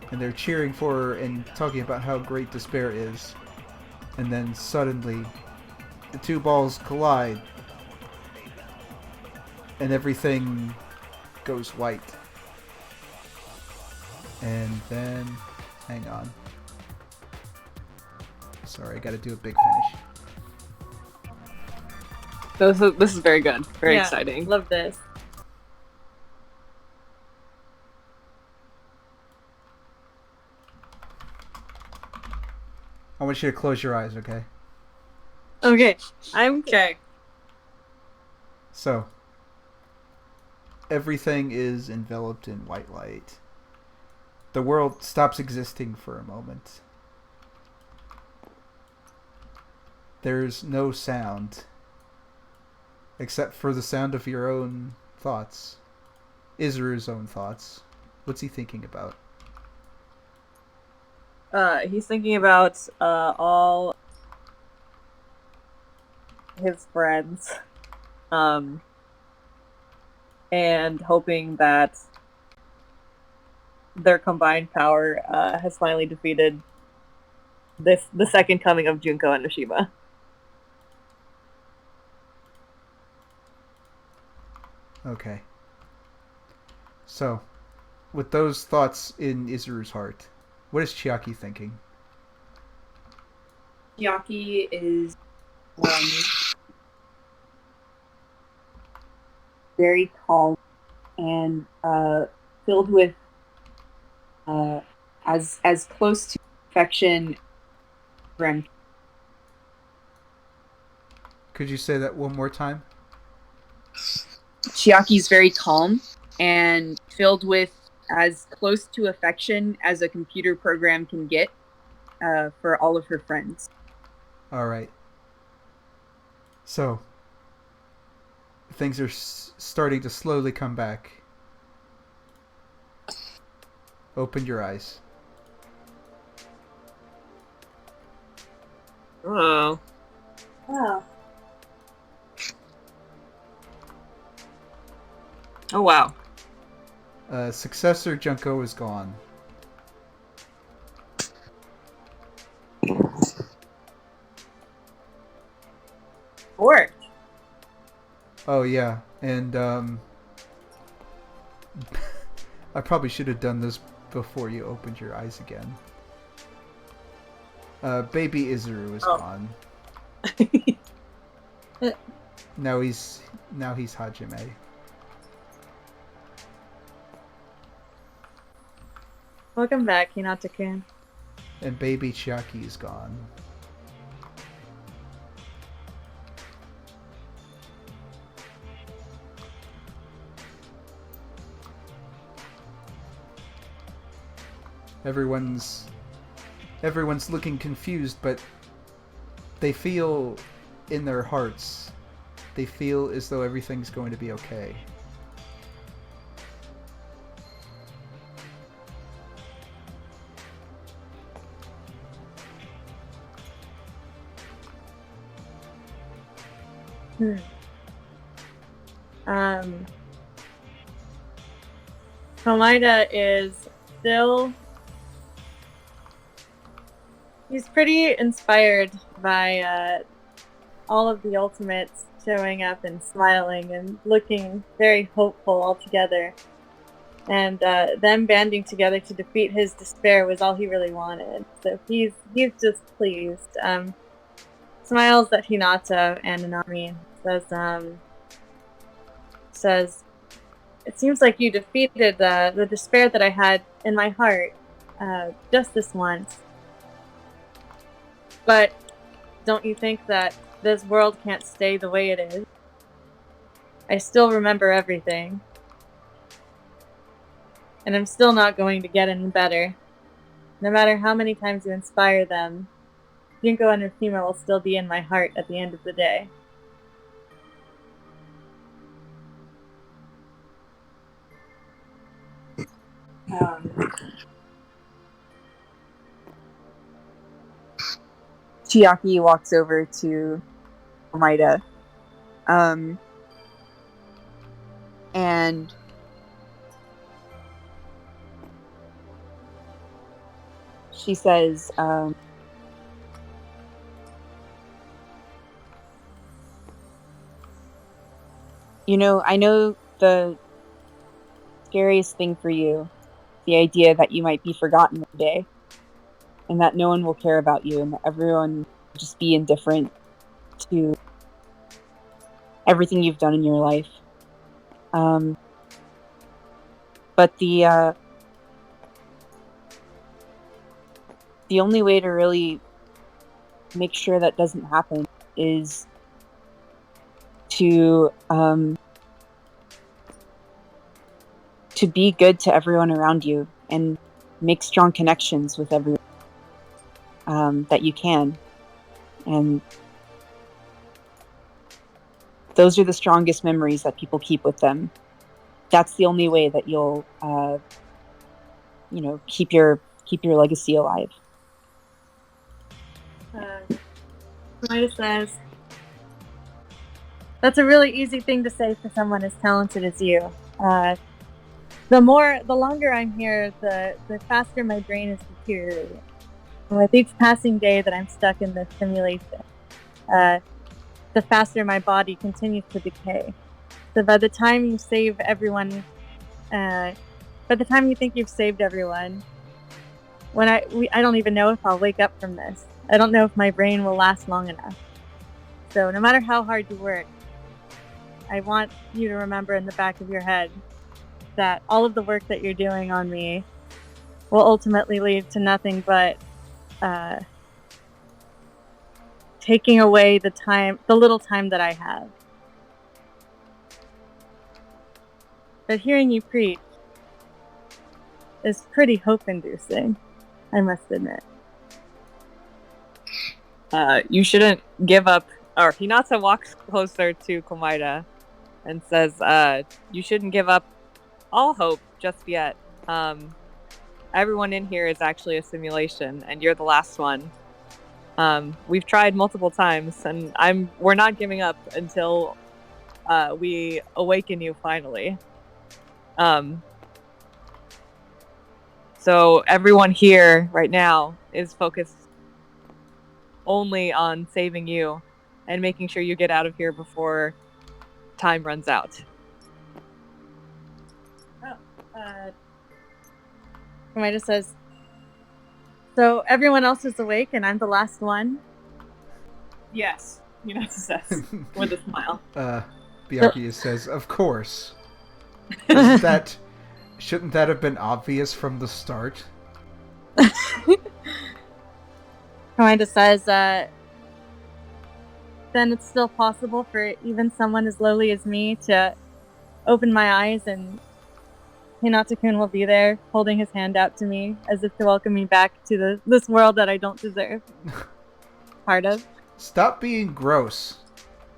And they're cheering for her and talking about how great Despair is. And then suddenly, the two balls collide. And everything goes white. And then... hang on. Sorry, I gotta do a big finish. This is very good. Very Yeah, exciting. Love this. I want you to close your eyes, okay? Okay, I'm Okay. So, everything is enveloped in white light. The world stops existing for a moment. There's no sound, except for the sound of your own thoughts. Isru's own thoughts. What's he thinking about? He's thinking about all his friends, and hoping that their combined power has finally defeated the second coming of Junko and Oshima. Okay. So, with those thoughts in Isru's heart, what is Chiaki thinking? Chiaki is very calm and filled with as close to perfection. Could you say that one more time? Chiaki's very calm and filled with as close to affection as a computer program can get for all of her friends. Alright. So, things are starting to slowly come back. Open your eyes. Oh. Oh. Oh, wow. Successor Junko is gone. Worked. Oh yeah, and I probably should have done this before you opened your eyes again. Baby Izuru is gone. Now he's Hajime. Welcome back, Hinata-kun. And baby Chiaki is gone. Everyone's looking confused, but they feel in their hearts, they feel as though everything's going to be okay. Komaida is still... He's pretty inspired by all of the ultimates showing up and smiling and looking very hopeful all together. And them banding together to defeat his despair was all he really wanted. So he's just pleased. Smiles at Hinata and Nanami. Says, "It seems like you defeated the despair that I had in my heart just this once. But don't you think that this world can't stay the way it is? I still remember everything. And I'm still not going to get any better. No matter how many times you inspire them, Junko and Oshima will still be in my heart at the end of the day." Chiaki walks over to Komaida, and she says, "You know, I know the scariest thing for you, the idea that you might be forgotten one day, and that no one will care about you, and that everyone will just be indifferent to everything you've done in your life. But the only way to really make sure that doesn't happen is to be good to everyone around you and make strong connections with everyone that you can. And those are the strongest memories that people keep with them. That's the only way that you'll, keep your legacy alive. Midas says, "That's a really easy thing to say for someone as talented as you. The longer I'm here, the faster my brain is deteriorating. With each passing day that I'm stuck in this simulation, the faster my body continues to decay. So by the time you save everyone, by the time you think you've saved everyone, I don't even know if I'll wake up from this. I don't know if my brain will last long enough. So no matter how hard you work, I want you to remember in the back of your head that all of the work that you're doing on me will ultimately lead to nothing but taking away the little time that I have. But hearing you preach is pretty hope-inducing, I must admit." You shouldn't give up. Or Hinata walks closer to Komaida and says, "You shouldn't give up all hope just yet. Everyone in here is actually a simulation, and you're the last one. We've tried multiple times, and we're not giving up until we awaken you finally. So everyone here right now is focused only on saving you and making sure you get out of here before time runs out." Komaida says, "So everyone else is awake and I'm the last one?" Yes, Hinata says with a smile. Byakuya says, "Of course. Shouldn't that have been obvious from the start?" Komaida says, "Then it's still possible for even someone as lowly as me to open my eyes and Hinata-kun will be there holding his hand out to me as if to welcome me back to this world that I don't deserve. Part of." "Stop being gross,"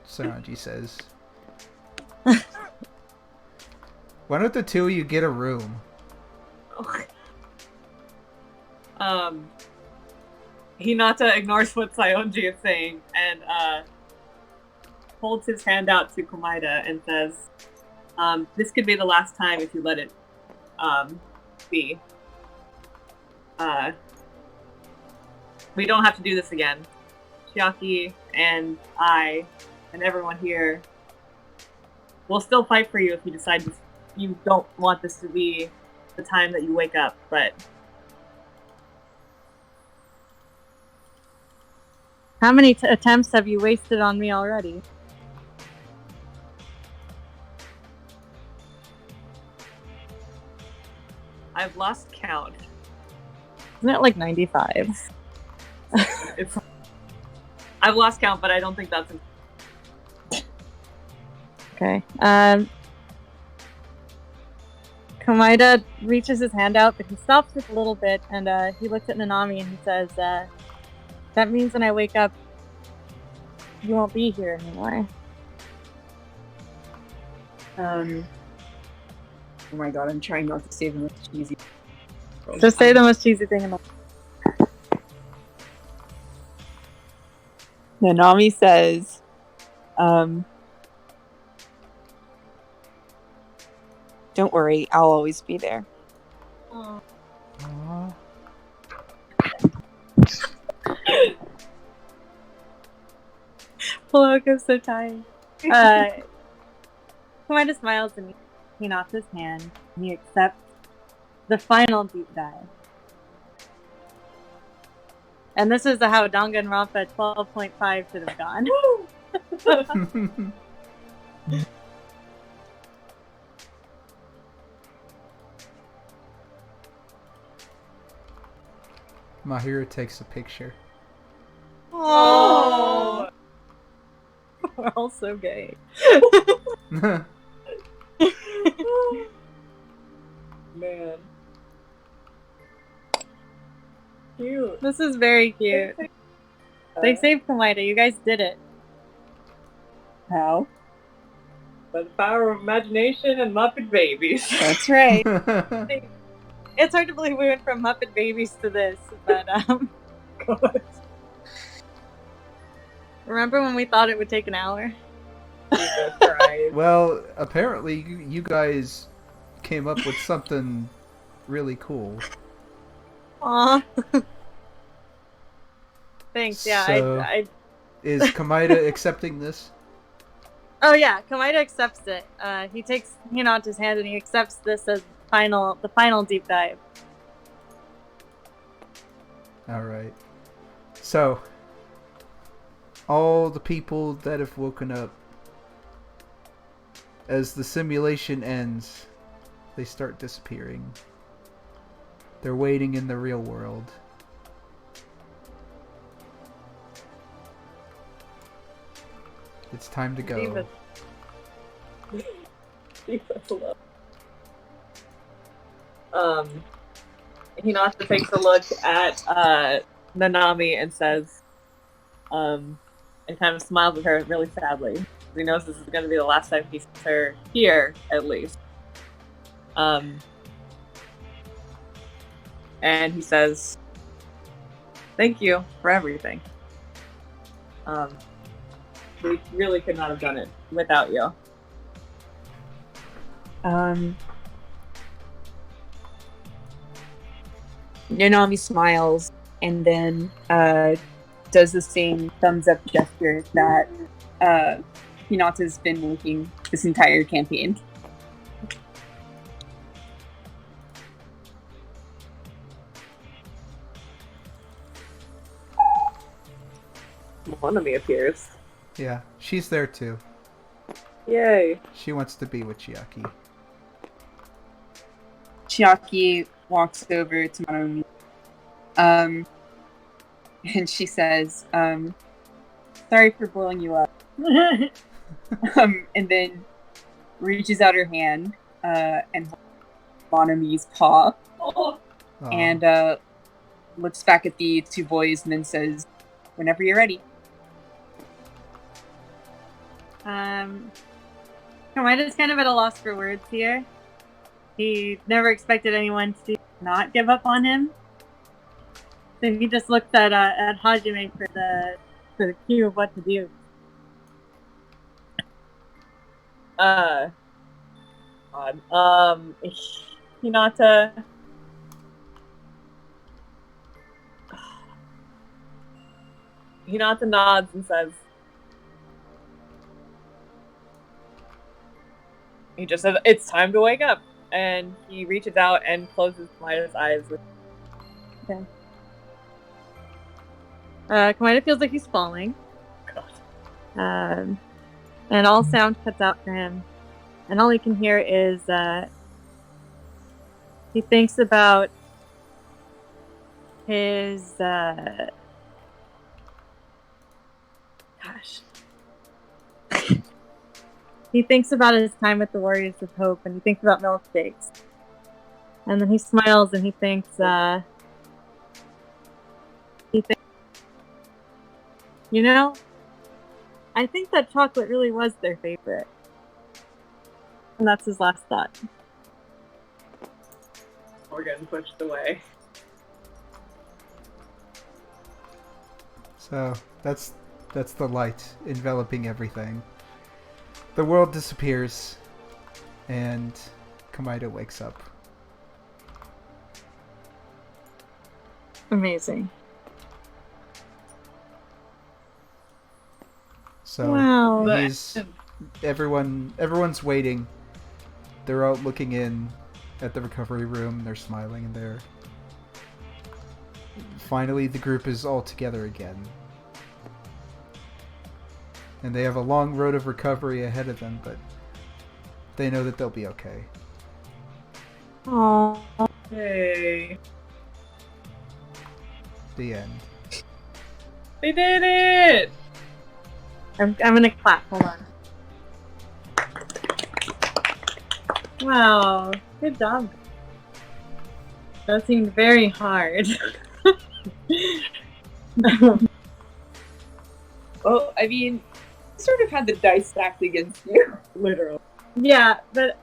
Soranji says. "Why don't the two of you get a room?" Hinata ignores what Saionji is saying and holds his hand out to Komaida and says, "This could be the last time if you let it be. We don't have to do this again. Chiaki and I and everyone here will still fight for you if you decide you don't want this to be the time that you wake up, but..." How many attempts have you wasted on me already? I've lost count. Isn't it like 95? I've lost count, but I don't think that's... Okay. Komaida reaches his hand out, but he stops just a little bit, and he looks at Nanami and he says, "That means when I wake up, you won't be here anymore." Oh my god, I'm trying not to say the most cheesy. Just say the most cheesy thing in the world. Nanami says, "Don't worry, I'll always be there." Aww. Aww. Poloko's so tired. Komaida smiles and Hinata's hand, and he accepts the final deep dive. And this is how Danganronpa 12.5 should have gone. Mahiro takes a picture. Oh. all so gay. Man. Cute. This is very cute. They saved Komaida. You guys did it. How? By the power of imagination and Muppet babies. That's right. It's hard to believe we went from Muppet Babies to this, but God. remember when we thought it would take an hour? Jesus Christ. Well, apparently you guys came up with something really cool. Aw. Thanks, yeah. So- I Is Komaida accepting this? Oh yeah, Komaida accepts it. He takes Hinata's hand and he accepts this as the final deep dive. Alright. So, all the people that have woken up, as the simulation ends, they start disappearing. They're waiting in the real world. It's time to go. Leave us alone. Hinata takes a look at Nanami and says, and kind of smiles at her really sadly. He knows this is going to be the last time he sees her here, at least. And he says, "Thank you for everything. We really could not have done it without you." Nanami smiles and then does the same thumbs up gesture that Hinata's been making this entire campaign. Monami appears. Yeah, she's there too. Yay. She wants to be with Chiaki. Chiaki walks over to Nanami, and she says, "Sorry for blowing you up." And then reaches out her hand and holds Nanami's paw, Oh. Aw. and looks back at the two boys, and then says, "Whenever you're ready." Komaida's kind of at a loss for words here. He never expected anyone to not give up on him. So he just looked at Hajime for the cue of what to do. Odd. Hinata. Hinata nods and says, he just says, "It's time to wake up." And he reaches out and closes Komaida's eyes with Komaida feels like he's falling. God. And all sound cuts out for him. And all he can hear is he thinks about his he thinks about his time with the Warriors of Hope, and he thinks about milkshakes. And then he smiles and he thinks you know, I think that chocolate really was their favorite. And that's his last thought. We're getting pushed away. So that's the light enveloping everything. The world disappears, and Komaida wakes up. Amazing. So Wow. everyone's waiting. They're all looking in at the recovery room. They're smiling in there. Finally, the group is all together again. And they have a long road of recovery ahead of them, but they know that they'll be okay. Aww. Yay. The end. They did it! I'm gonna clap. Hold on. Wow, good job. That seemed very hard. Well, I mean, you sort of had the dice stacked against you, literally. Yeah, but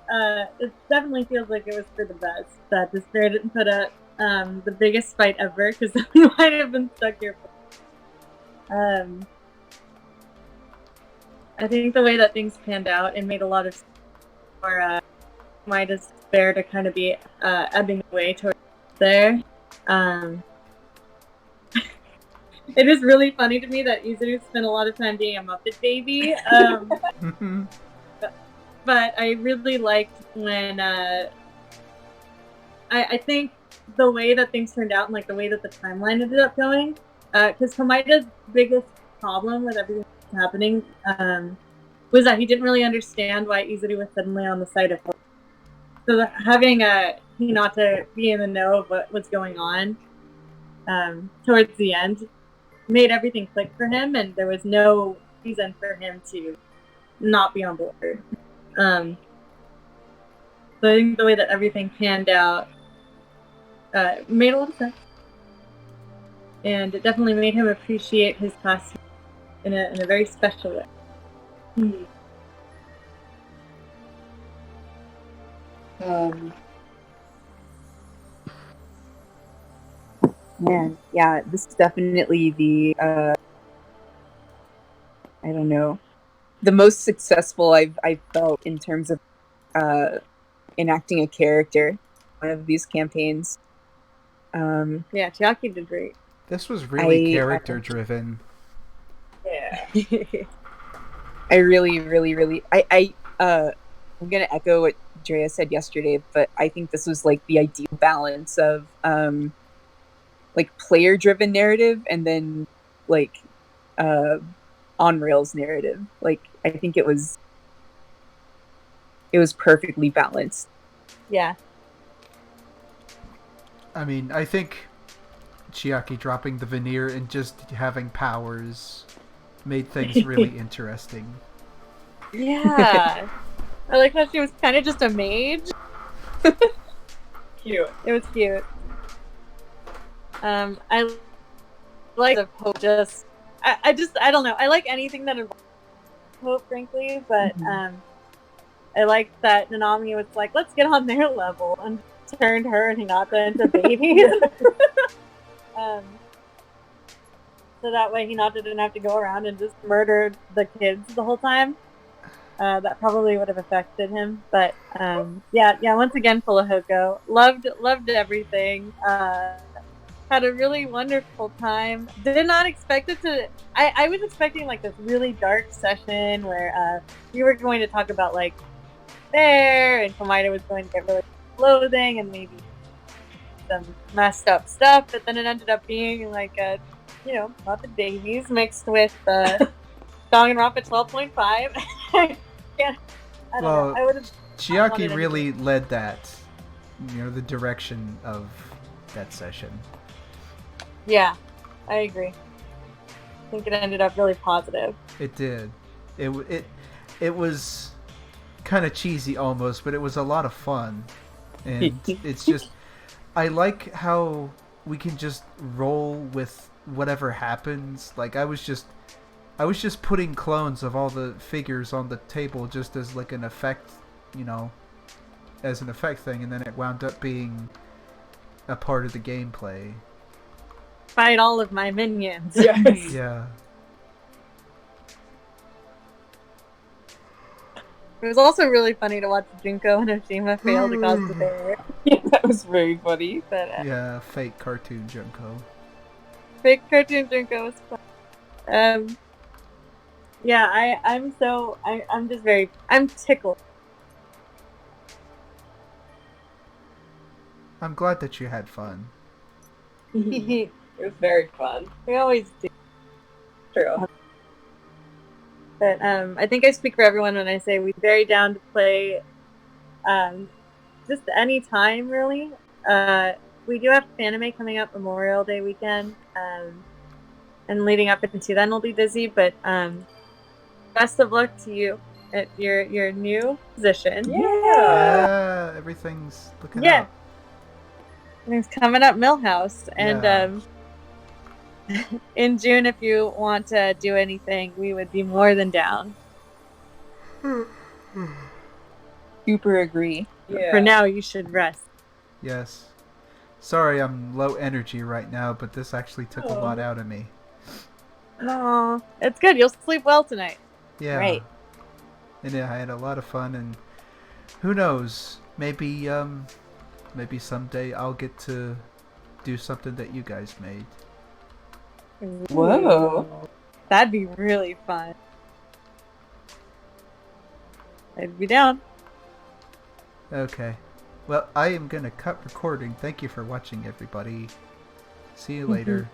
it definitely feels like it was for the best that the spirit didn't put up the biggest fight ever, because we might have been stuck here. I think the way that things panned out, it made a lot of sense for my despair to kind of be ebbing away towards there. It is really funny to me that Izuru spent a lot of time being a Muppet baby. But I really liked when I think the way that things turned out and like the way that the timeline ended up going, because Komaida's biggest problem with everything happening was that he didn't really understand why Izuru was suddenly on the side of Hope. So having Hinata be in the know of what was going on towards the end made everything click for him, and there was no reason for him to not be on board. So I think the way that everything panned out made a lot of sense. And it definitely made him appreciate his past in a very special way. Man, yeah, this is definitely the I don't know, the most successful I've felt in terms of enacting a character one of these campaigns. Yeah, Chiaki did great. This was really I- character driven. Yeah. I really I'm gonna echo what Drea said yesterday, but I think this was like the ideal balance of like player driven narrative and then like on rails narrative. Like I think it was perfectly balanced. Yeah. I mean, I think Chiaki dropping the veneer and just having powers made things really interesting. Yeah. I like how she was kind of just a mage. Cute. It was cute. I like the Hope just... I don't know. I like anything that involves Hope, frankly, but I like that Nanami was like, let's get on their level, and turned her and Hinata into babies. So that way Hinata didn't have to go around and just murder the kids the whole time. That probably would have affected him. But yeah, once again, full of Hoko. Loved everything. Had a really wonderful time. Did not expect it to... I was expecting like this really dark session where we were going to talk about like there, and Komaida was going to get really clothing and maybe some messed up stuff, but then it ended up being like a, Muppet babies mixed with Danganronpa 12.5. I don't know. I would have. Chiaki really led that, the direction of that session. Yeah, I agree. I think it ended up really positive. It did. It was kind of cheesy almost, but it was a lot of fun. And it's just, I like how we can just roll with whatever happens. Like I was just putting clones of all the figures on the table just as like an effect, as an effect thing, and then it wound up being a part of the gameplay. Fight all of my minions. Yes. Yeah. It was also really funny to watch Junko and Oshima fail to cause the bear. Yeah, that was very funny. But, Yeah, fake cartoon Junko. Fake cartoon Junko was fun. Yeah, I'm tickled. I'm glad that you had fun. It was very fun. We always do. True. But I think I speak for everyone when I say we're very down to play just any time, really. We do have anime coming up Memorial Day weekend, and leading up into then we'll be busy, but best of luck to you at your new position. Yeah, everything's looking Yeah. up. It's coming up Millhouse. And Yeah. in June, if you want to do anything, we would be more than down. Super agree. Yeah. For now, you should rest. Yes. Sorry, I'm low energy right now, but this actually took a lot out of me. No, it's good. You'll sleep well tonight. Yeah. Right. And yeah, I had a lot of fun, and who knows? Maybe someday I'll get to do something that you guys made. Whoa. That'd be really fun. I'd be down. Okay. Well, I am gonna cut recording. Thank you for watching, everybody. See you later.